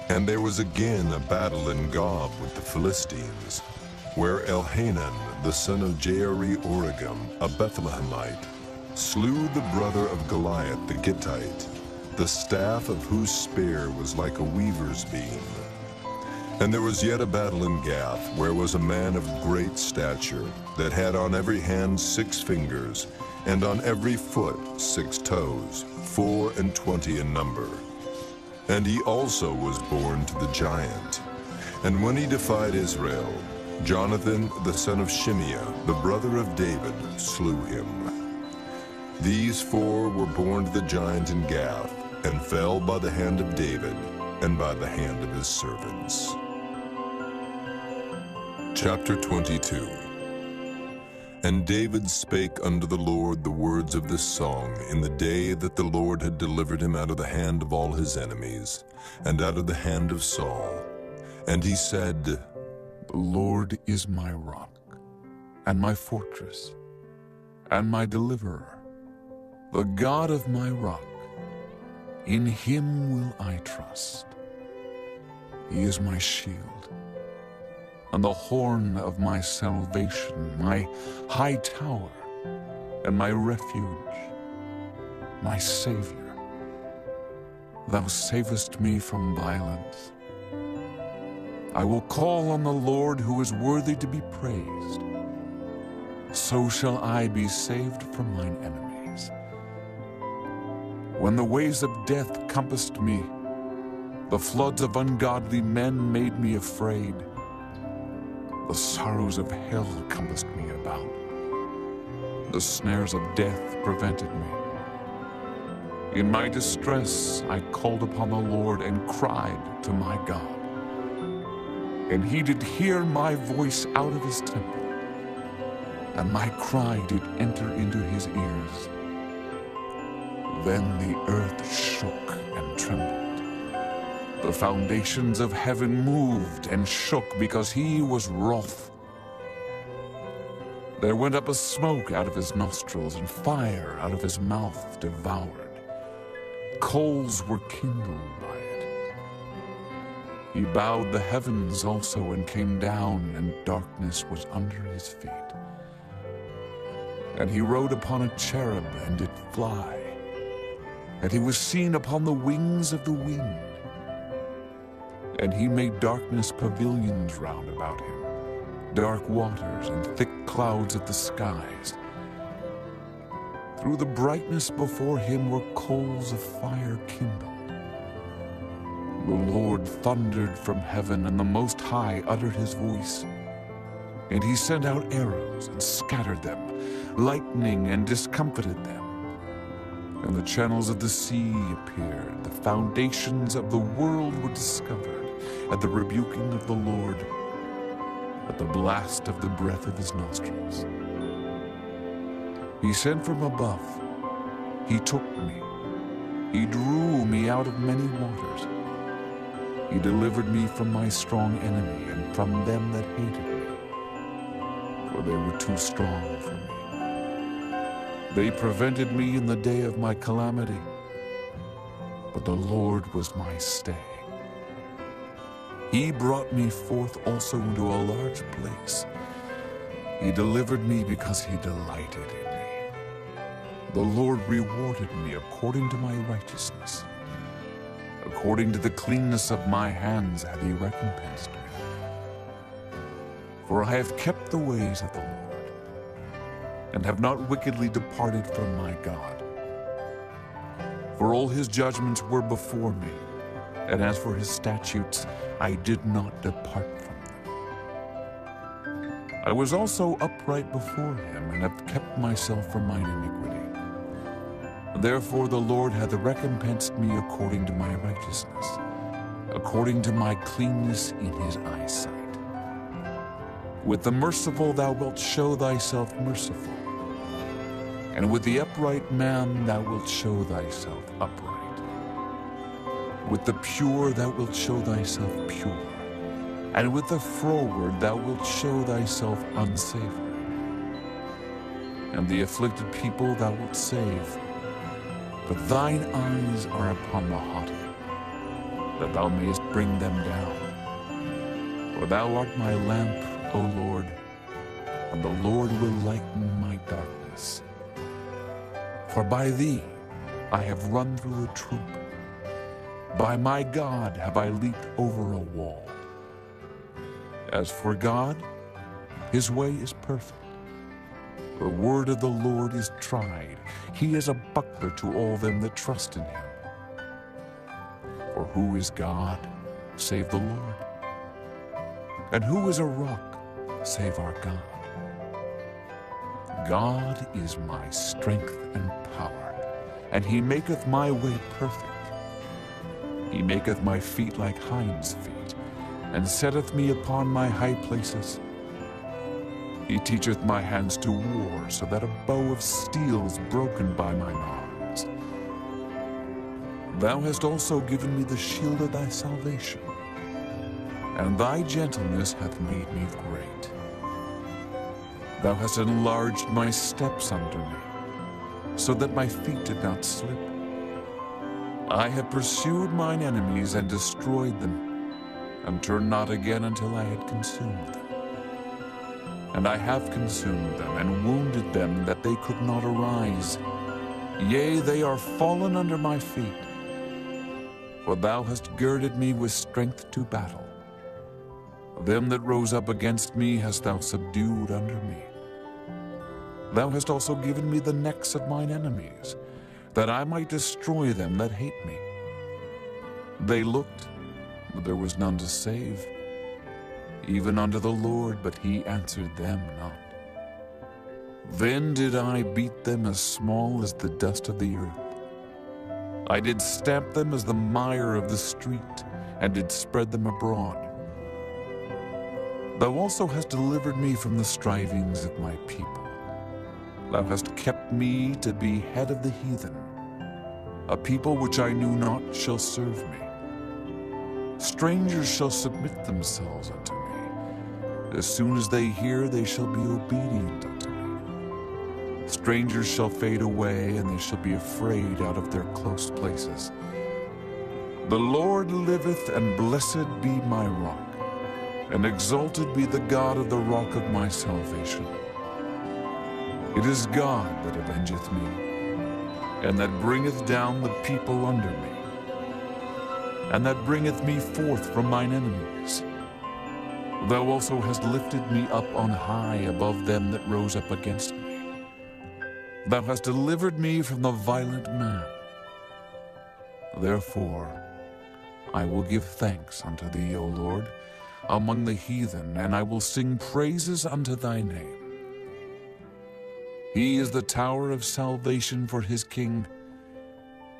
And there was again a battle in Gob with the Philistines, where Elhanan, the son of Jaare-Oregim, a Bethlehemite, slew the brother of Goliath the Gittite, the staff of whose spear was like a weaver's beam. And there was yet a battle in Gath, where was a man of great stature, that had on every hand 6 fingers, and on every foot 6 toes, 24 in number. And he also was born to the giant. And when he defied Israel, Jonathan, the son of Shimeah, the brother of David, slew him. These 4 were born to the giant in Gath, and fell by the hand of David, and by the hand of his servants. Chapter 22. And David spake unto the Lord the words of this song in the day that the Lord had delivered him out of the hand of all his enemies, and out of the hand of Saul. And he said, The Lord is my rock, and my fortress, and my deliverer, the God of my rock. In him will I trust. He is my shield, and the horn of my salvation, my high tower, and my refuge, my Savior. Thou savest me from violence. I will call on the Lord, who is worthy to be praised. So shall I be saved from mine enemies. When the waves of death compassed me, the floods of ungodly men made me afraid. The sorrows of hell compassed me about. The snares of death prevented me. In my distress I called upon the Lord and cried to my God. And he did hear my voice out of his temple, and my cry did enter into his ears. Then the earth shook and trembled. The foundations of heaven moved and shook because he was wroth. There went up a smoke out of his nostrils, and fire out of his mouth devoured. Coals were kindled by it. He bowed the heavens also and came down, and darkness was under his feet. And he rode upon a cherub and did fly, and he was seen upon the wings of the wind. And he made darkness pavilions round about him, dark waters and thick clouds at the skies. Through the brightness before him were coals of fire kindled. The Lord thundered from heaven, and the Most High uttered his voice. And he sent out arrows and scattered them, lightning and discomfited them. And the channels of the sea appeared, the foundations of the world were discovered, at the rebuking of the Lord, at the blast of the breath of his nostrils. He sent from above, he took me, he drew me out of many waters. He delivered me from my strong enemy and from them that hated me, for they were too strong for me. They prevented me in the day of my calamity, but the Lord was my stay. He brought me forth also into a large place. He delivered me because he delighted in me. The Lord rewarded me according to my righteousness. According to the cleanness of my hands hath he recompensed me. For I have kept the ways of the Lord, and have not wickedly departed from my God. For all his judgments were before me, and as for his statutes, I did not depart from them. I was also upright before him, and have kept myself from mine iniquity. Therefore the Lord hath recompensed me according to my righteousness, according to my cleanness in his eyesight. With the merciful thou wilt show thyself merciful, and with the upright man thou wilt show thyself upright. With the pure thou wilt show thyself pure, and with the froward thou wilt show thyself unsavory. And the afflicted people thou wilt save, but thine eyes are upon the haughty, that thou mayest bring them down. For thou art my lamp, O Lord, and the Lord will lighten my darkness. For by thee I have run through a troop. By my God have I leaped over a wall. As for God, his way is perfect. The word of the Lord is tried. He is a buckler to all them that trust in him. For who is God, save the Lord? And who is a rock, save our God? God is my strength and power, and he maketh my way perfect. He maketh my feet like hinds' feet, and setteth me upon my high places, He teacheth my hands to war, so that a bow of steel is broken by mine arms. Thou hast also given me the shield of thy salvation, and thy gentleness hath made me great. Thou hast enlarged my steps under me, so that my feet did not slip. I have pursued mine enemies and destroyed them, and turned not again until I had consumed them. And I have consumed them, and wounded them, that they could not arise. Yea, they are fallen under my feet. For thou hast girded me with strength to battle. Them that rose up against me hast thou subdued under me. Thou hast also given me the necks of mine enemies, that I might destroy them that hate me. They looked, but there was none to save, even unto the Lord, but he answered them not. Then did I beat them as small as the dust of the earth. I did stamp them as the mire of the street, and did spread them abroad. Thou also hast delivered me from the strivings of my people. Thou hast kept me to be head of the heathen. A people which I knew not shall serve me. Strangers shall submit themselves unto me. As soon as they hear, they shall be obedient unto me. Strangers shall fade away, and they shall be afraid out of their close places. The Lord liveth, and blessed be my rock, and exalted be the God of the rock of my salvation. It is God that avengeth me, and that bringeth down the people under me, and that bringeth me forth from mine enemies. Thou also hast lifted me up on high above them that rose up against me. Thou hast delivered me from the violent man. Therefore I will give thanks unto thee, O Lord, among the heathen, and I will sing praises unto thy name. He is the tower of salvation for his king,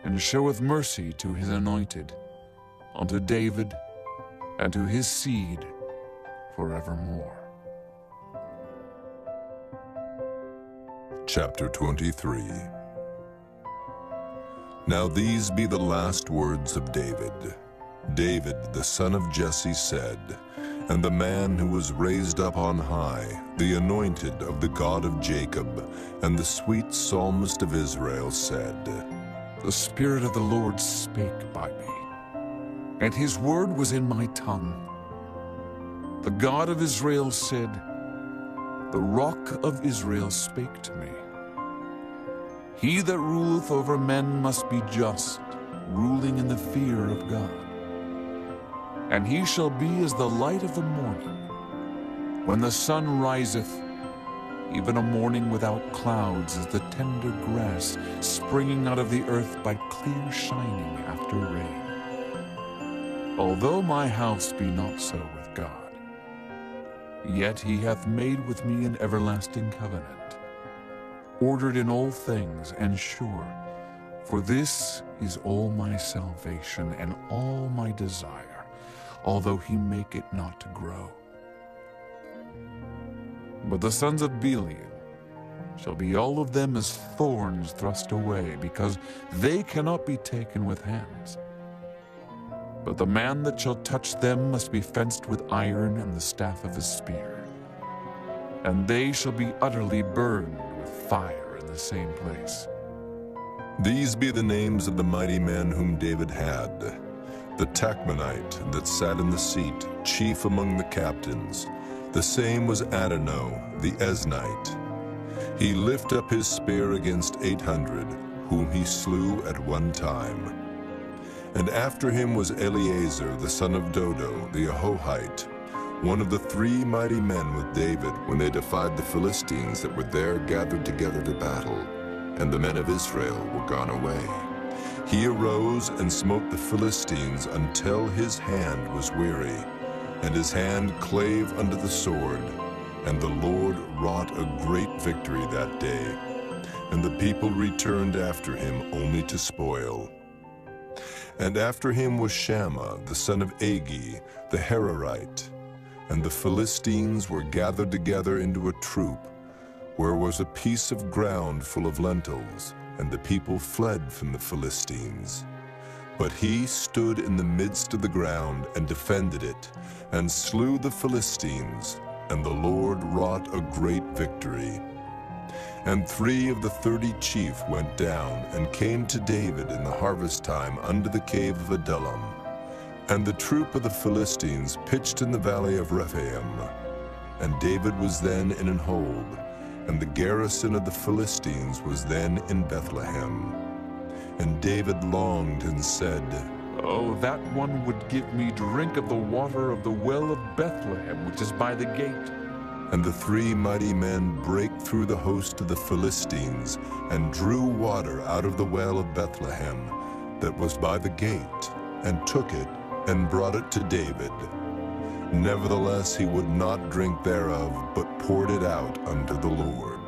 and showeth mercy to his anointed, unto David, and to his seed forevermore. Chapter 23. Now these be the last words of David. David, the son of Jesse, said, and the man who was raised up on high, the anointed of the God of Jacob, and the sweet psalmist of Israel, said, The Spirit of the Lord spake by me, and his word was in my tongue. The God of Israel said, The rock of Israel spake to me. He that ruleth over men must be just, ruling in the fear of God. And he shall be as the light of the morning, when the sun riseth, even a morning without clouds, as the tender grass springing out of the earth by clear shining after rain. Although my house be not so with God, yet he hath made with me an everlasting covenant, ordered in all things and sure, for this is all my salvation and all my desire, although he make it not to grow. But the sons of Belial shall be all of them as thorns thrust away, because they cannot be taken with hands. But the man that shall touch them must be fenced with iron and the staff of his spear, and they shall be utterly burned with fire in the same place. These be the names of the mighty men whom David had. The Tachmonite that sat in the seat, chief among the captains. The same was Adonai the Eznite. He lift up his spear against 800, whom he slew at one time. And after him was Eleazar the son of Dodo the Ahohite, one of the 3 mighty men with David when they defied the Philistines that were there gathered together to battle, and the men of Israel were gone away. He arose and smote the Philistines until his hand was weary, and his hand clave unto the sword. And the Lord wrought a great victory that day, and the people returned after him only to spoil. And after him was Shammah the son of Agi, the Hararite. And the Philistines were gathered together into a troop, where was a piece of ground full of lentils, and the people fled from the Philistines. But he stood in the midst of the ground and defended it, and slew the Philistines, and the Lord wrought a great victory. And 3 of the 30 chief went down and came to David in the harvest time unto the cave of Adullam. And the troop of the Philistines pitched in the valley of Rephaim. And David was then in an hold, and the garrison of the Philistines was then in Bethlehem. And David longed and said, Oh, that one would give me drink of the water of the well of Bethlehem, which is by the gate. And the 3 mighty men brake through the host of the Philistines, and drew water out of the well of Bethlehem, that was by the gate, and took it, and brought it to David. Nevertheless he would not drink thereof, but poured it out unto the Lord.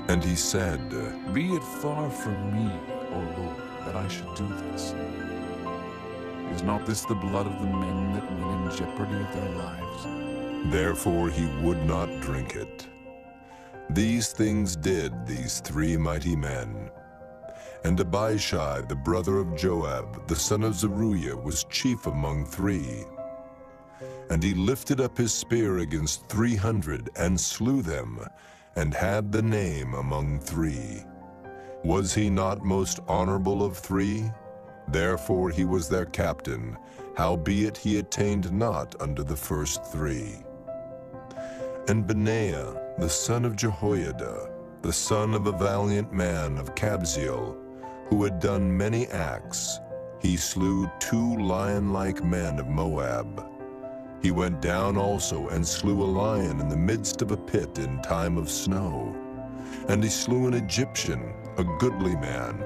And he said, Be it far from me, O Lord, that I should do this. Is not this the blood of the men that went in jeopardy of their lives? Therefore he would not drink it. These things did these 3 mighty men. And Abishai, the brother of Joab, the son of Zeruiah, was chief among 3. And he lifted up his spear against 300, and slew them, and had the name among 3. Was he not most honorable of 3? Therefore he was their captain, howbeit he attained not unto the first 3. And Benaiah, the son of Jehoiada, the son of a valiant man of Kabzeel, who had done many acts, he slew 2 lion-like men of Moab. He went down also and slew a lion in the midst of a pit in time of snow. And he slew an Egyptian, a goodly man.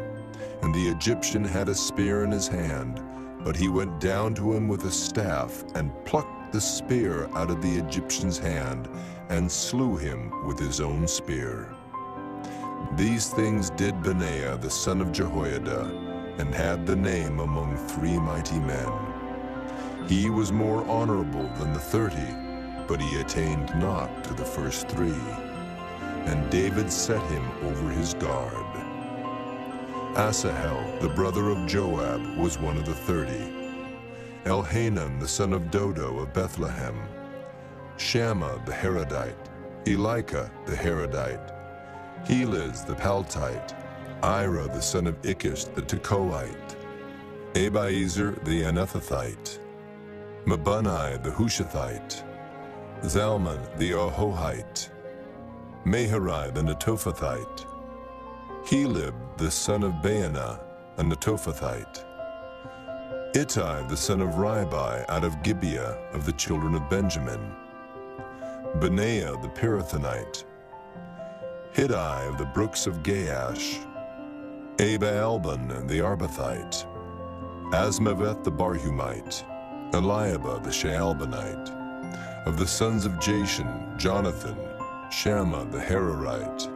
And the Egyptian had a spear in his hand, but he went down to him with a staff, and plucked the spear out of the Egyptian's hand, and slew him with his own spear. These things did Benaiah the son of Jehoiada, and had the name among 3 mighty men. He was more honorable than the 30, but he attained not to the first 3. And David set him over his guard. Asahel, the brother of Joab, was one of the 30. Elhanan, the son of Dodo of Bethlehem. Shammah the Harodite. Elika the Harodite. Heliz the Paltite. Ira the son of Ikish the Tekoite. Abiezer the Anethothite. Mabunai the Hushathite. Zalman the Ahohite. Maharai the Netophathite. Helib the son of Baanah, a Netophathite. Ittai the son of Ribai out of Gibeah of the children of Benjamin. Benaiah the Pirathonite. Hiddai of the brooks of Gaash. Abaalban the Arbathite. Asmaveth the Barhumite. Eliabah the Shaalbanite. Of the sons of Jashan, Jonathan, Shammah the Hararite.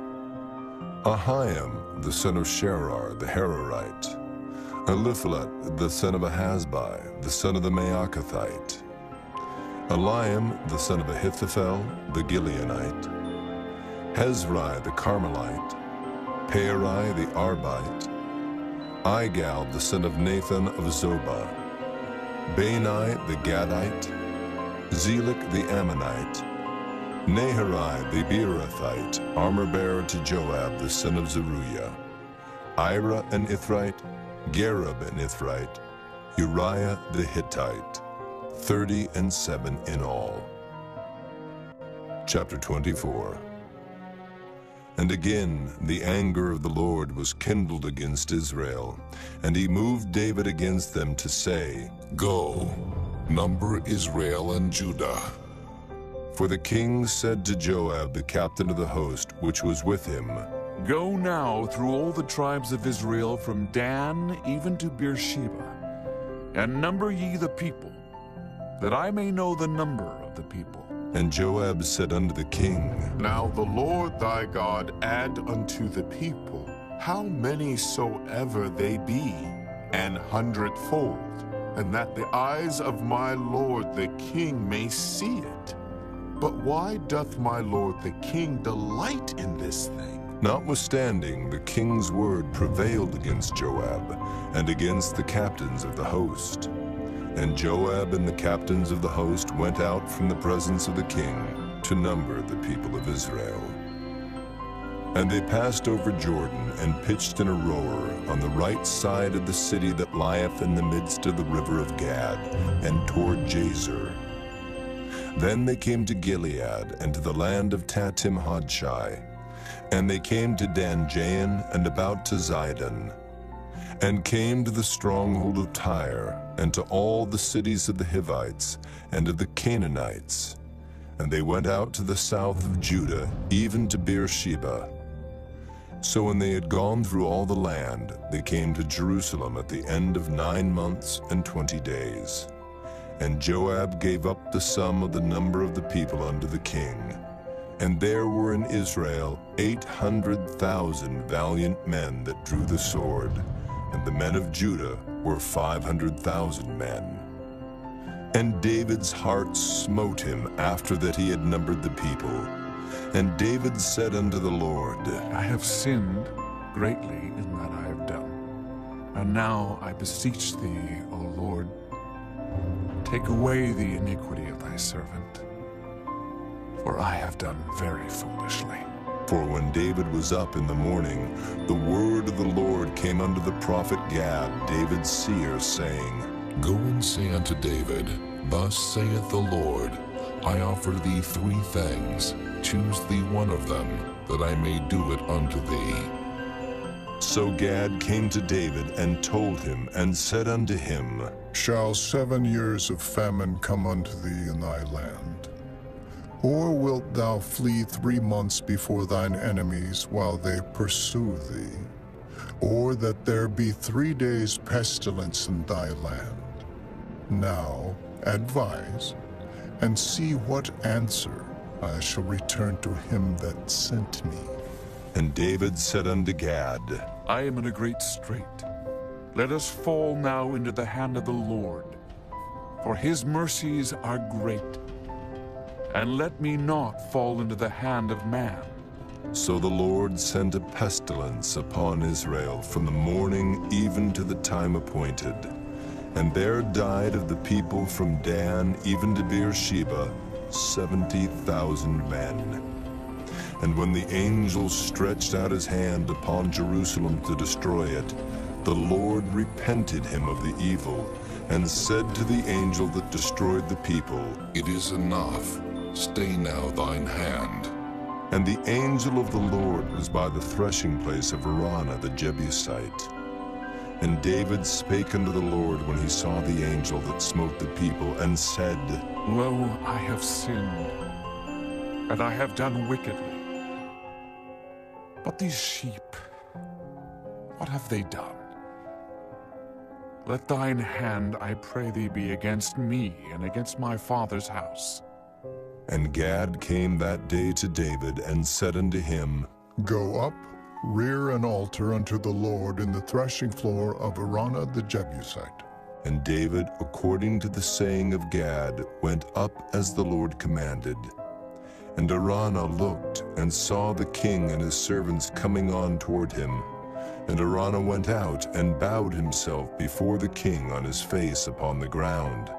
Ahiam the son of Sherar the Hararite. Eliphalet the son of Ahasbai, the son of the Maacathite. Eliam the son of Ahithophel the Gileonite. Hezrai the Carmelite. Pearai the Arbite. Igal the son of Nathan of Zobah. Bani the Gadite. Zelek the Ammonite. Naharai the Beerothite, armor-bearer to Joab the son of Zeruiah. Ira an Ithrite, Gareb an Ithrite, Uriah the Hittite, 37 in all. Chapter 24. And again the anger of the Lord was kindled against Israel, and he moved David against them to say, Go, number Israel and Judah. For the king said to Joab, the captain of the host, which was with him, Go now through all the tribes of Israel from Dan even to Beersheba, and number ye the people, that I may know the number of the people. And Joab said unto the king, Now the Lord thy God add unto the people how many soever they be, 100-fold. and that the eyes of my lord the king may see it. But why doth my lord the king delight in this thing? Notwithstanding, the king's word prevailed against Joab and against the captains of the host. And Joab and the captains of the host went out from the presence of the king to number the people of Israel. And they passed over Jordan and pitched in Aroer on the right side of the city that lieth in the midst of the river of Gad, and toward Jazer. Then they came to Gilead and to the land of Tatim-Hodshai, and they came to Dan-Jain and about to Zidon, and came to the stronghold of Tyre, and to all the cities of the Hivites, and of the Canaanites. And they went out to the south of Judah, even to Beersheba. So when they had gone through all the land, they came to Jerusalem at the end of 9 months and 20 days. And Joab gave up the sum of the number of the people unto the king. And there were in Israel 800,000 valiant men that drew the sword, and the men of Judah were 500,000 men. And David's heart smote him after that he had numbered the people. And David said unto the Lord, I have sinned greatly in that I have done. And now I beseech thee, O Lord, take away the iniquity of thy servant, for I have done very foolishly. For when David was up in the morning, the word of the Lord came unto the prophet Gad, David's seer, saying, Go and say unto David, Thus saith the Lord, I offer thee 3 things. Choose thee one of them, that I may do it unto thee. So Gad came to David and told him, and said unto him, Shall 7 years of famine come unto thee in thy land? Or wilt thou flee 3 months before thine enemies while they pursue thee? Or that there be 3 days pestilence in thy land? Now advise, and see what answer I shall return to him that sent me. And David said unto Gad, I am in a great strait. Let us fall now into the hand of the Lord, for his mercies are great. And let me not fall into the hand of man. So the Lord sent a pestilence upon Israel from the morning even to the time appointed. And there died of the people from Dan even to Beersheba 70,000 men. And when the angel stretched out his hand upon Jerusalem to destroy it, the Lord repented him of the evil, and said to the angel that destroyed the people, It is enough. Stay now thine hand. And the angel of the Lord was by the threshing place of Araunah the Jebusite. And David spake unto the Lord when he saw the angel that smote the people, and said, Lo, I have sinned, and I have done wickedly. But these sheep, what have they done? Let thine hand, I pray thee, be against me and against my father's house. And Gad came that day to David, and said unto him, Go up, rear an altar unto the Lord in the threshing floor of Araunah the Jebusite. And David, according to the saying of Gad, went up as the Lord commanded. And Araunah looked, and saw the king and his servants coming on toward him. And Araunah went out, and bowed himself before the king on his face upon the ground.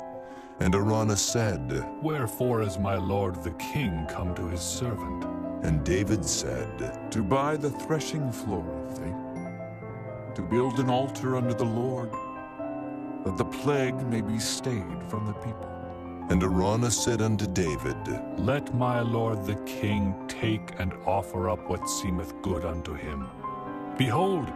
And Araunah said, Wherefore is my lord the king come to his servant? And David said, To buy the threshing floor of thee, to build an altar unto the Lord, that the plague may be stayed from the people. And Araunah said unto David, Let my lord the king take and offer up what seemeth good unto him. Behold,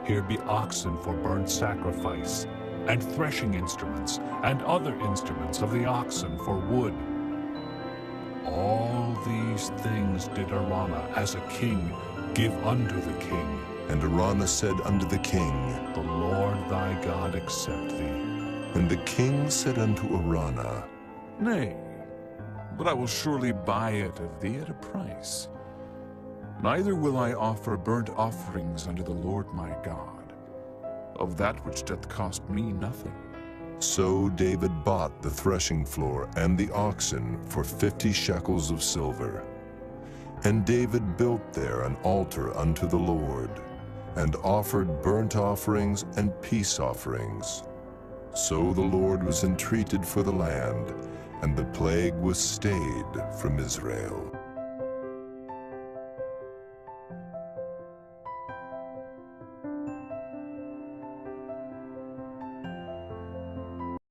here be oxen for burnt sacrifice, and threshing instruments, and other instruments of the oxen for wood. All these things did Araunah as a king give unto the king. And Araunah said unto the king, The Lord thy God accept thee. And the king said unto Araunah, Nay, but I will surely buy it of thee at a price. Neither will I offer burnt offerings unto the Lord my God, of that which doth cost me nothing. So David bought the threshing floor and the oxen for 50 shekels of silver. And David built there an altar unto the Lord, and offered burnt offerings and peace offerings. So the Lord was entreated for the land, and the plague was stayed from Israel.